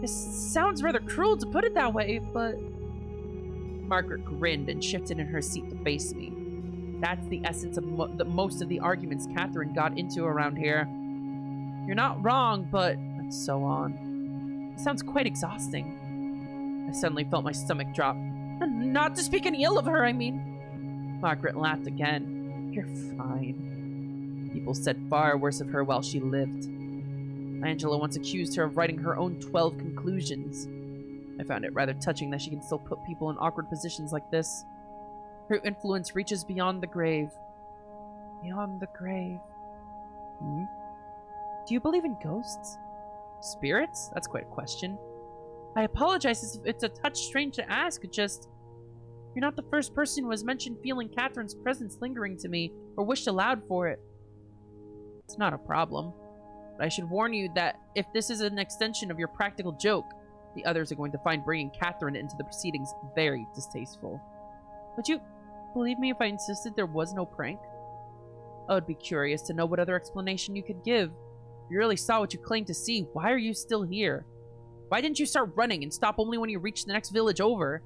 It sounds rather cruel to put it that way, but... Margaret grinned and shifted in her seat to face me. That's the essence of most of the arguments Catherine got into around here. You're not wrong, but... and so on. It sounds quite exhausting. I suddenly felt my stomach drop. Not to speak any ill of her, I mean. Margaret laughed again. You're fine. People said far worse of her while she lived. Angela once accused her of writing her own 12 conclusions. I found it rather touching that she can still put people in awkward positions like this. Her influence reaches beyond the grave. Beyond the grave. Hmm? Do you believe in ghosts? Spirits? That's quite a question. I apologize if it's a touch strange to ask, just... You're not the first person who has mentioned feeling Catherine's presence lingering to me, or wished aloud for it. It's not a problem. But I should warn you that if this is an extension of your practical joke, the others are going to find bringing Catherine into the proceedings very distasteful. Would you believe me if I insisted there was no prank? I would be curious to know what other explanation you could give. If you really saw what you claimed to see, why are you still here? Why didn't you start running and stop only when you reached the next village over?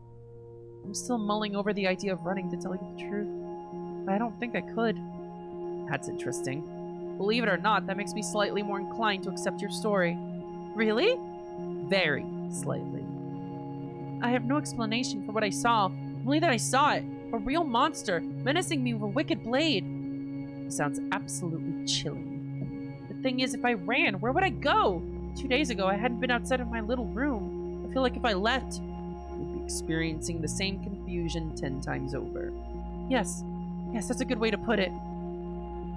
I'm still mulling over the idea of running, to tell you the truth. But I don't think I could. That's interesting. Believe it or not, that makes me slightly more inclined to accept your story. Really? Very slightly. I have no explanation for what I saw, only that I saw it. A real monster, menacing me with a wicked blade. It sounds absolutely chilling. The thing is, if I ran, where would I go? 2 days ago, I hadn't been outside of my little room. I feel like if I left, I'd be experiencing the same confusion 10 times over. Yes, that's a good way to put it.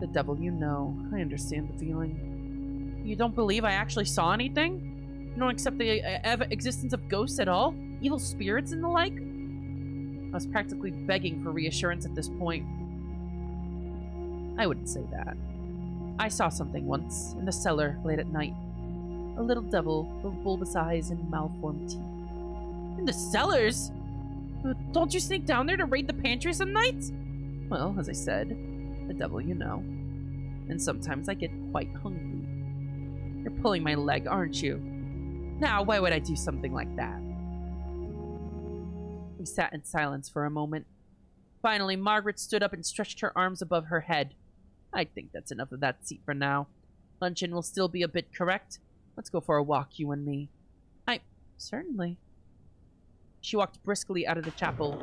The devil you know. I understand the feeling. You don't believe I actually saw anything? You don't accept the existence of ghosts at all? Evil spirits and the like? I was practically begging for reassurance at this point. I wouldn't say that. I saw something once, in the cellar, late at night. A little devil with bulbous eyes and malformed teeth. In the cellars? Don't you sneak down there to raid the pantry some nights? Well, as I said, the devil you know. And sometimes I get quite hungry. You're pulling my leg, aren't you? Now, why would I do something like that? We sat in silence for a moment. Finally, Margaret stood up and stretched her arms above her head. I think that's enough of that seat for now. Luncheon will still be a bit correct. Let's go for a walk, you and me. Certainly. She walked briskly out of the chapel.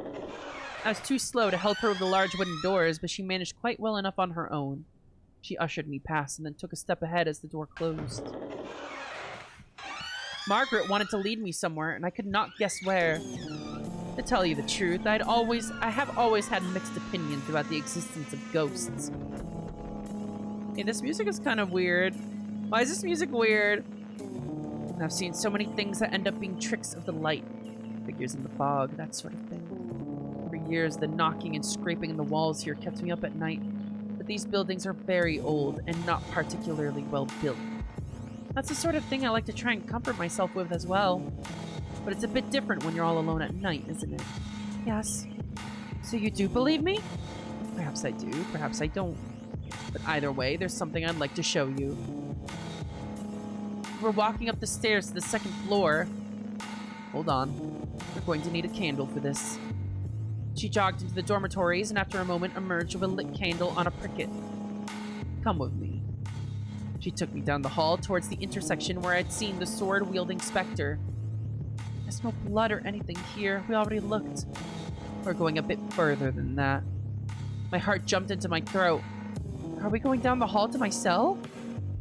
I was too slow to help her with the large wooden doors, but she managed quite well enough on her own. She ushered me past and then took a step ahead as the door closed. Margaret wanted to lead me somewhere, and I could not guess where. To tell you the truth, I have always had mixed opinions about the existence of ghosts. Hey, this music is kind of weird. Why is this music weird? I've seen so many things that end up being tricks of the light. Figures in the fog, that sort of thing. For years, the knocking and scraping in the walls here kept me up at night. But these buildings are very old and not particularly well built. That's the sort of thing I like to try and comfort myself with as well. But it's a bit different when you're all alone at night, isn't it? Yes. So you do believe me? Perhaps I do, perhaps I don't. But either way, there's something I'd like to show you. We're walking up the stairs to the second floor. Hold on. We're going to need a candle for this. She jogged into the dormitories and after a moment emerged with a lit candle on a pricket. Come with me. She took me down the hall towards the intersection where I'd seen the sword-wielding specter. There's no blood or anything here. We already looked. We're going a bit further than that. My heart jumped into my throat. Are we going down the hall to my cell?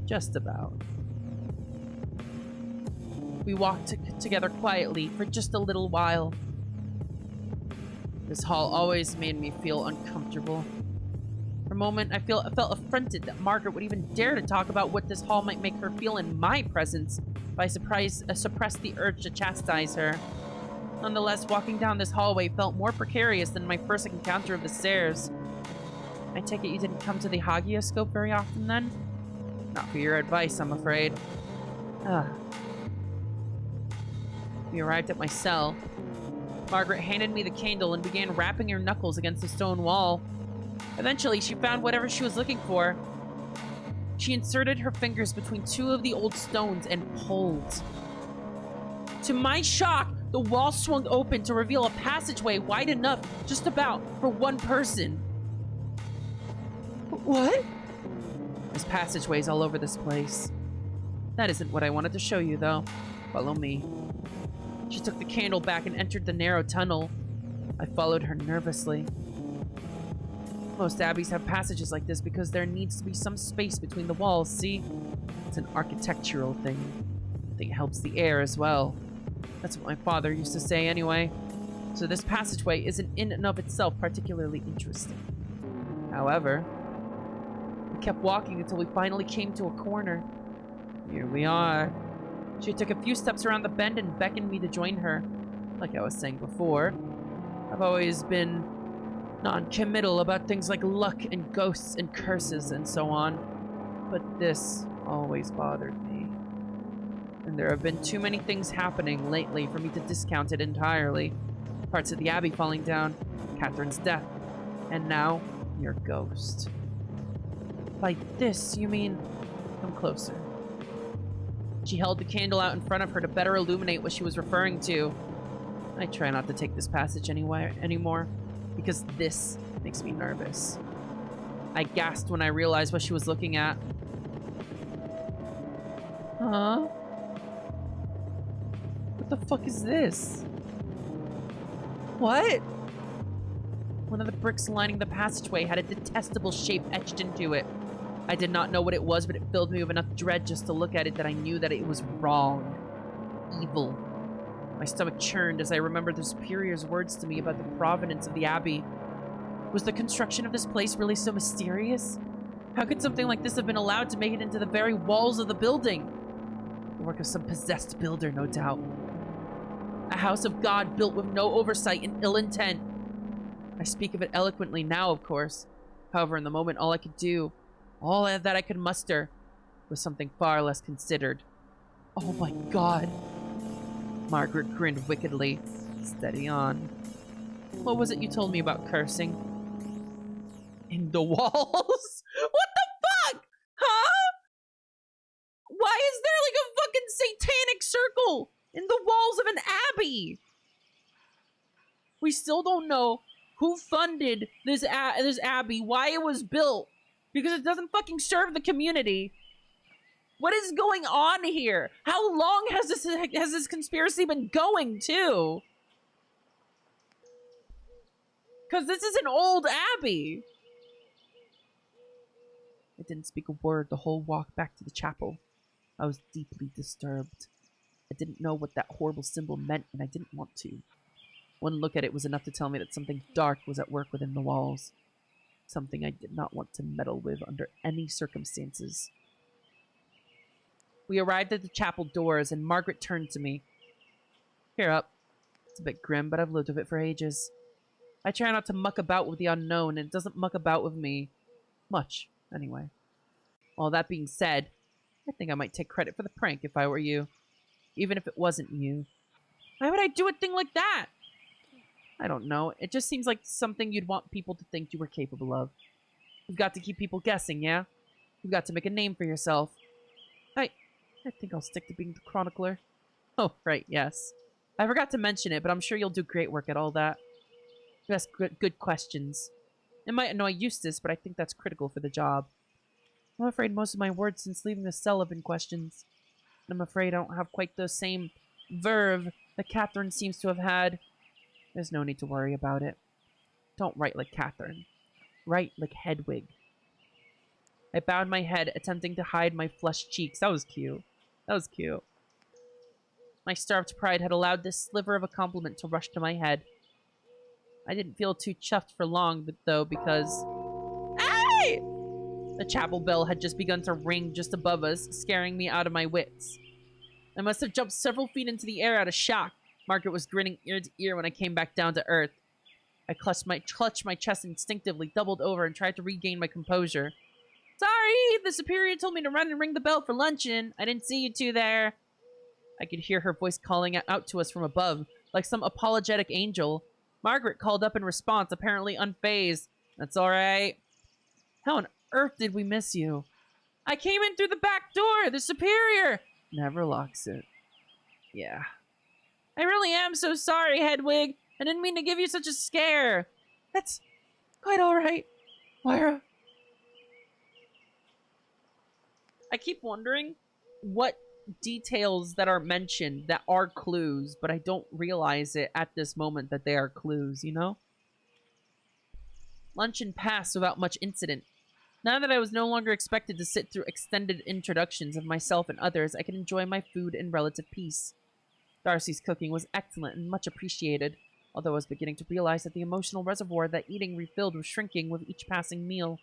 Just about. We walked together quietly for just a little while. This hall always made me feel uncomfortable. For a moment, I felt affronted that Margaret would even dare to talk about what this hall might make her feel in my presence if I suppressed the urge to chastise her. Nonetheless, walking down this hallway felt more precarious than my first encounter of the stairs. I take it you didn't come to the Hagioscope very often then? Not for your advice, I'm afraid. Ah. We arrived at my cell. Margaret handed me the candle and began rapping her knuckles against the stone wall. Eventually, she found whatever she was looking for. She inserted her fingers between two of the old stones and pulled. To my shock, the wall swung open to reveal a passageway wide enough, just about, for one person. What? There's passageways all over this place. That isn't what I wanted to show you, though. Follow me. She took the candle back and entered the narrow tunnel. I followed her nervously. Most abbeys have passages like this because there needs to be some space between the walls, see? It's an architectural thing. I think it helps the air as well. That's what my father used to say anyway. So this passageway isn't in and of itself particularly interesting. However, we kept walking until we finally came to a corner. Here we are. She took a few steps around the bend and beckoned me to join her. Like I was saying before, I've always been non-committal about things like luck and ghosts and curses and so on. But this always bothered me. And there have been too many things happening lately for me to discount it entirely. Parts of the Abbey falling down, Catherine's death, and now your ghost. By this, you mean... Come closer. She held the candle out in front of her to better illuminate what she was referring to. I try not to take this passage anymore, because this makes me nervous. I gasped when I realized what she was looking at. Huh? What the fuck is this? What? One of the bricks lining the passageway had a detestable shape etched into it. I did not know what it was, but it filled me with enough dread just to look at it that I knew that it was wrong. Evil. My stomach churned as I remembered the Superior's words to me about the provenance of the Abbey. Was the construction of this place really so mysterious? How could something like this have been allowed to make it into the very walls of the building? The work of some possessed builder, no doubt. A house of God built with no oversight and ill intent. I speak of it eloquently now, of course. However, in the moment, all that I could muster was something far less considered. Oh my God. Margaret grinned wickedly. Steady on. What was it you told me about cursing? In the walls? What the fuck? Huh? Why is there like a fucking satanic circle in the walls of an abbey? We still don't know who funded this abbey, why it was built, because it doesn't fucking serve the community. What is going on here? How long has this conspiracy been going, too? Because this is an old abbey. I didn't speak a word the whole walk back to the chapel. I was deeply disturbed. I didn't know what that horrible symbol meant, and I didn't want to. One look at it was enough to tell me that something dark was at work within the walls. Something I did not want to meddle with under any circumstances. We arrived at the chapel doors, and Margaret turned to me. Cheer up. It's a bit grim, but I've lived with it for ages. I try not to muck about with the unknown, and it doesn't muck about with me. Much, anyway. All that being said, I think I might take credit for the prank if I were you. Even if it wasn't you. Why would I do a thing like that? I don't know. It just seems like something you'd want people to think you were capable of. You've got to keep people guessing, yeah? You've got to make a name for yourself. I think I'll stick to being the chronicler. Oh, right, yes. I forgot to mention it, but I'm sure you'll do great work at all that. You ask good questions. It might annoy Eustace, but I think that's critical for the job. I'm afraid most of my words since leaving the cell have been questions. I'm afraid I don't have quite the same verve that Catherine seems to have had. There's no need to worry about it. Don't write like Catherine. Write like Hedwig. I bowed my head, attempting to hide my flushed cheeks. That was cute. That was cute. My starved pride had allowed this sliver of a compliment to rush to my head. I didn't feel too chuffed for long, though, because... Hey! The chapel bell had just begun to ring just above us, scaring me out of my wits. I must have jumped several feet into the air out of shock. Margaret was grinning ear to ear when I came back down to earth. I clutched my chest instinctively, doubled over, and tried to regain my composure. Sorry, the superior told me to run and ring the bell for luncheon. I didn't see you two there. I could hear her voice calling out to us from above, like some apologetic angel. Margaret called up in response, apparently unfazed. That's all right. How on earth did we miss you? I came in through the back door. The superior never locks it. Yeah. I really am so sorry, Hedwig. I didn't mean to give you such a scare. That's quite all right, Lyra. I keep wondering what details that are mentioned that are clues, but I don't realize it at this moment that they are clues, you know? Luncheon passed without much incident. Now that I was no longer expected to sit through extended introductions of myself and others, I could enjoy my food in relative peace. Darcy's cooking was excellent and much appreciated, although I was beginning to realize that the emotional reservoir that eating refilled was shrinking with each passing meal.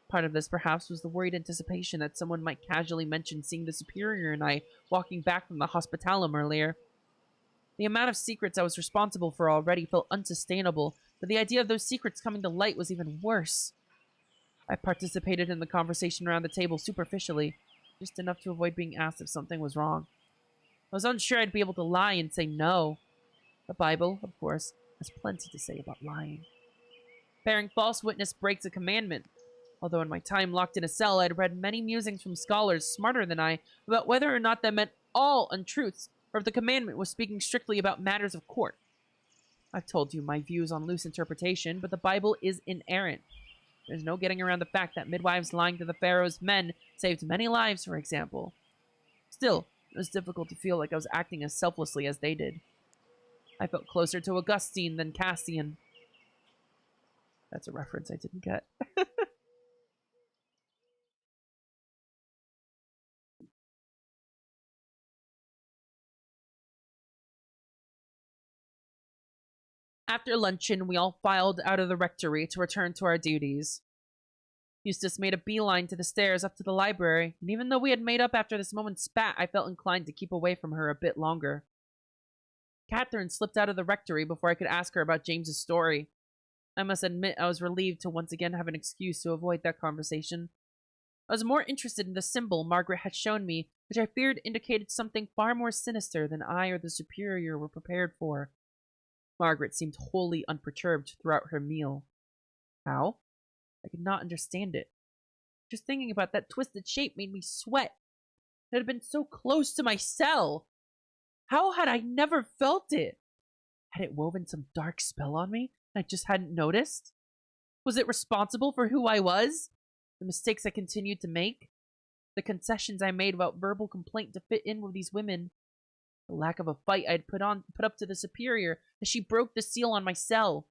Part of this, perhaps, was the worried anticipation that someone might casually mention seeing the superior and I walking back from the hospitalum earlier. The amount of secrets I was responsible for already felt unsustainable, but the idea of those secrets coming to light was even worse. I participated in the conversation around the table superficially, just enough to avoid being asked if something was wrong. I was unsure I'd be able to lie and say no. The Bible, of course, has plenty to say about lying. Bearing false witness breaks a commandment. Although in my time locked in a cell, I'd read many musings from scholars smarter than I about whether or not that meant all untruths, or if the commandment was speaking strictly about matters of court. I've told you my views on loose interpretation, but the Bible is inerrant. There's no getting around the fact that midwives lying to the Pharaoh's men saved many lives, for example. Still, it was difficult to feel like I was acting as selflessly as they did. I felt closer to Augustine than Cassian. That's a reference I didn't get. After luncheon, we all filed out of the rectory to return to our duties. Eustace made a beeline to the stairs up to the library, and even though we had made up after this moment's spat, I felt inclined to keep away from her a bit longer. Catherine slipped out of the rectory before I could ask her about James's story. I must admit I was relieved to once again have an excuse to avoid that conversation. I was more interested in the symbol Margaret had shown me, which I feared indicated something far more sinister than I or the superior were prepared for. Margaret seemed wholly unperturbed throughout her meal. How? I could not understand it. Just thinking about that twisted shape made me sweat. It had been so close to my cell. How had I never felt it? Had it woven some dark spell on me and I just hadn't noticed? Was it responsible for who I was? The mistakes I continued to make? The concessions I made about verbal complaint to fit in with these women? The lack of a fight I'd put up to the superior as she broke the seal on my cell?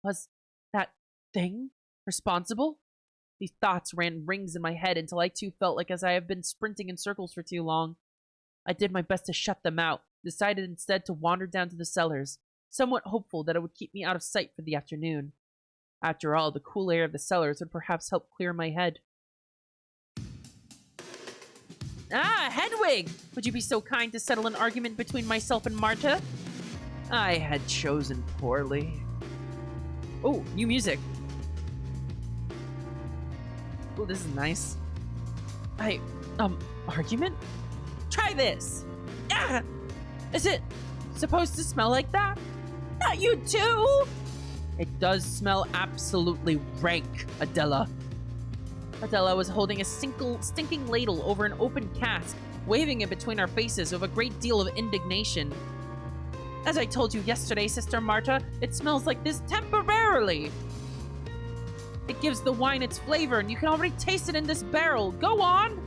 Was that thing responsible? These thoughts ran rings in my head until I too felt like as I have been sprinting in circles for too long. I did my best to shut them out, decided instead to wander down to the cellars, somewhat hopeful that it would keep me out of sight for the afternoon. After all, the cool air of the cellars would perhaps help clear my head. Ah, Hedwig! Would you be so kind to settle an argument between myself and Marta? I had chosen poorly. Oh, new music. Oh, this is nice. Argument? Try this! Ah! Is it supposed to smell like that? Not you too! It does smell absolutely rank, Adela. Adela was holding a stinking ladle over an open cask, waving it between our faces with a great deal of indignation. As I told you yesterday, Sister Marta, it smells like this temporarily. It gives the wine its flavor, and you can already taste it in this barrel. Go on!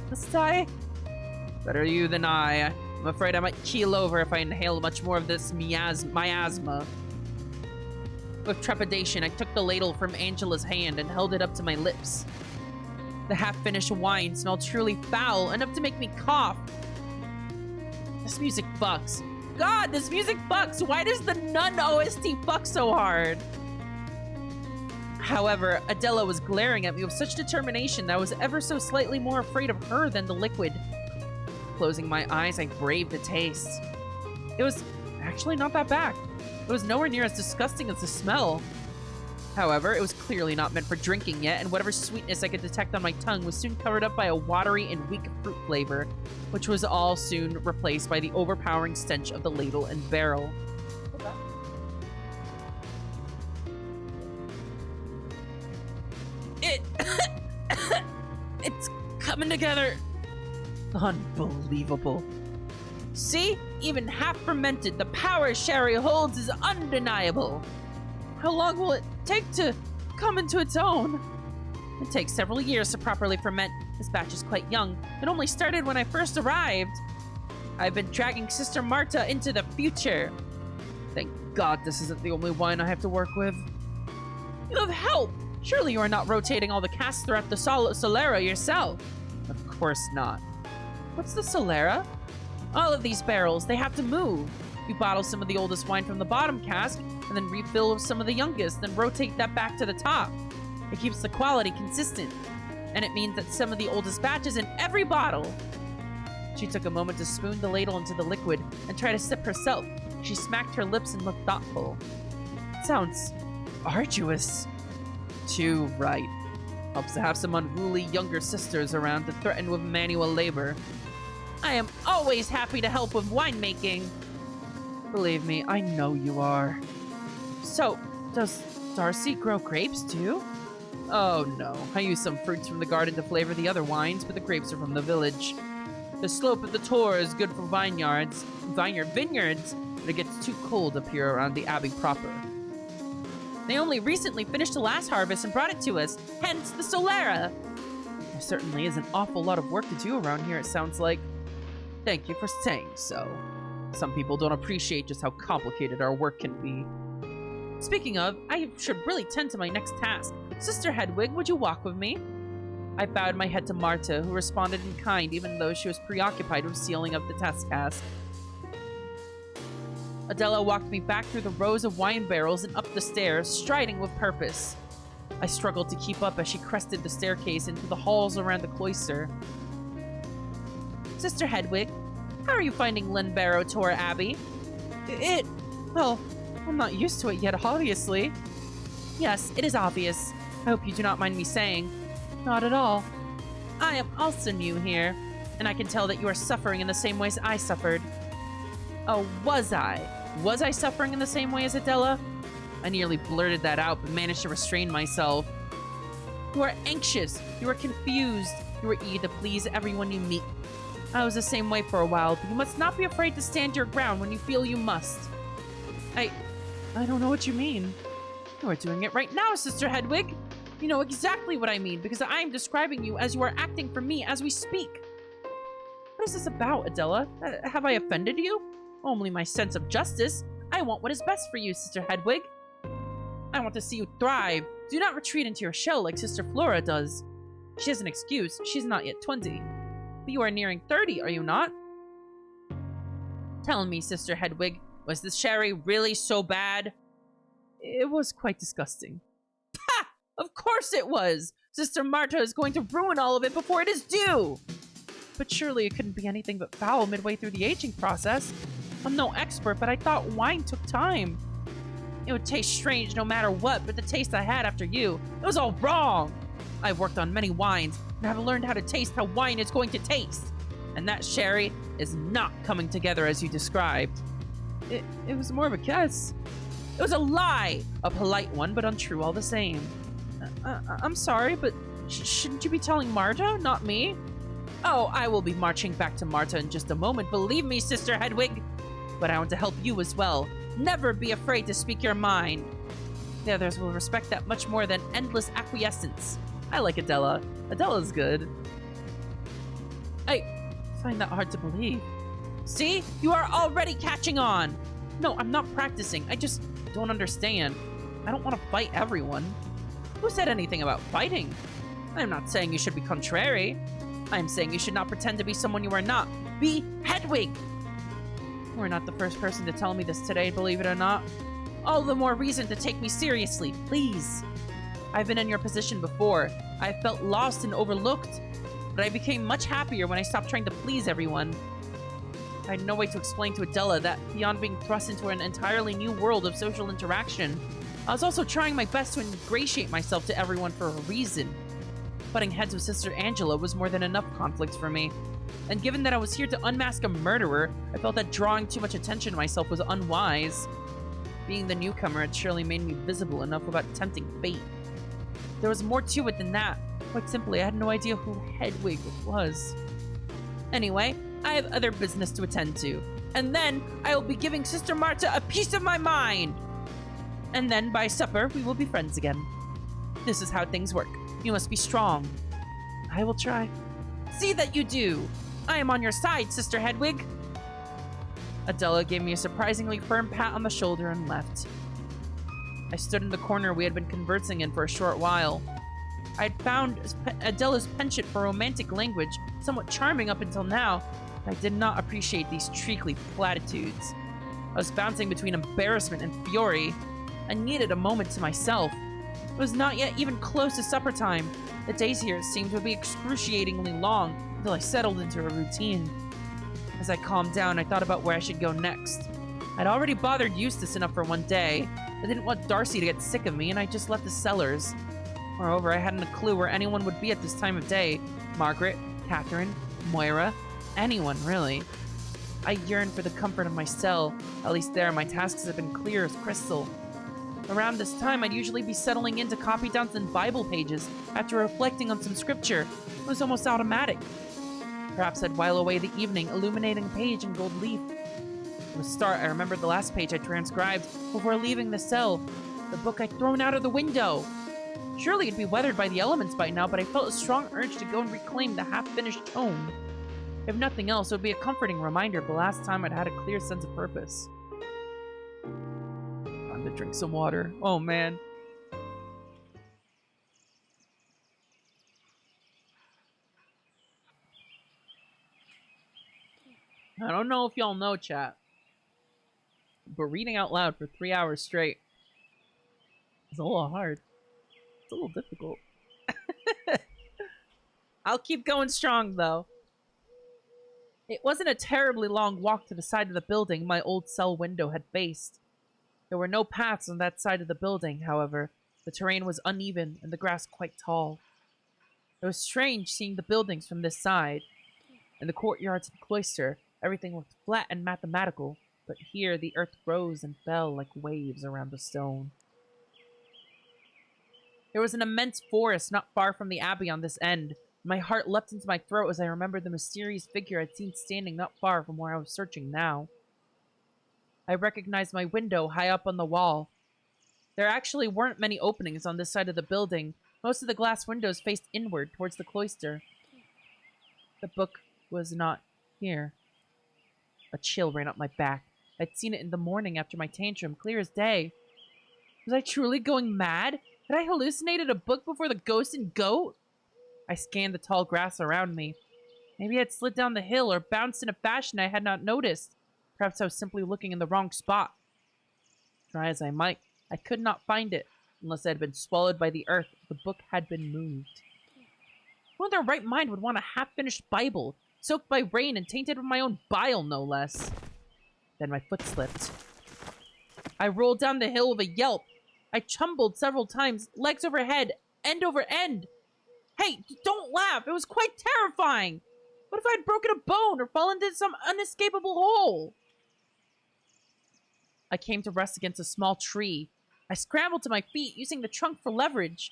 Must I? Better you than I. I'm afraid I might keel over if I inhale much more of this miasma. With trepidation, I took the ladle from Angela's hand and held it up to my lips. The half-finished wine smelled truly foul, enough to make me cough. This music fucks. God, this music fucks! Why does the nun OST fuck so hard? However, Adela was glaring at me with such determination that I was ever so slightly more afraid of her than the liquid. Closing my eyes, I braved the taste. It was actually not that bad. It was nowhere near as disgusting as the smell. However, it was clearly not meant for drinking yet, and whatever sweetness I could detect on my tongue was soon covered up by a watery and weak fruit flavor, which was all soon replaced by the overpowering stench of the ladle and barrel. It's coming together. Unbelievable. See? Even half fermented, the power sherry holds is undeniable. How long will it take to come into its own? It takes several years to properly ferment. This batch is quite young. It only started when I first arrived. I've been dragging Sister Marta into the future. Thank God this isn't the only wine I have to work with. You have help! Surely you are not rotating all the casks throughout the TiraLyra yourself. Of course not. What's the TiraLyra? All of these barrels, they have to move. You bottle some of the oldest wine from the bottom cask, and then refill with some of the youngest, then rotate that back to the top. It keeps the quality consistent, and it means that some of the oldest batches in every bottle. She took a moment to spoon the ladle into the liquid and try to sip herself. She smacked her lips and looked thoughtful. Sounds arduous. Too right. Helps to have some unruly younger sisters around to threaten with manual labor. I am always happy to help with winemaking. Believe me, I know you are. So, does Darcy grow grapes too? Oh no, I use some fruits from the garden to flavor the other wines, but the grapes are from the village. The slope of the Tor is good for vineyards, but it gets too cold up here around the abbey proper. They only recently finished the last harvest and brought it to us, hence the TiraLyra. There certainly is an awful lot of work to do around here, it sounds like. Thank you for saying so. Some people don't appreciate just how complicated our work can be. Speaking of, I should really tend to my next task. Sister Hedwig, would you walk with me? I bowed my head to Marta, who responded in kind even though she was preoccupied with sealing up the test cask. Adela walked me back through the rows of wine barrels and up the stairs, striding with purpose. I struggled to keep up as she crested the staircase into the halls around the cloister. Sister Hedwig, how are you finding Lynbarrow Tor Abbey? Well, I'm not used to it yet, obviously. Yes, it is obvious. I hope you do not mind me saying. Not at all. I am also new here, and I can tell that you are suffering in the same ways I suffered. Oh, was I? Was I suffering in the same way as Adela? I nearly blurted that out, but managed to restrain myself. You are anxious. You are confused. You are eager to please everyone you meet. I was the same way for a while, but you must not be afraid to stand your ground when you feel you must. I don't know what you mean. You are doing it right now, Sister Hedwig. You know exactly what I mean, because I am describing you as you are acting for me as we speak. What is this about, Adela? Have I offended you? Only my sense of justice. I want what is best for you, Sister Hedwig. I want to see you thrive. Do not retreat into your shell like Sister Flora does. She has an excuse. She's not yet 20. But you are nearing 30, are you not? Tell me, Sister Hedwig, was the sherry really so bad? It was quite disgusting. Ha! Of course it was! Sister Marta is going to ruin all of it before it is due! But surely it couldn't be anything but foul midway through the aging process. I'm no expert, but I thought wine took time. It would taste strange no matter what, but the taste I had after you, it was all wrong! I've worked on many wines, and have learned how to taste how wine is going to taste. And that sherry is not coming together as you described. It was more of a guess. It was a lie! A polite one, but untrue all the same. I'm sorry, but shouldn't you be telling Marta, not me? Oh, I will be marching back to Marta in just a moment, believe me, Sister Hedwig. But I want to help you as well. Never be afraid to speak your mind. The others will respect that much more than endless acquiescence. I like Adela. Adela's good. I find that hard to believe. See? You are already catching on! No, I'm not practicing. I just don't understand. I don't want to fight everyone. Who said anything about fighting? I'm not saying you should be contrary. I'm saying you should not pretend to be someone you are not. Be Hedwig! You are not the first person to tell me this today, believe it or not. All the more reason to take me seriously, please. I've been in your position before. I felt lost and overlooked, but I became much happier when I stopped trying to please everyone. I had no way to explain to Adela that beyond being thrust into an entirely new world of social interaction, I was also trying my best to ingratiate myself to everyone for a reason. Butting heads with Sister Angela was more than enough conflict for me. And given that I was here to unmask a murderer, I felt that drawing too much attention to myself was unwise. Being the newcomer had surely made me visible enough without tempting fate. There was more to it than that. Quite simply, I had no idea who Hedwig was. Anyway, I have other business to attend to. And then I will be giving Sister Marta a piece of my mind! And then by supper, we will be friends again. This is how things work. You must be strong. I will try. See that you do! I am on your side, Sister Hedwig! Adela gave me a surprisingly firm pat on the shoulder and left. I stood in the corner we had been conversing in for a short while. I had found Adela's penchant for romantic language somewhat charming up until now, but I did not appreciate these treacly platitudes. I was bouncing between embarrassment and fury. I needed a moment to myself. It was not yet even close to supper time. The days here, it seemed, would be excruciatingly long until I settled into a routine. As I calmed down, I thought about where I should go next. I'd already bothered Eustace enough for one day. I didn't want Darcy to get sick of me, and I just left the cellars. Moreover, I hadn't a clue where anyone would be at this time of day. Margaret, Catherine, Moira, anyone, really. I yearned for the comfort of my cell. At least there, my tasks had been clear as crystal. Around this time, I'd usually be settling into copy downs and Bible pages after reflecting on some scripture. It was almost automatic. Perhaps I'd while away the evening illuminating a page in gold leaf. From the start, I remembered the last page I transcribed before leaving the cell, the book I'd thrown out of the window. Surely it'd be weathered by the elements by now, but I felt a strong urge to go and reclaim the half-finished tome. If nothing else, it would be a comforting reminder of the last time I'd had a clear sense of purpose. Time to drink some water. Oh, man. I don't know if y'all know, chat, but reading out loud for 3 hours straight is a little hard. It's a little difficult. I'll keep going strong, though. It wasn't a terribly long walk to the side of the building my old cell window had faced. There were no paths on that side of the building, however. The terrain was uneven and the grass quite tall. It was strange seeing the buildings from this side. In the courtyards of the cloister, everything looked flat and mathematical, but here the earth rose and fell like waves around the stone. There was an immense forest not far from the abbey on this end. My heart leapt into my throat as I remembered the mysterious figure I'd seen standing not far from where I was searching now. I recognized my window high up on the wall. There actually weren't many openings on this side of the building. Most of the glass windows faced inward towards the cloister. The book was not here. A chill ran up my back. I'd seen it in the morning after my tantrum, clear as day. Was I truly going mad? Had I hallucinated a book before the ghost and goat? I scanned the tall grass around me. Maybe I had slid down the hill or bounced in a fashion I had not noticed. Perhaps I was simply looking in the wrong spot. Try as I might, I could not find it. Unless it had been swallowed by the earth, the book had been moved. Who in their right mind would want a half-finished Bible, soaked by rain and tainted with my own bile, no less? Then my foot slipped. I rolled down the hill with a yelp. I tumbled several times, legs overhead, end over end. Hey, don't laugh. It was quite terrifying. What if I'd broken a bone or fallen into some unescapable hole? I came to rest against a small tree. I scrambled to my feet, using the trunk for leverage.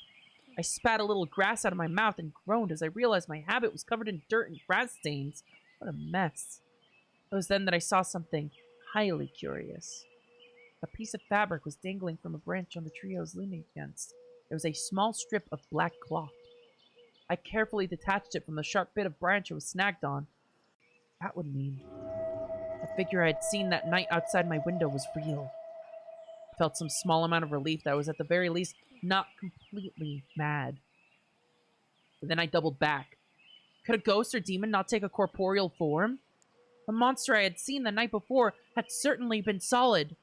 I spat a little grass out of my mouth and groaned as I realized my habit was covered in dirt and grass stains. What a mess. It was then that I saw something highly curious. A piece of fabric was dangling from a branch on the tree I was leaning against. It was a small strip of black cloth. I carefully detached it from the sharp bit of branch it was snagged on. That would mean the figure I had seen that night outside my window was real. I felt some small amount of relief that I was at the very least not completely mad. But then I doubled back. Could a ghost or demon not take a corporeal form? The monster I had seen the night before had certainly been solid.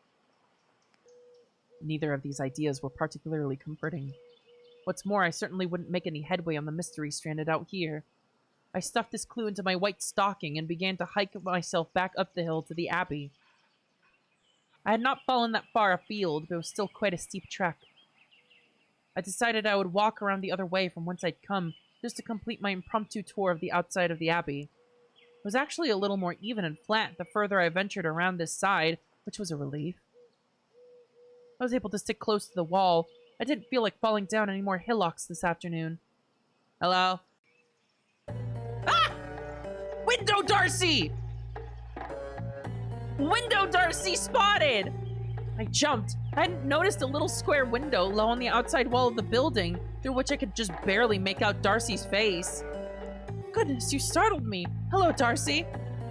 Neither of these ideas were particularly comforting. What's more, I certainly wouldn't make any headway on the mystery stranded out here. I stuffed this clue into my white stocking and began to hike myself back up the hill to the abbey. I had not fallen that far afield, but it was still quite a steep trek. I decided I would walk around the other way from whence I'd come, just to complete my impromptu tour of the outside of the abbey. It was actually a little more even and flat the further I ventured around this side, which was a relief. I was able to stick close to the wall. I didn't feel like falling down any more hillocks this afternoon. Hello? Ah! Window Darcy! Window Darcy spotted! I jumped. I hadn't noticed a little square window low on the outside wall of the building, through which I could just barely make out Darcy's face. Goodness, you startled me. Hello, Darcy.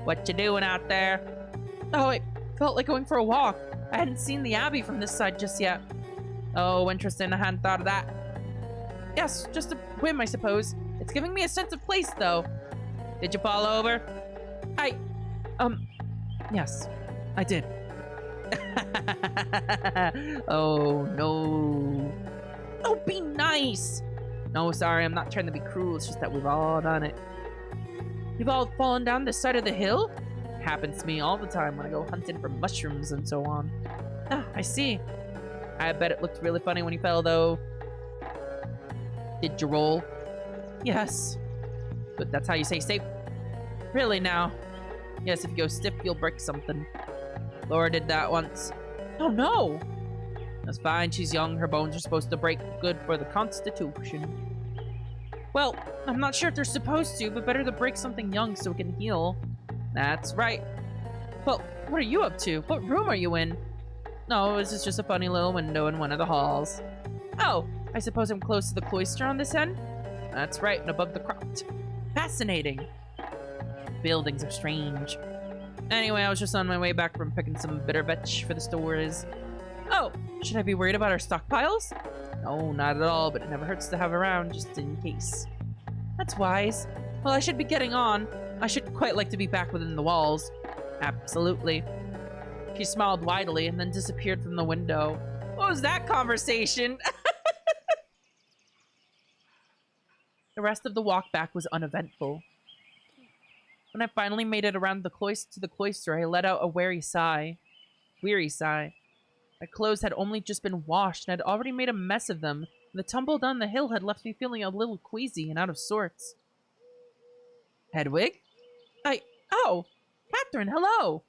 What you doing out there? Oh, I felt like going for a walk. I hadn't seen the abbey from this side just yet. Oh, interesting. I hadn't thought of that. Yes, just a whim, I suppose. It's giving me a sense of place, though. Did you fall over? Yes, I did. Oh, no. Oh, be nice. No, sorry, I'm not trying to be cruel. It's just that we've all done it. You've all fallen down this side of the hill? It happens to me all the time when I go hunting for mushrooms and so on. Ah, I see. I bet it looked really funny when you fell, though. Did you roll? Yes. But that's how you say safe. Really now? Yes, if you go stiff, you'll break something. Laura did that once. Oh, no! That's fine, she's young. Her bones are supposed to break. Good for the constitution. Well, I'm not sure if they're supposed to, but better to break something young so it can heal. That's right. Well, what are you up to? What room are you in? No, this is just a funny little window in one of the halls. Oh, I suppose I'm close to the cloister on this end? That's right, and above the crypt. Fascinating. Buildings are strange. Anyway, I was just on my way back from picking some bitter vetch for the stores. Oh, should I be worried about our stockpiles? No, not at all, but it never hurts to have around, just in case. That's wise. Well, I should be getting on. I should quite like to be back within the walls. Absolutely. She smiled widely and then disappeared from the window. What was that conversation? The rest of the walk back was uneventful. When I finally made it around the cloister, I let out a weary sigh. My clothes had only just been washed, and I'd already made a mess of them. The tumble down the hill had left me feeling a little queasy and out of sorts. Hedwig? Oh! Catherine, hello!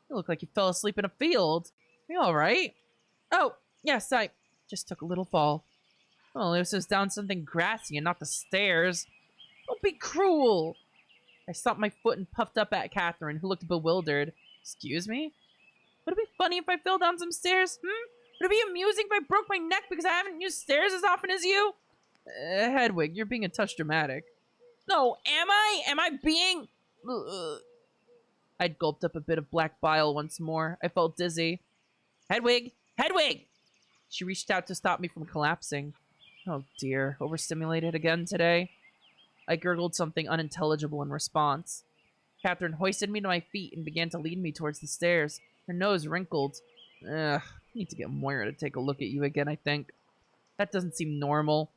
You look like you fell asleep in a field. Are you alright? Oh, yes, I just took a little fall. Well, this was down something grassy and not the stairs. Don't be cruel! I stomped my foot and puffed up at Catherine, who looked bewildered. Excuse me? Would it be funny if I fell down some stairs? Would it be amusing if I broke my neck because I haven't used stairs as often as you? Hedwig, you're being a touch dramatic. No, am I? Am I being... I'd gulped up a bit of black bile once more. I felt dizzy. Hedwig! Hedwig! She reached out to stop me from collapsing. Oh dear, overstimulated again today? I gurgled something unintelligible in response. Catherine hoisted me to my feet and began to lead me towards the stairs. Her nose wrinkled. Ugh, I need to get Moira to take a look at you again, I think. That doesn't seem normal.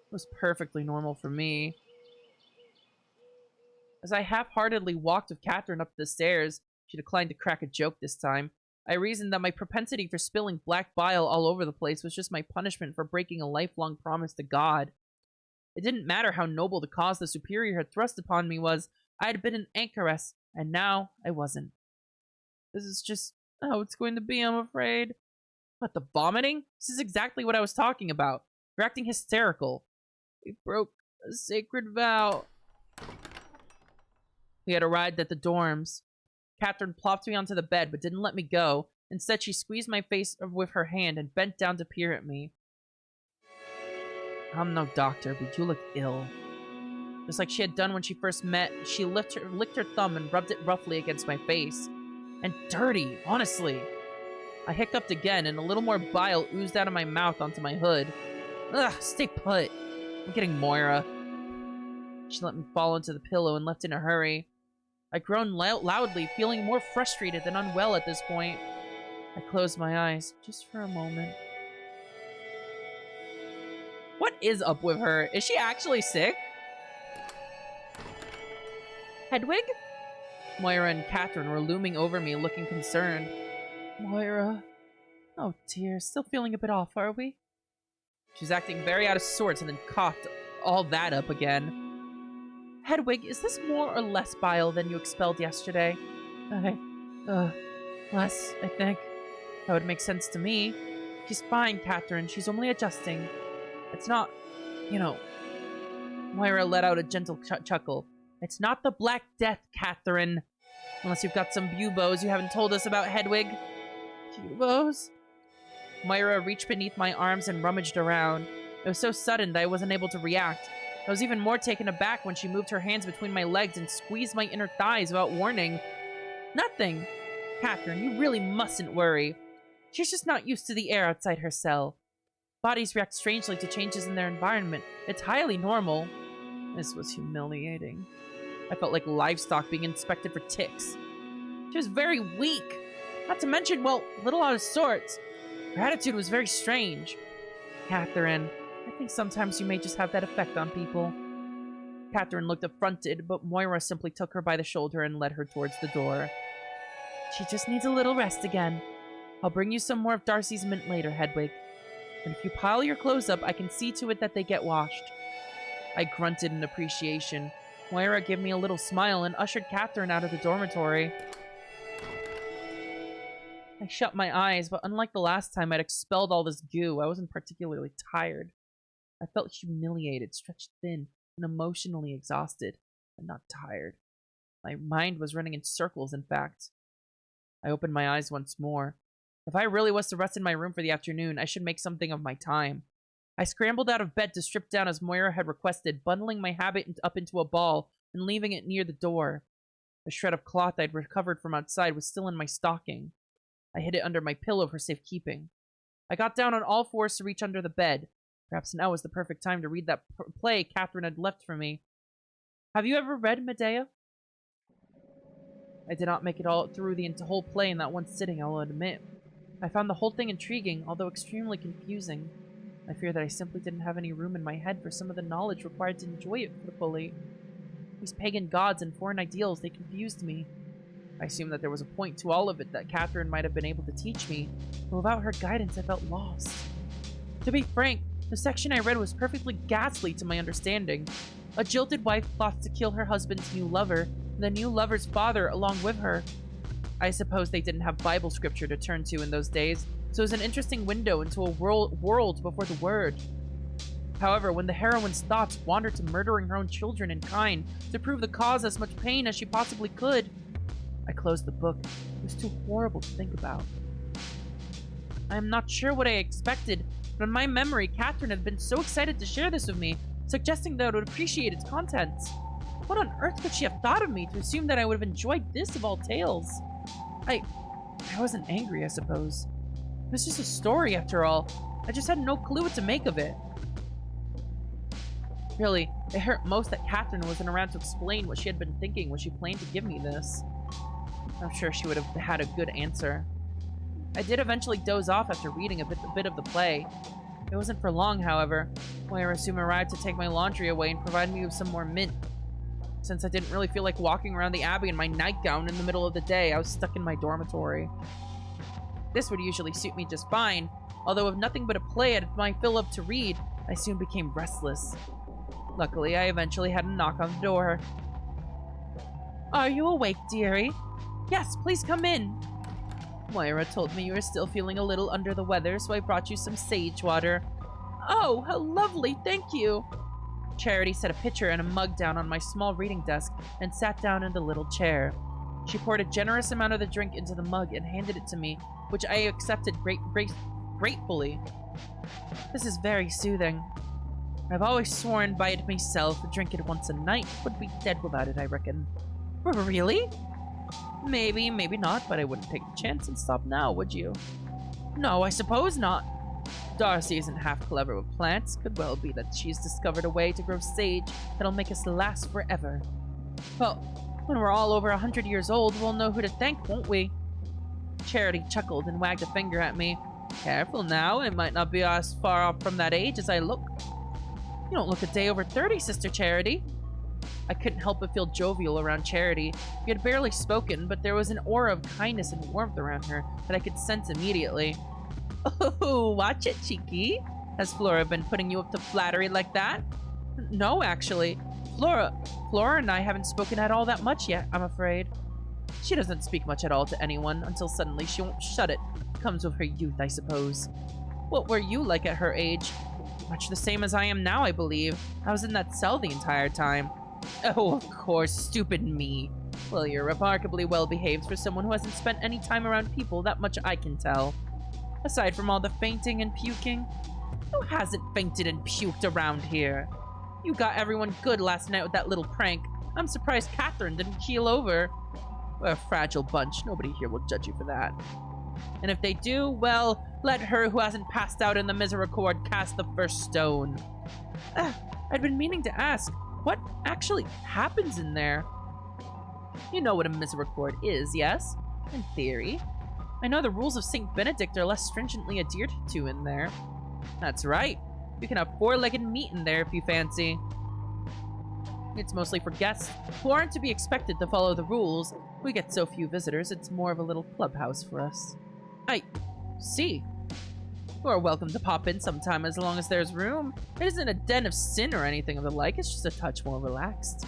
It was perfectly normal for me. As I half-heartedly walked with Catherine up the stairs, she declined to crack a joke this time. I reasoned that my propensity for spilling black bile all over the place was just my punishment for breaking a lifelong promise to God. It didn't matter how noble the cause the Superior had thrust upon me was. I had been an anchoress, and now I wasn't. This is just how it's going to be, I'm afraid. What, the vomiting? This is exactly what I was talking about. You're acting hysterical. We broke a sacred vow. We had arrived at the dorms. Catherine plopped me onto the bed, but didn't let me go. Instead, she squeezed my face with her hand and bent down to peer at me. I'm no doctor, but you look ill. Just like she had done when she first met, she licked her thumb and rubbed it roughly against my face. And dirty, honestly. I hiccuped again, and a little more bile oozed out of my mouth onto my hood. Ugh, stay put. I'm getting Moira. She let me fall into the pillow and left in a hurry. I groaned loudly, feeling more frustrated than unwell at this point. I closed my eyes, just for a moment. What is up with her? Is she actually sick? Hedwig? Moira and Catherine were looming over me, looking concerned. Moira. Oh dear, still feeling a bit off, are we? She was acting very out of sorts and then coughed all that up again. Hedwig, is this more or less bile than you expelled yesterday? Less, I think. That would make sense to me. She's fine, Catherine. She's only adjusting. It's not, you know... Moira let out a gentle chuckle. It's not the Black Death, Catherine. Unless you've got some buboes you haven't told us about, Hedwig. Buboes? Moira reached beneath my arms and rummaged around. It was so sudden that I wasn't able to react. I was even more taken aback when she moved her hands between my legs and squeezed my inner thighs without warning. Nothing. Catherine, you really mustn't worry. She's just not used to the air outside her cell. Bodies react strangely to changes in their environment. It's highly normal. This was humiliating. I felt like livestock being inspected for ticks. She was very weak. Not to mention, well, a little out of sorts. Her attitude was very strange. Catherine, I think sometimes you may just have that effect on people. Catherine looked affronted, but Moira simply took her by the shoulder and led her towards the door. She just needs a little rest again. I'll bring you some more of Darcy's mint later, Hedwig. And if you pile your clothes up, I can see to it that they get washed. I grunted in appreciation. Moira gave me a little smile and ushered Catherine out of the dormitory. I shut my eyes, but unlike the last time I'd expelled all this goo, I wasn't particularly tired. I felt humiliated, stretched thin, and emotionally exhausted, and not tired. My mind was running in circles, in fact. I opened my eyes once more. If I really was to rest in my room for the afternoon, I should make something of my time. I scrambled out of bed to strip down as Moira had requested, bundling my habit up into a ball and leaving it near the door. The shred of cloth I'd recovered from outside was still in my stocking. I hid it under my pillow for safekeeping. I got down on all fours to reach under the bed. Perhaps now was the perfect time to read that play Catherine had left for me. Have you ever read Medea? I did not make it all through the whole play in that one sitting, I'll admit. I found the whole thing intriguing, although extremely confusing. I fear that I simply didn't have any room in my head for some of the knowledge required to enjoy it fully. These pagan gods and foreign ideals, they confused me. I assumed that there was a point to all of it that Catherine might have been able to teach me, but without her guidance I felt lost. To be frank, the section I read was perfectly ghastly to my understanding. A jilted wife plots to kill her husband's new lover, and the new lover's father along with her. I suppose they didn't have Bible scripture to turn to in those days, so it was an interesting window into a world before the word. However, when the heroine's thoughts wandered to murdering her own children in kind to prove the cause as much pain as she possibly could, I closed the book. It was too horrible to think about. I am not sure what I expected, but in my memory, Catherine had been so excited to share this with me, suggesting that I would appreciate its contents. What on earth could she have thought of me to assume that I would have enjoyed this of all tales? I wasn't angry, I suppose. It was just a story, after all. I just had no clue what to make of it. Really, it hurt most that Catherine wasn't around to explain what she had been thinking when she planned to give me this. I'm sure she would have had a good answer. I did eventually doze off after reading a bit of the play. It wasn't for long, however. Moira soon arrived to take my laundry away and provide me with some more mint. Since I didn't really feel like walking around the Abbey in my nightgown in the middle of the day, I was stuck in my dormitory. This would usually suit me just fine, although with nothing but a play at my fill up to read, I soon became restless. Luckily, I eventually had a knock on the door. Are you awake, dearie? Yes, please come in. Moira told me you were still feeling a little under the weather, so I brought you some sage water. Oh, how lovely, thank you. Charity set a pitcher and a mug down on my small reading desk and sat down in the little chair. She poured a generous amount of the drink into the mug and handed it to me, which I accepted gratefully. This is very soothing. I've always sworn by it myself. Drink it once a night would be dead without it, I reckon. Really? Maybe, maybe not, but I wouldn't take the chance and stop now, would you? No, I suppose not. Darcy isn't half clever with plants. Could well be that she's discovered a way to grow sage that'll make us last forever. Well, when we're all over 100 years old, we'll know who to thank, won't we? Charity chuckled and wagged a finger at me. Careful now, it might not be as far off from that age as I look. You don't look a day over 30, Sister Charity. I couldn't help but feel jovial around Charity. We had barely spoken, but there was an aura of kindness and warmth around her that I could sense immediately. Oh, watch it, Cheeky. Has Flora been putting you up to flattery like that? No, actually. Flora and I haven't spoken at all that much yet, I'm afraid. She doesn't speak much at all to anyone until suddenly she won't shut it. Comes with her youth, I suppose. What were you like at her age? Much the same as I am now, I believe. I was in that cell the entire time. Oh, of course, stupid me. Well, you're remarkably well behaved for someone who hasn't spent any time around people, that much I can tell. Aside from all the fainting and puking. Who hasn't fainted and puked around here? You got everyone good last night with that little prank. I'm surprised Catherine didn't keel over. We're a fragile bunch. Nobody here will judge you for that. And if they do, well, let her who hasn't passed out in the Misericorde cast the first stone. I'd been meaning to ask, what actually happens in there? You know what a Misericorde is, yes? In theory. I know the rules of St. Benedict are less stringently adhered to in there. That's right. You can have four-legged meat in there if you fancy. It's mostly for guests who aren't to be expected to follow the rules. We get so few visitors, it's more of a little clubhouse for us. I see. You are welcome to pop in sometime as long as there's room. It isn't a den of sin or anything of the like, it's just a touch more relaxed.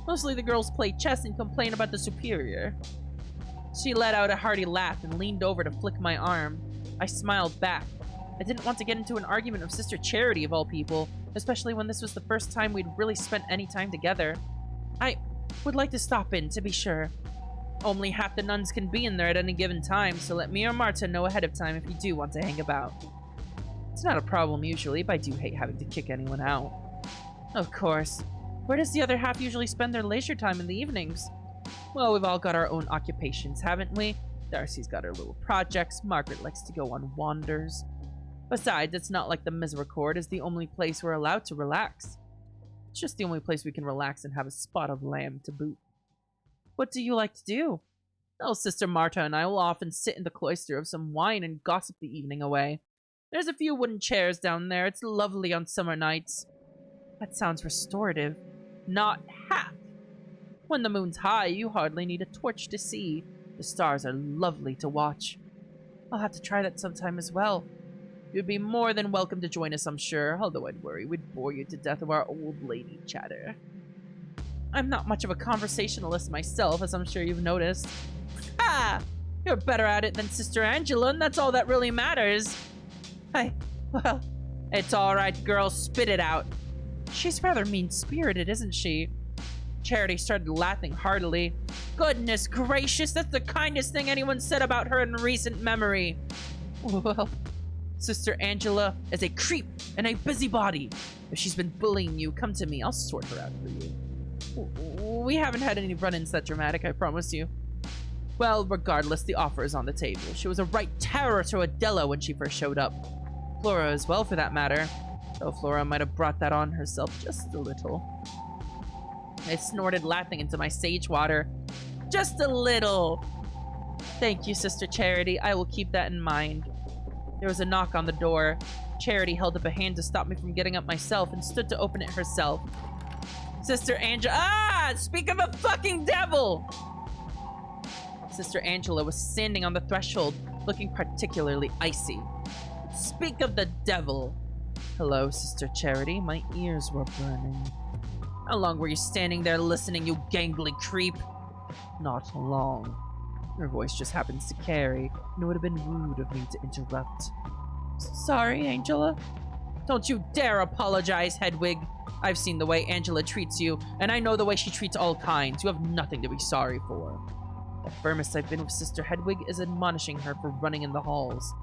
Mostly the girls play chess and complain about the superior. She let out a hearty laugh and leaned over to flick my arm. I smiled back. I didn't want to get into an argument of Sister Charity of all people, especially when this was the first time we'd really spent any time together. I would like to stop in, to be sure. Only half the nuns can be in there at any given time, so let me or Marta know ahead of time if you do want to hang about. It's not a problem usually, but I do hate having to kick anyone out. Of course. Where does the other half usually spend their leisure time in the evenings? Well, we've all got our own occupations, haven't we? Darcy's got her little projects, Margaret likes to go on wanders. Besides, it's not like the Misericorde is the only place we're allowed to relax. It's just the only place we can relax and have a spot of lamb to boot. What do you like to do? Oh, Sister Marta and I will often sit in the cloister of some wine and gossip the evening away. There's a few wooden chairs down there. It's lovely on summer nights. That sounds restorative. Not half. When the moon's high, you hardly need a torch to see. The stars are lovely to watch. I'll have to try that sometime as well. You'd be more than welcome to join us, I'm sure, although I'd worry we'd bore you to death of our old lady chatter. I'm not much of a conversationalist myself, as I'm sure you've noticed. Ah! You're better at it than Sister Angela, and that's all that really matters. Well, it's alright, girl, spit it out. She's rather mean-spirited, isn't she? Charity started laughing heartily. Goodness gracious, that's the kindest thing anyone said about her in recent memory. Well, Sister Angela is a creep and a busybody. If she's been bullying you, come to me. I'll sort her out for you. We haven't had any run-ins that dramatic, I promise you. Well, regardless, the offer is on the table. She was a right terror to Adela when she first showed up. Flora as well, for that matter. Though Flora might have brought that on herself just a little. I snorted, laughing into my sage water. Just a little. Thank you, Sister Charity. I will keep that in mind. There was a knock on the door. Charity held up a hand to stop me from getting up myself and stood to open it herself. Sister Angela— Ah! Speak of a fucking devil! Sister Angela was standing on the threshold, looking particularly icy. Speak of the devil! Hello, Sister Charity. My ears were burning. How long were you standing there listening, you gangly creep? Not long. Your voice just happens to carry, and it would have been rude of me to interrupt. Sorry, Angela. Don't you dare apologize, Hedwig. I've seen the way Angela treats you, and I know the way she treats all kinds. You have nothing to be sorry for. The firmest I've been with Sister Hedwig is admonishing her for running in the halls.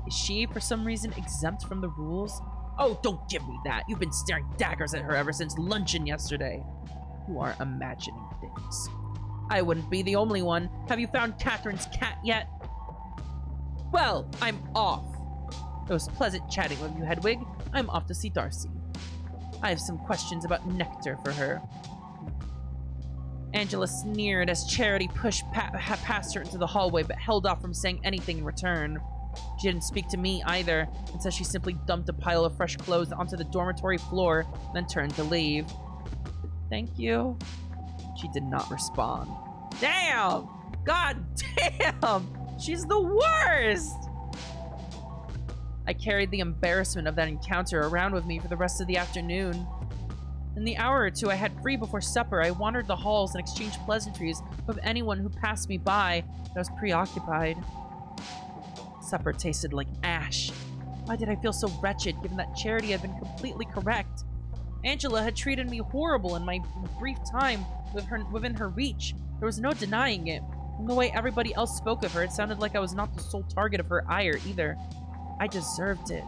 Is she, for some reason, exempt from the rules? Oh, don't give me that. You've been staring daggers at her ever since luncheon yesterday. You are imagining things. I wouldn't be the only one. Have you found Catherine's cat yet? Well, I'm off. It was pleasant chatting with you, Hedwig. I'm off to see Darcy. I have some questions about nectar for her. Angela sneered as Charity pushed past her into the hallway, but held off from saying anything in return. She didn't speak to me either, and so she simply dumped a pile of fresh clothes onto the dormitory floor, then turned to leave. Thank you. She did not respond. Damn! God damn! She's the worst! I carried the embarrassment of that encounter around with me for the rest of the afternoon. In the hour or two I had free before supper, I wandered the halls and exchanged pleasantries with anyone who passed me by, but I was preoccupied. Supper tasted like ash. Why did I feel so wretched, given that Charity had been completely correct? Angela had treated me horrible in my brief time within her reach. There was no denying it. From the way everybody else spoke of her, it sounded like I was not the sole target of her ire either. I deserved it.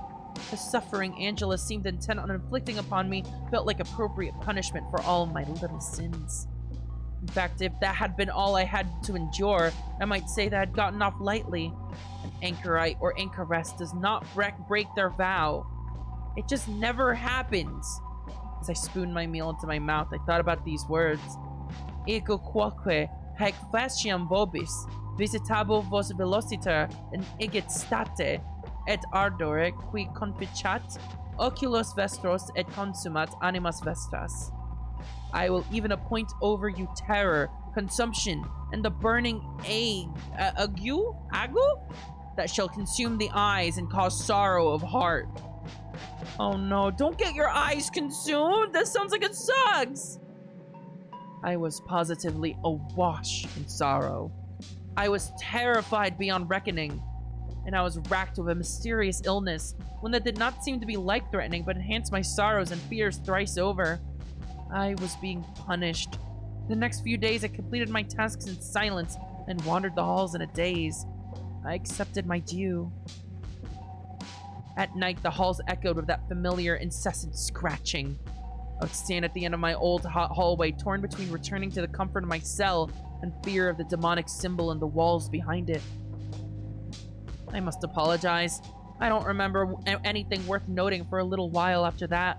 The suffering Angela seemed intent on inflicting upon me felt like appropriate punishment for all of my little sins. In fact, if that had been all I had to endure, I might say that I had gotten off lightly. An anchorite or anchoress does not break their vow. It just never happens. As I spooned my meal into my mouth, I thought about these words. Ego quoque haec faciam vobis, visitabo vos velociter in igit state, et ardore qui conficiat oculos vestros et consumat animas vestras. I will even appoint over you terror, consumption, and the burning ague that shall consume the eyes and cause sorrow of heart. Oh no, don't get your eyes consumed! That sounds like it sucks! I was positively awash in sorrow. I was terrified beyond reckoning, and I was racked with a mysterious illness, one that did not seem to be life-threatening but enhanced my sorrows and fears thrice over. I was being punished. The next few days I completed my tasks in silence and wandered the halls in a daze. I accepted my due. At night, the halls echoed with that familiar, incessant scratching. I would stand at the end of my old hot hallway, torn between returning to the comfort of my cell and fear of the demonic symbol in the walls behind it. I must apologize. I don't remember anything worth noting for a little while after that.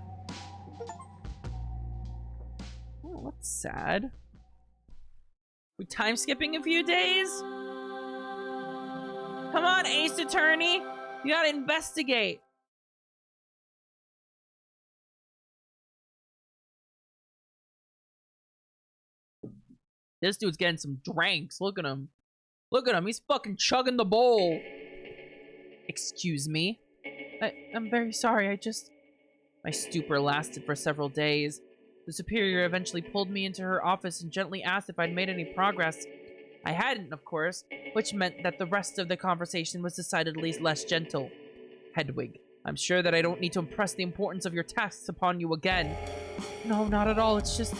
Oh, that's sad. We time skipping a few days? Come on, Ace Attorney! You gotta investigate! This dude's getting some drinks. Look at him. Look at him. He's fucking chugging the bowl. Excuse me? I'm very sorry. My stupor lasted for several days. The superior eventually pulled me into her office and gently asked if I'd made any progress. I hadn't, of course, which meant that the rest of the conversation was decidedly less gentle. Hedwig, I'm sure that I don't need to impress the importance of your tasks upon you again. No, not at all. It's just...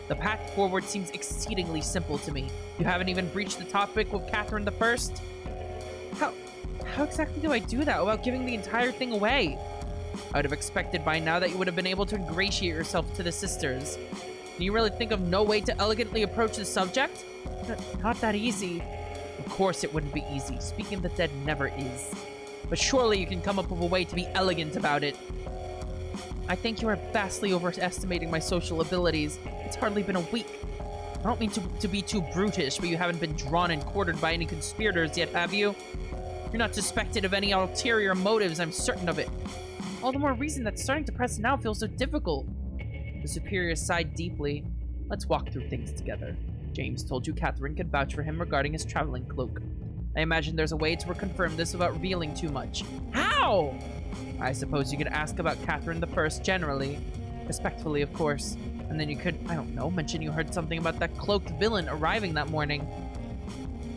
The path forward seems exceedingly simple to me. You haven't even breached the topic with Catherine the First? How exactly do I do that without giving the entire thing away? I would have expected by now that you would have been able to ingratiate yourself to the sisters. Can you really think of no way to elegantly approach the subject? Not that easy. Of course it wouldn't be easy. Speaking of the dead never is. But surely you can come up with a way to be elegant about it. I think you are vastly overestimating my social abilities. It's hardly been a week. I don't mean to be too brutish, but you haven't been drawn and quartered by any conspirators yet, have you? You're not suspected of any ulterior motives, I'm certain of it. All the more reason that starting to press now feels so difficult. The superior sighed deeply. Let's walk through things together. James told you Catherine could vouch for him regarding his traveling cloak. I imagine there's a way to reconfirm this without revealing too much. How? I suppose you could ask about Catherine the First generally. Respectfully, of course. And then you could, I don't know, mention you heard something about that cloaked villain arriving that morning.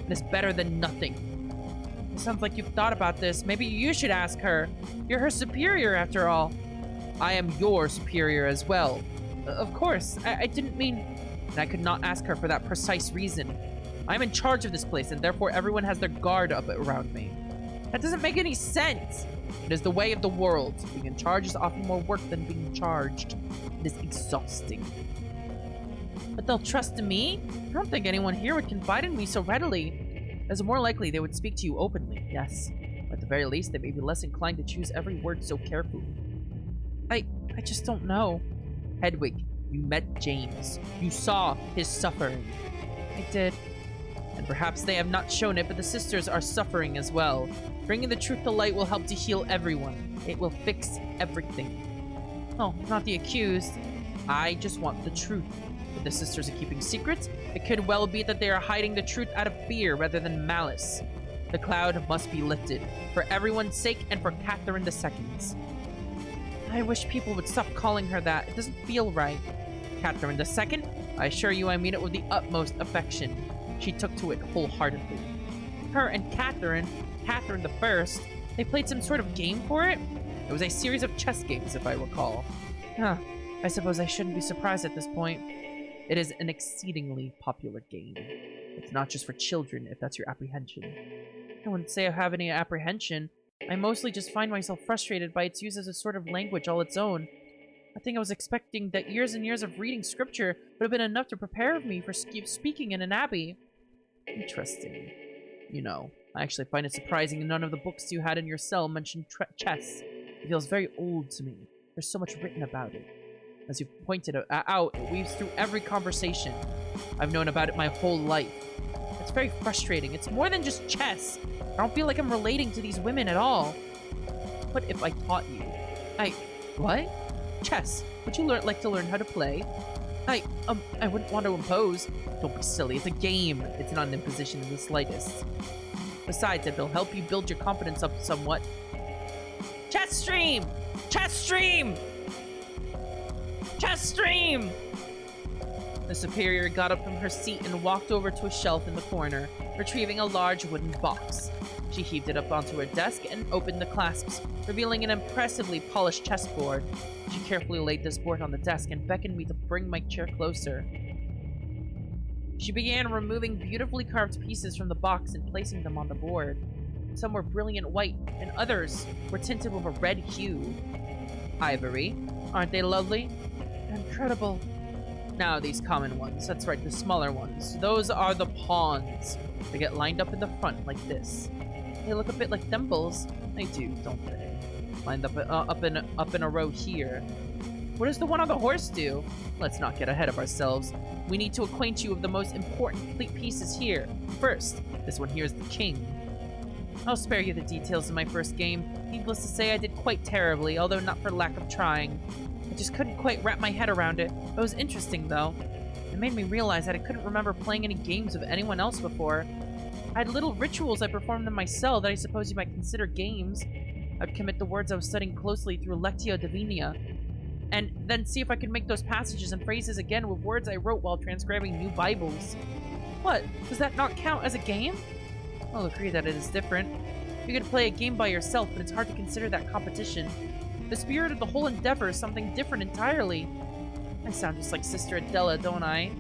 It's better than nothing. It sounds like you've thought about this. Maybe you should ask her. You're her superior, after all. I am your superior as well. Of course, I didn't mean... And I could not ask her for that precise reason. I'm in charge of this place, and therefore everyone has their guard up around me. That doesn't make any sense. It is the way of the world. Being in charge is often more work than being charged. It is exhausting. But they'll trust in me? I don't think anyone here would confide in me so readily. As more likely, they would speak to you openly, yes. Or at the very least, they may be less inclined to choose every word so carefully. I just don't know. Hedwig, you met James. You saw his suffering. I did. And perhaps they have not shown it, but the sisters are suffering as well. Bringing the truth to light will help to heal everyone. It will fix everything. Oh, not the accused. I just want the truth. If the sisters are keeping secrets, it could well be that they are hiding the truth out of fear rather than malice. The cloud must be lifted, for everyone's sake and for Catherine II's. I wish people would stop calling her that. It doesn't feel right. Catherine II? I assure you I mean it with the utmost affection. She took to it wholeheartedly. Her and Catherine I, they played some sort of game for it? It was a series of chess games, if I recall. Huh. I suppose I shouldn't be surprised at this point. It is an exceedingly popular game. It's not just for children, if that's your apprehension. I wouldn't say I have any apprehension. I mostly just find myself frustrated by its use as a sort of language all its own. I think I was expecting that years and years of reading scripture would have been enough to prepare me for speaking in an abbey. Interesting. You know, I actually find it surprising none of the books you had in your cell mentioned chess. It feels very old to me. There's so much written about it. As you've pointed out, it weaves through every conversation. I've known about it my whole life. It's very frustrating. It's more than just chess. I don't feel like I'm relating to these women at all. What if I taught you? What? Chess. Would you like to learn how to play? I wouldn't want to impose. Don't be silly. It's a game. It's not an imposition in the slightest. Besides, it'll help you build your confidence up somewhat. Chess stream! Chess stream! Chess stream! The superior got up from her seat and walked over to a shelf in the corner, retrieving a large wooden box. She heaved it up onto her desk and opened the clasps, revealing an impressively polished chessboard. She carefully laid this board on the desk and beckoned me to bring my chair closer. She began removing beautifully carved pieces from the box and placing them on the board. Some were brilliant white, and others were tinted with a red hue. Ivory. Aren't they lovely? Incredible. Now these common ones, that's right, the smaller ones. Those are the pawns. They get lined up in the front like this. They look a bit like thimbles. They do, don't they? Lined up in a row here. What does the one on the horse do? Let's not get ahead of ourselves. We need to acquaint you with the most important complete pieces here. First, this one here is the king. I'll spare you the details of my first game. Needless to say, I did quite terribly, although not for lack of trying. I just couldn't quite wrap my head around it. It was interesting, though. It made me realize that I couldn't remember playing any games with anyone else before. I had little rituals I performed in my cell that I suppose you might consider games. I'd commit the words I was studying closely through Lectio Divina, and then see if I could make those passages and phrases again with words I wrote while transcribing new Bibles. What? Does that not count as a game? I'll agree that it is different. You could play a game by yourself, but it's hard to consider that competition. The spirit of the whole endeavor is something different entirely. I sound just like Sister Adela, don't I?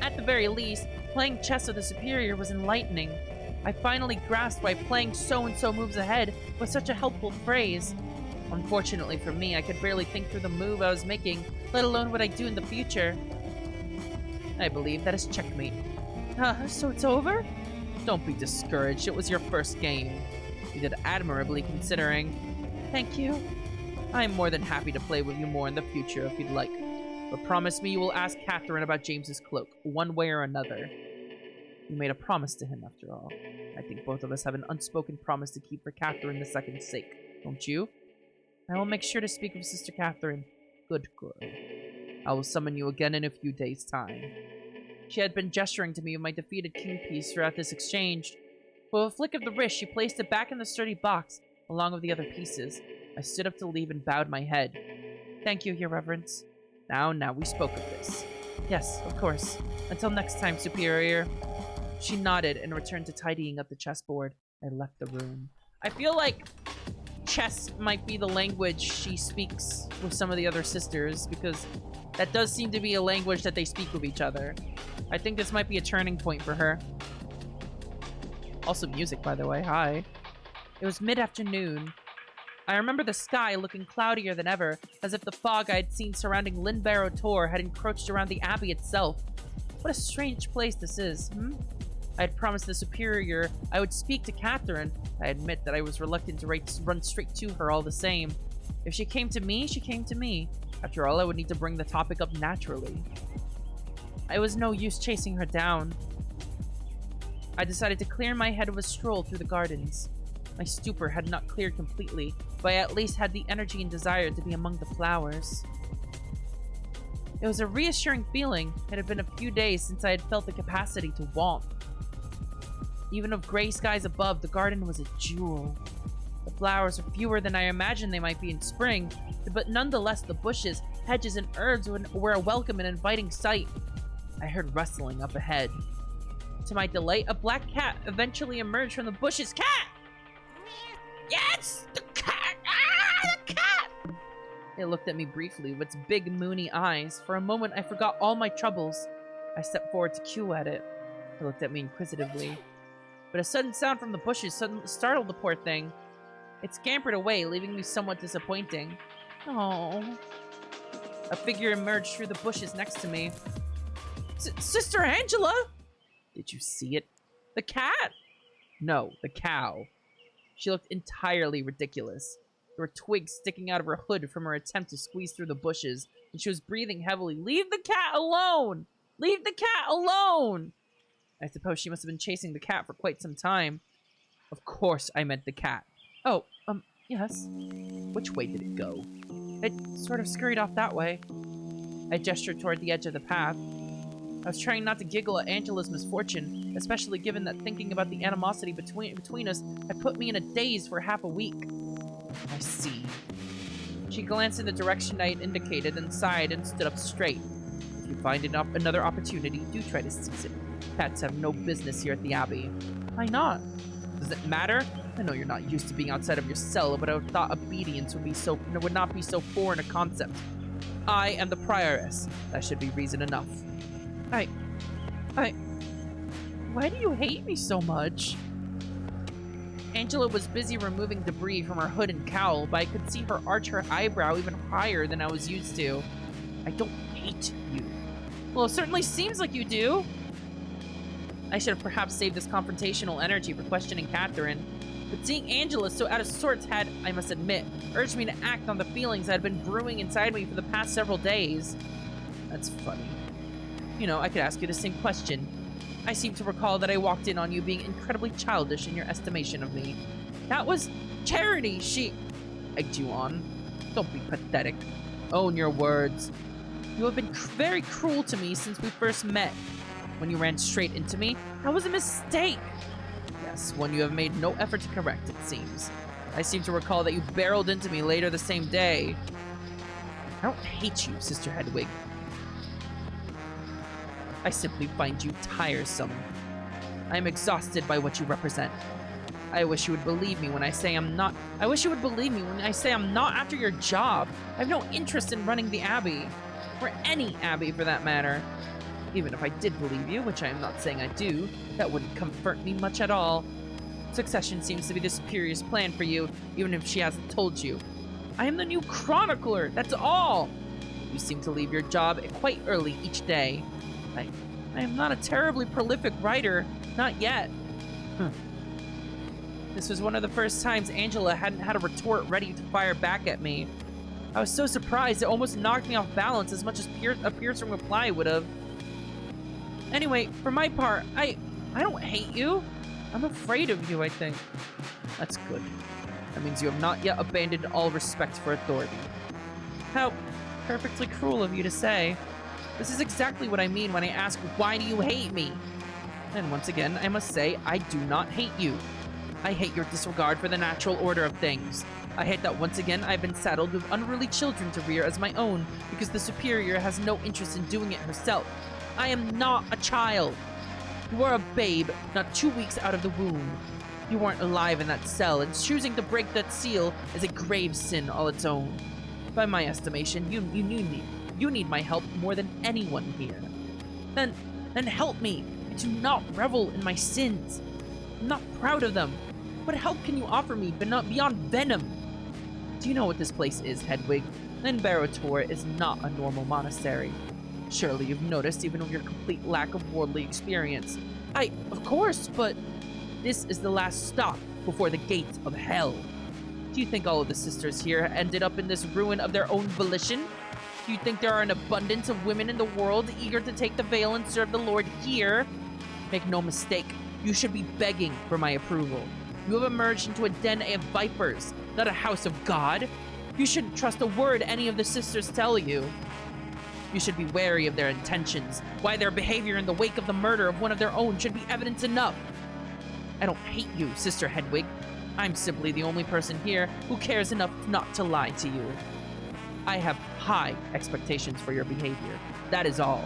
At the very least, playing chess with a superior was enlightening. I finally grasped why playing so-and-so moves ahead was such a helpful phrase. Unfortunately for me, I could barely think through the move I was making, let alone what I'd do in the future. I believe that is checkmate. So it's over? Don't be discouraged. It was your first game. You did admirably considering. Thank you. I am more than happy to play with you more in the future if you'd like. But promise me you will ask Catherine about James's cloak, one way or another. You made a promise to him, after all. I think both of us have an unspoken promise to keep for Catherine II's sake, don't you? I will make sure to speak with Sister Catherine. Good girl. I will summon you again in a few days' time. She had been gesturing to me with my defeated king piece throughout this exchange. With a flick of the wrist, she placed it back in the sturdy box, along with the other pieces. I stood up to leave and bowed my head. Thank you, Your Reverence. Now, we spoke of this. Yes, of course. Until next time, Superior. She nodded and returned to tidying up the chessboard. I left the room. I feel like chess might be the language she speaks with some of the other sisters, because that does seem to be a language that they speak with each other. I think this might be a turning point for her. Also music, by the way. Hi. It was mid-afternoon. I remember the sky looking cloudier than ever, as if the fog I had seen surrounding Lynbarrow Tor had encroached around the abbey itself. What a strange place this is, I had promised the superior I would speak to Catherine. I admit that I was reluctant to run straight to her all the same. If she came to me, she came to me. After all, I would need to bring the topic up naturally. It was no use chasing her down. I decided to clear my head of a stroll through the gardens. My stupor had not cleared completely, but I at least had the energy and desire to be among the flowers. It was a reassuring feeling. It had been a few days since I had felt the capacity to walk. Even of gray skies above, the garden was a jewel. The flowers were fewer than I imagined they might be in spring, but nonetheless the bushes, hedges, and herbs were a welcome and inviting sight. I heard rustling up ahead. To my delight, a black cat eventually emerged from the bushes. Cat! Yes! The cat! Ah, the cat! It looked at me briefly with its big, moony eyes. For a moment, I forgot all my troubles. I stepped forward to coo at it. It looked at me inquisitively. But a sudden sound from the bushes suddenly startled the poor thing. It scampered away, leaving me somewhat disappointing. Oh. A figure emerged through the bushes next to me. Sister Angela! Did you see it? The cat? No, the cow. She looked entirely ridiculous. There were twigs sticking out of her hood from her attempt to squeeze through the bushes, and she was breathing heavily. Leave the cat alone! Leave the cat alone! I suppose she must have been chasing the cat for quite some time. Of course I meant the cat. Oh, yes. Which way did it go? It sort of scurried off that way. I gestured toward the edge of the path. I was trying not to giggle at Angela's misfortune, especially given that thinking about the animosity between us had put me in a daze for half a week. I see. She glanced in the direction I had indicated and sighed and stood up straight. If you find another opportunity, do try to seize it. Cats have no business here at the Abbey. Why not? Does it matter? I know you're not used to being outside of your cell, but I would have thought obedience would not be so foreign a concept. I am the prioress. That should be reason enough. Why do you hate me so much? Angela was busy removing debris from her hood and cowl, but I could see her arch her eyebrow even higher than I was used to. I don't hate you. Well, it certainly seems like you do. I should have perhaps saved this confrontational energy for questioning Catherine, but seeing Angela so out of sorts had, I must admit, urged me to act on the feelings that had been brewing inside me for the past several days. That's funny. You know, I could ask you the same question. I seem to recall that I walked in on you being incredibly childish in your estimation of me. That was Charity, she egged you on. Don't be pathetic. Own your words. You have been very cruel to me since we first met. When you ran straight into me, that was a mistake. Yes, one you have made no effort to correct, it seems. I seem to recall that you barreled into me later the same day. I don't hate you, Sister Hedwig. I simply find you tiresome. I am exhausted by what you represent. I wish you would believe me when I say I'm not. I wish you would believe me when I say I'm not after your job. I have no interest in running the Abbey. Or any Abbey for that matter. Even if I did believe you, which I am not saying I do, that wouldn't comfort me much at all. Succession seems to be the superior's plan for you, even if she hasn't told you. I am the new chronicler, that's all! You seem to leave your job quite early each day. I am not a terribly prolific writer, not yet. This was one of the first times Angela hadn't had a retort ready to fire back at me. I was so surprised it almost knocked me off balance as much as a piercing reply would have. Anyway, for my part, I don't hate you. I'm afraid of you, I think. That's good. That means you have not yet abandoned all respect for authority. How perfectly cruel of you to say. This is exactly what I mean when I ask, why do you hate me? And once again, I must say, I do not hate you. I hate your disregard for the natural order of things. I hate that once again I've been saddled with unruly children to rear as my own because the superior has no interest in doing it herself. I am not a child. You are a babe, not 2 weeks out of the womb. You weren't alive in that cell, and choosing to break that seal is a grave sin all its own. By my estimation, you need my help more than anyone here. Then help me. I do not revel in my sins. I'm not proud of them. What help can you offer me but not beyond venom? Do you know what this place is, Hedwig? Misericorde is not a normal monastery. Surely you've noticed, even with your complete lack of worldly experience. Of course, but this is the last stop before the gates of hell. Do you think all of the sisters here ended up in this ruin of their own volition? Do you think there are an abundance of women in the world eager to take the veil and serve the Lord here? Make no mistake, you should be begging for my approval. You have emerged into a den of vipers, not a house of God. You shouldn't trust a word any of the sisters tell you. You should be wary of their intentions. Why their behavior in the wake of the murder of one of their own should be evidence enough. I don't hate you, Sister Hedwig. I'm simply the only person here who cares enough not to lie to you. I have high expectations for your behavior. That is all.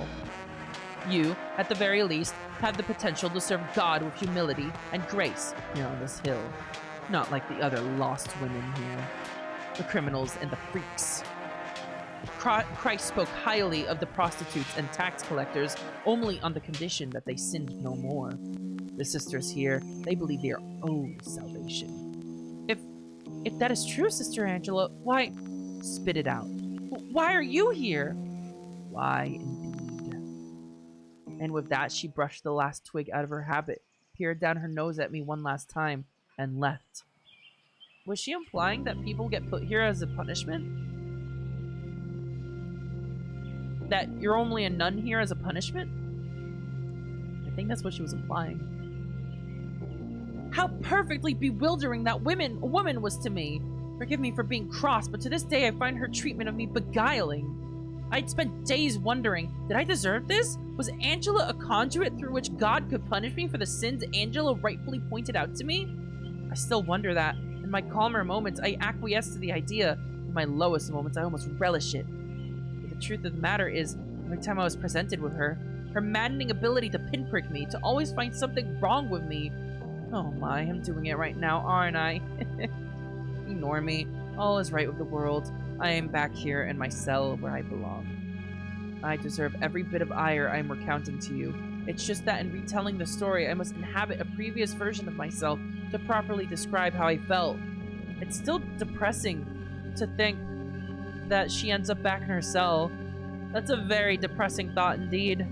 You, at the very least, have the potential to serve God with humility and grace here on this hill. Not like the other lost women here. The criminals and the freaks. Christ spoke highly of the prostitutes and tax collectors only on the condition that they sinned no more. The sisters here, they believe their own salvation. If that is true, Sister Angela, why... Spit it out. Why are you here? Why, indeed. And with that, she brushed the last twig out of her habit, peered down her nose at me one last time, and left. Was she implying that people get put here as a punishment? That you're only a nun here as a punishment? I think that's what she was implying. How perfectly bewildering that woman was to me. Forgive me for being cross, but to this day I find her treatment of me beguiling. I'd spent days wondering, did I deserve this? Was Angela a conduit through which God could punish me for the sins Angela rightfully pointed out to me? I still wonder that. In my calmer moments, I acquiesce to the idea. In my lowest moments, I almost relish it. But the truth of the matter is, every time I was presented with her maddening ability to pinprick me, to always find something wrong with me. Oh my, I'm doing it right now, aren't I? Ignore me. All is right with the world. I am back here in my cell where I belong. I deserve every bit of ire I am recounting to you. It's just that in retelling the story, I must inhabit a previous version of myself to properly describe how I felt. It's still depressing to think that she ends up back in her cell. That's a very depressing thought indeed.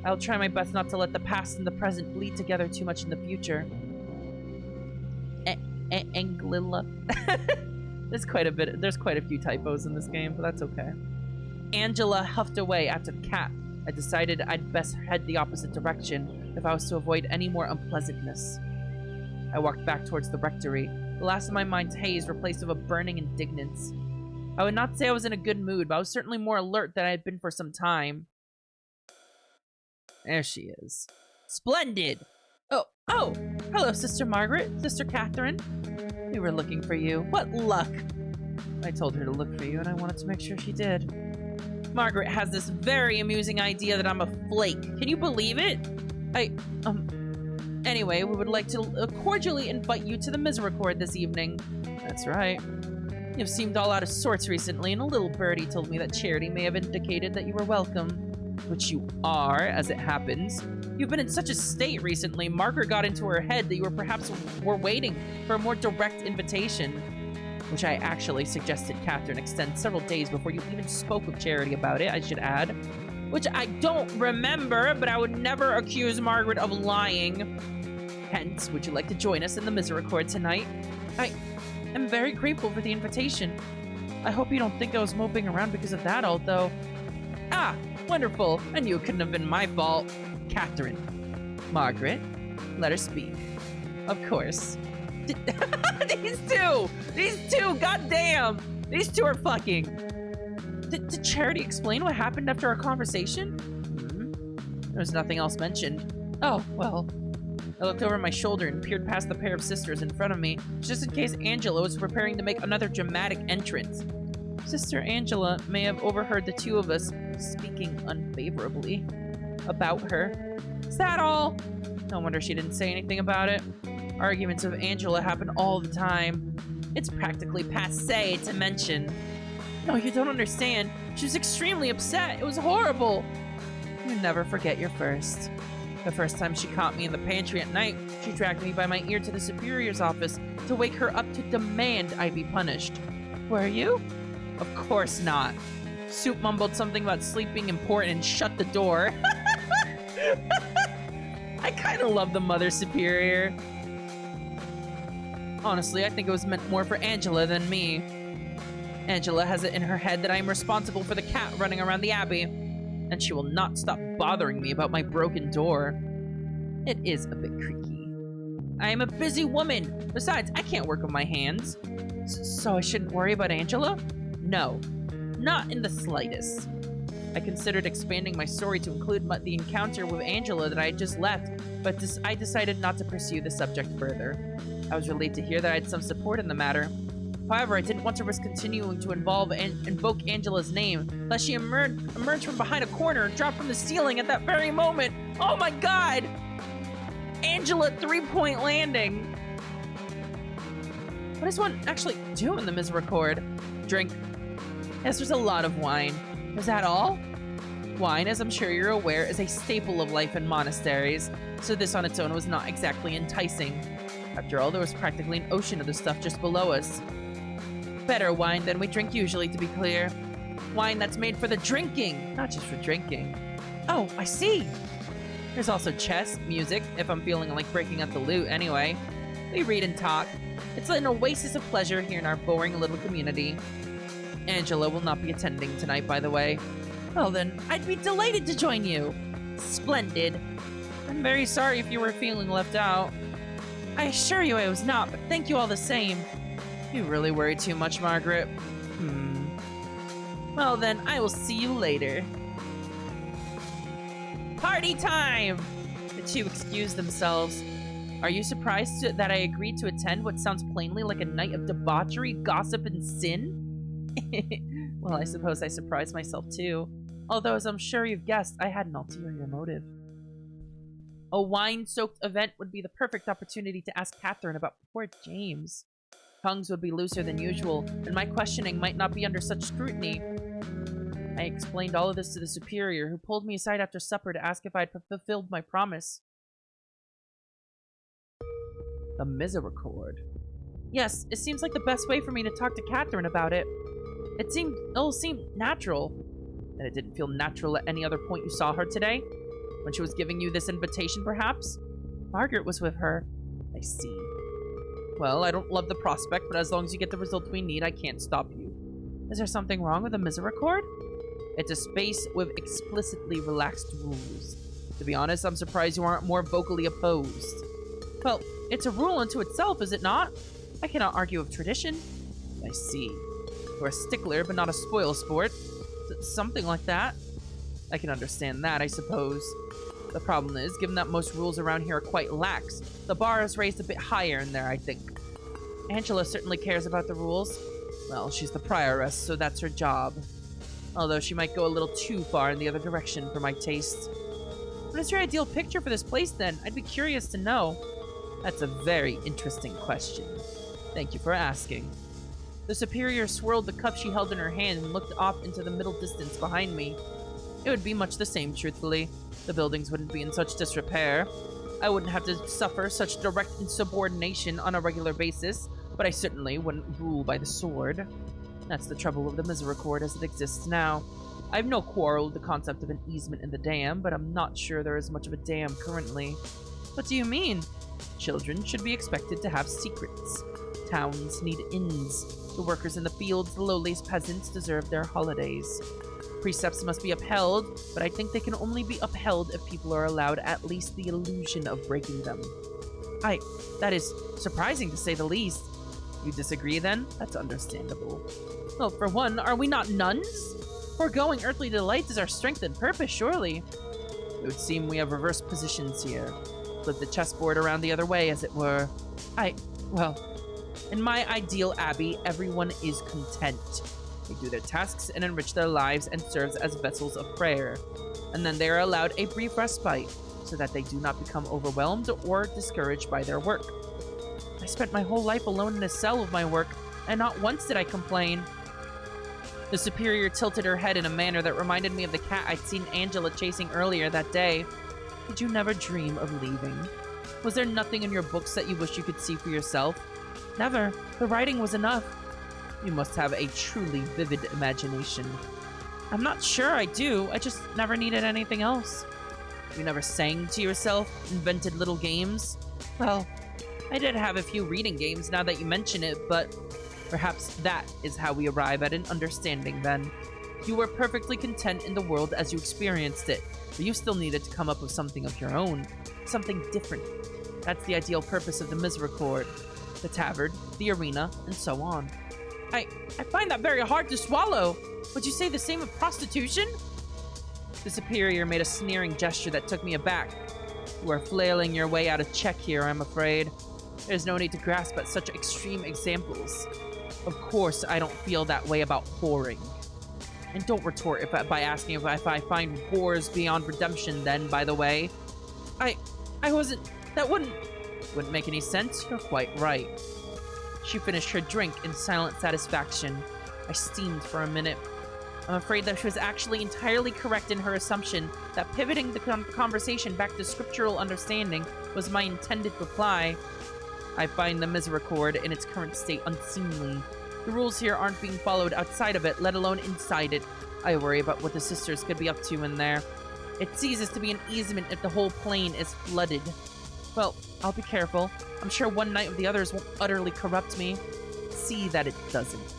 I'll try my best not to let the past and the present bleed together too much in the future. Anglilla. There's quite a few typos in this game, but that's okay. Angela huffed away after the cat. I decided I'd best head the opposite direction if I was to avoid any more unpleasantness. I walked back towards the rectory, the last of my mind's haze replaced with a burning indignance. I would not say I was in a good mood, but I was certainly more alert than I had been for some time. There she is. Splendid! Oh! Hello, Sister Margaret, Sister Catherine. We were looking for you. What luck! I told her to look for you, and I wanted to make sure she did. Margaret has this very amusing idea that I'm a flake. Can you believe it? Anyway, we would like to cordially invite you to the Misericorde this evening. That's right. You've seemed all out of sorts recently, and a little birdie told me that Charity may have indicated that you were welcome. Which you are, as it happens. You've been in such a state recently, Margaret got into her head that you were waiting for a more direct invitation. Which I actually suggested Catherine extend several days before you even spoke with Charity about it, I should add. Which I don't remember, but I would never accuse Margaret of lying. Hence, would you like to join us in the Misericorde tonight? I am very grateful for the invitation. I hope you don't think I was moping around because of that, although... Ah, wonderful. I knew it couldn't have been my fault. Catherine. Margaret, let her speak. Of course. These two, goddamn! These two are fucking. Did Charity explain what happened after our conversation? There was nothing else mentioned. Oh, well. I looked over my shoulder and peered past the pair of sisters in front of me, just in case Angela was preparing to make another dramatic entrance. Sister Angela may have overheard the two of us speaking unfavorably about her. Is that all? No wonder she didn't say anything about it. Arguments of Angela happen all the time. It's practically passé to mention. No, you don't understand. She was extremely upset. It was horrible. You never forget your first. The first time she caught me in the pantry at night, she dragged me by my ear to the superior's office to wake her up to demand I be punished. Were you? Of course not. Soup mumbled something about sleep being important and shut the door. I kind of love the Mother Superior. Honestly, I think it was meant more for Angela than me. Angela has it in her head that I am responsible for the cat running around the abbey, and she will not stop bothering me about my broken door. It is a bit creaky. I am a busy woman. Besides, I can't work with my hands. So I shouldn't worry about Angela? No, not in the slightest. I considered expanding my story to include the encounter with Angela that I had just left, but I decided not to pursue the subject further. I was relieved to hear that I had some support in the matter. However, I didn't want to risk continuing to invoke Angela's name, lest she emerge from behind a corner and drop from the ceiling at that very moment. Oh my god! Angela 3-point landing! What does one actually do in the Misericorde? Drink. Yes, there's a lot of wine. Is that all? Wine, as I'm sure you're aware, is a staple of life in monasteries, so this on its own was not exactly enticing. After all, there was practically an ocean of the stuff just below us. Better wine than we drink usually, to be clear. Wine that's made for the drinking, not just for drinking. Oh, I see! There's also chess, music, if I'm feeling like breaking up the loot anyway. We read and talk. It's an oasis of pleasure here in our boring little community. Angela will not be attending tonight, by the way. Well then, I'd be delighted to join you. Splendid. I'm very sorry if you were feeling left out. I assure you I was not, but thank you all the same. You really worry too much, Margaret. Well then, I will see you later. Party time! The two excused themselves. Are you surprised that I agreed to attend what sounds plainly like a night of debauchery, gossip, and sin? Well, I suppose I surprised myself too. Although, as I'm sure you've guessed, I had an ulterior motive. A wine-soaked event would be the perfect opportunity to ask Catherine about poor James. Tongues would be looser than usual, and my questioning might not be under such scrutiny. I explained all of this to the superior, who pulled me aside after supper to ask if I had fulfilled my promise. The Misericorde. Yes, it seems like the best way for me to talk to Catherine about it. It'll seem natural. And it didn't feel natural at any other point you saw her today? When she was giving you this invitation, perhaps? Margaret was with her. I see. Well, I don't love the prospect, but as long as you get the result we need, I can't stop you. Is there something wrong with the Misericorde? It's a space with explicitly relaxed rules. To be honest, I'm surprised you aren't more vocally opposed. Well, it's a rule unto itself, is it not? I cannot argue with tradition. I see. You're a stickler, but not a spoil sport. Something like that. I can understand that, I suppose. The problem is, given that most rules around here are quite lax, the bar is raised a bit higher in there, I think. Angela certainly cares about the rules. Well, she's the prioress, so that's her job. Although she might go a little too far in the other direction for my taste. What is your ideal picture for this place, then? I'd be curious to know. That's a very interesting question. Thank you for asking. The superior swirled the cup she held in her hand and looked off into the middle distance behind me. It would be much the same, truthfully. The buildings wouldn't be in such disrepair. I wouldn't have to suffer such direct insubordination on a regular basis, but I certainly wouldn't rule by the sword. That's the trouble with the Misericorde as it exists now. I have no quarrel with the concept of an easement in the dam, but I'm not sure there is much of a dam currently. What do you mean? Children should be expected to have secrets. Towns need inns. The workers in the fields, the lowliest peasants, deserve their holidays. Precepts must be upheld, but I think they can only be upheld if people are allowed at least the illusion of breaking them. That is surprising to say the least. You disagree then? That's understandable. Well, for one, are we not nuns? Foregoing earthly delights is our strength and purpose, surely. It would seem we have reversed positions here. Flip the chessboard around the other way, as it were. Well, in my ideal abbey, everyone is content. They do their tasks and enrich their lives and serves as vessels of prayer. And then they are allowed a brief respite, so that they do not become overwhelmed or discouraged by their work. I spent my whole life alone in a cell with my work, and not once did I complain. The superior tilted her head in a manner that reminded me of the cat I'd seen Angela chasing earlier that day. Did you never dream of leaving? Was there nothing in your books that you wish you could see for yourself? Never. The writing was enough. You must have a truly vivid imagination. I'm not sure I do. I just never needed anything else. You never sang to yourself? Invented little games? Well, I did have a few reading games now that you mention it, but perhaps that is how we arrive at an understanding then. You were perfectly content in the world as you experienced it, but you still needed to come up with something of your own, something different. That's the ideal purpose of the Misericorde. The tavern, the arena, and so on. I find that very hard to swallow. Would you say the same of prostitution? The superior made a sneering gesture that took me aback. You are flailing your way out of check here, I'm afraid. There's no need to grasp at such extreme examples. Of course, I don't feel that way about whoring. And don't retort by asking if I find whores beyond redemption then, by the way. I wasn't... That wouldn't make any sense. You're quite right. She finished her drink in silent satisfaction. I steamed for a minute. I'm afraid that she was actually entirely correct in her assumption that pivoting the conversation back to scriptural understanding was my intended reply. I find the Misericorde in its current state unseemly. The rules here aren't being followed outside of it, let alone inside it. I worry about what the sisters could be up to in there. It ceases to be an easement if the whole plane is flooded. Well, I'll be careful. I'm sure one night of the others won't utterly corrupt me. See that it doesn't.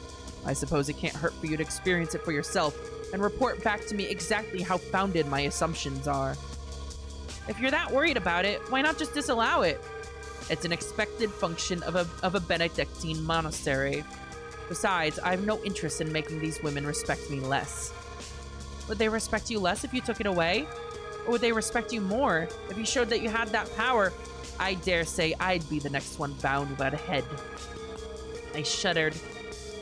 I suppose it can't hurt for you to experience it for yourself and report back to me exactly how founded my assumptions are. If you're that worried about it, why not just disallow it? It's an expected function of a Benedictine monastery. Besides, I have no interest in making these women respect me less. Would they respect you less if you took it away? Or would they respect you more if you showed that you had that power? I dare say I'd be the next one bound without a head. I shuddered.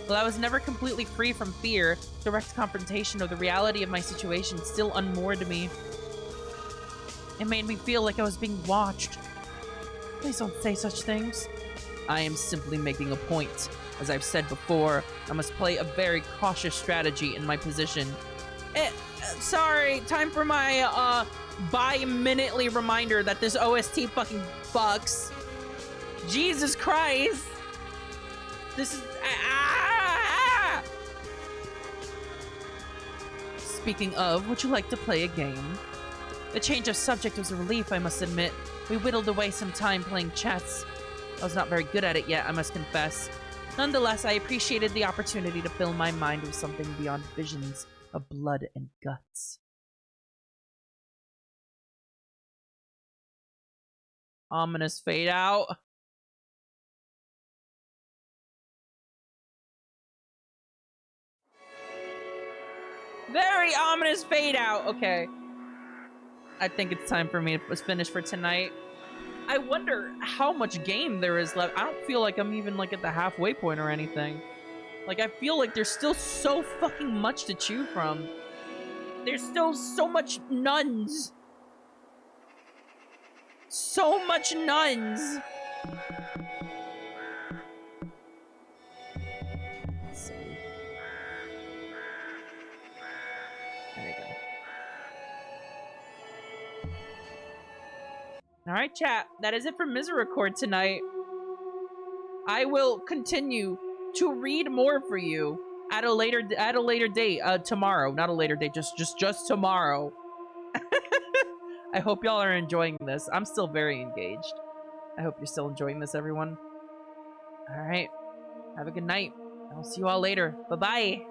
While I was never completely free from fear, direct confrontation of the reality of my situation still unmoored me. It made me feel like I was being watched. Please don't say such things. I am simply making a point. As I've said before, I must play a very cautious strategy in my position. Sorry, time for my, bi-minutely reminder that this OST fucking fucks. Jesus Christ! This is... Speaking of, would you like to play a game? The change of subject was a relief, I must admit. We whittled away some time playing chess. I was not very good at it yet, I must confess. Nonetheless, I appreciated the opportunity to fill my mind with something beyond visions of blood and guts. Ominous fade out. Very ominous fade out. Okay. I think it's time for me to finish for tonight. I wonder how much game there is left. I don't feel like I'm even like at the halfway point or anything. Like, I feel like there's still so fucking much to chew from. There's still so much nuns. So much nuns. Let's see. There we go. Alright, chat. That is it for Misericorde tonight. I will continue to read more for you at a later date. Tomorrow. Not a later date, just tomorrow. I hope y'all are enjoying this. I'm still very engaged. I hope you're still enjoying this, everyone. Alright. Have a good night. I'll see you all later. Bye-bye.